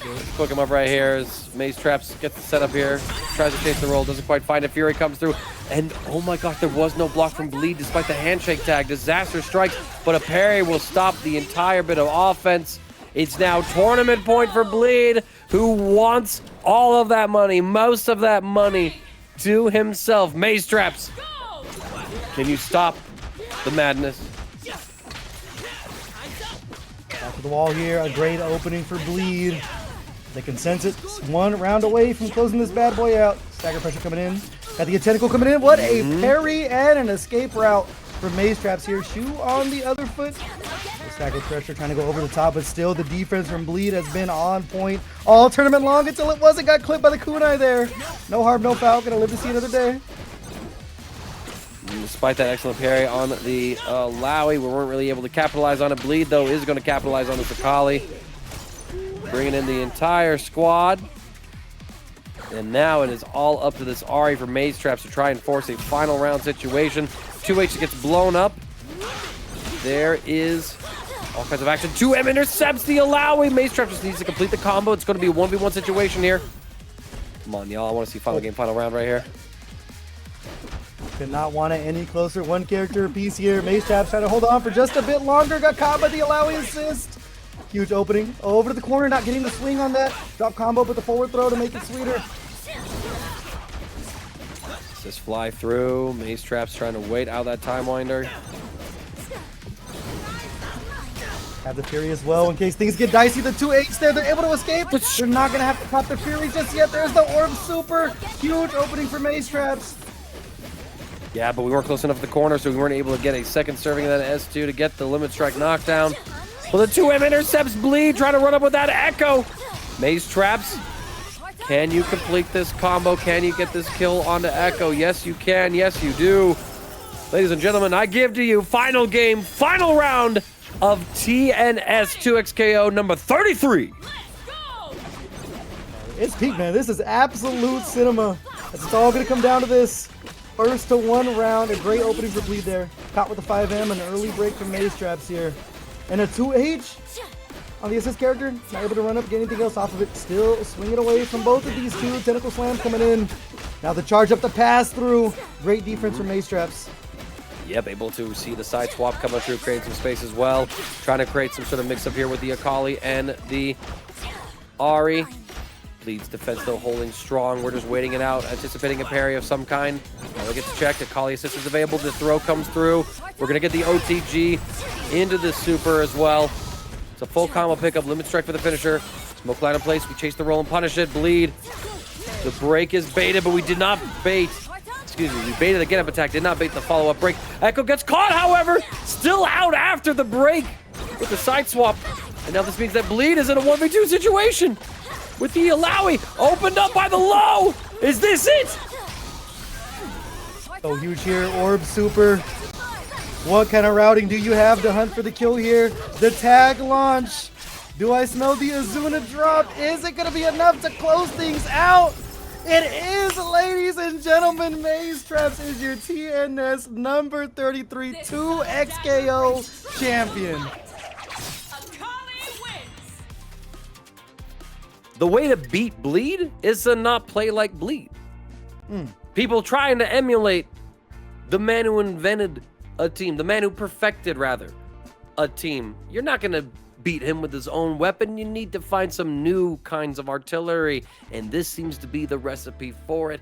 Let's cook him up right here as Mazetraps gets the setup here. Tries to chase the roll, doesn't quite find it. Fury comes through. And oh my gosh, there was no block from Bleed despite the handshake tag. Disaster strikes, but a parry will stop the entire bit of offense. It's now tournament point for Bleed, who wants all of that money, most of that money to himself. Mazetraps, can you stop the madness? Back to the wall here, a great opening for Bleed. They can sense it. One round away from closing this bad boy out. Stagger pressure coming in. Got the tentacle coming in. What a parry and an escape route from Mazetraps here. Shoe on the other foot. The stagger pressure trying to go over the top, but still the defense from Bleed has been on point all tournament long until it wasn't. Got clipped by the kunai there. No harm, no foul. Gonna live to see another day. Despite that excellent parry on the Illaoi, we weren't really able to capitalize on it. Bleed, though, is going to capitalize on this Akali. Bringing in the entire squad. And now it is all up to this Ahri for Mazetraps to try and force a final round situation. 2H gets blown up. There is all kinds of action. 2M intercepts the Illaoi. Mazetraps just needs to complete the combo. It's going to be a 1v1 situation here. Come on, y'all. I want to see final game, final round right here. Could not want it any closer. One character apiece here. Mazetraps trying to hold on for just a bit longer. Got caught by the Illaoi assist. Huge opening. Over to the corner, not getting the swing on that. Drop combo, but the forward throw to make it sweeter. Just fly through. Mazetraps trying to wait out that time winder. Have the Fury as well in case things get dicey. The 2-8s there, they're able to escape. They're not going to have to pop the Fury just yet. There's the Orb Super. Huge opening for Mazetraps. Yeah, but we weren't close enough to the corner, so we weren't able to get a second serving of that S2 to get the limit strike knockdown. Well, the 2M intercepts Bleed, trying to run up with that Ekko. Mazetraps, can you complete this combo? Can you get this kill onto Ekko? Yes, you can. Yes, you do. Ladies and gentlemen, I give to you final game, final round of TNS 2XKO number 33. It's peak, man. This is absolute cinema. It's all going to come down to this. First to one round. A great opening for Bleed there. Caught with the 5M. An early break from Mazetraps here. And a 2H on the assist character. Not able to run up, get anything else off of it. Still swinging away from both of these two. Tentacle slams coming in. Now the charge up the pass through. Great defense from Mazetraps. Yep, able to see the side swap coming through, creating some space as well. Trying to create some sort of mix-up here with the Akali and the Ahri. Bleed's defense though holding strong. We're just waiting it out, anticipating a parry of some kind. Now we get to check. Akali assist is available. The throw comes through. We're going to get the OTG into the super as well. It's a full combo pickup. Limit strike for the finisher. Smoke line in place. We chase the roll and punish it. Bleed. The break is baited, but we did not bait. Excuse me, we baited the get-up attack, did not bait the follow-up break. Ekko gets caught, however, still out after the break with the side swap. And now this means that Bleed is in a 1v2 situation with the Illaoi opened up by the low. Is this it? So huge here, Orb Super. What kind of routing do you have to hunt for the kill here? The tag launch. Do I smell the Azuna drop? Is it going to be enough to close things out? It is, ladies and gentlemen. Mazetraps is your TNS number 33 2XKO champion. The way to beat Bleed is to not play like Bleed. People trying to emulate the man who invented a team, the man who perfected, rather, a team. You're not going to beat him with his own weapon. You need to find some new kinds of artillery, and this seems to be the recipe for it.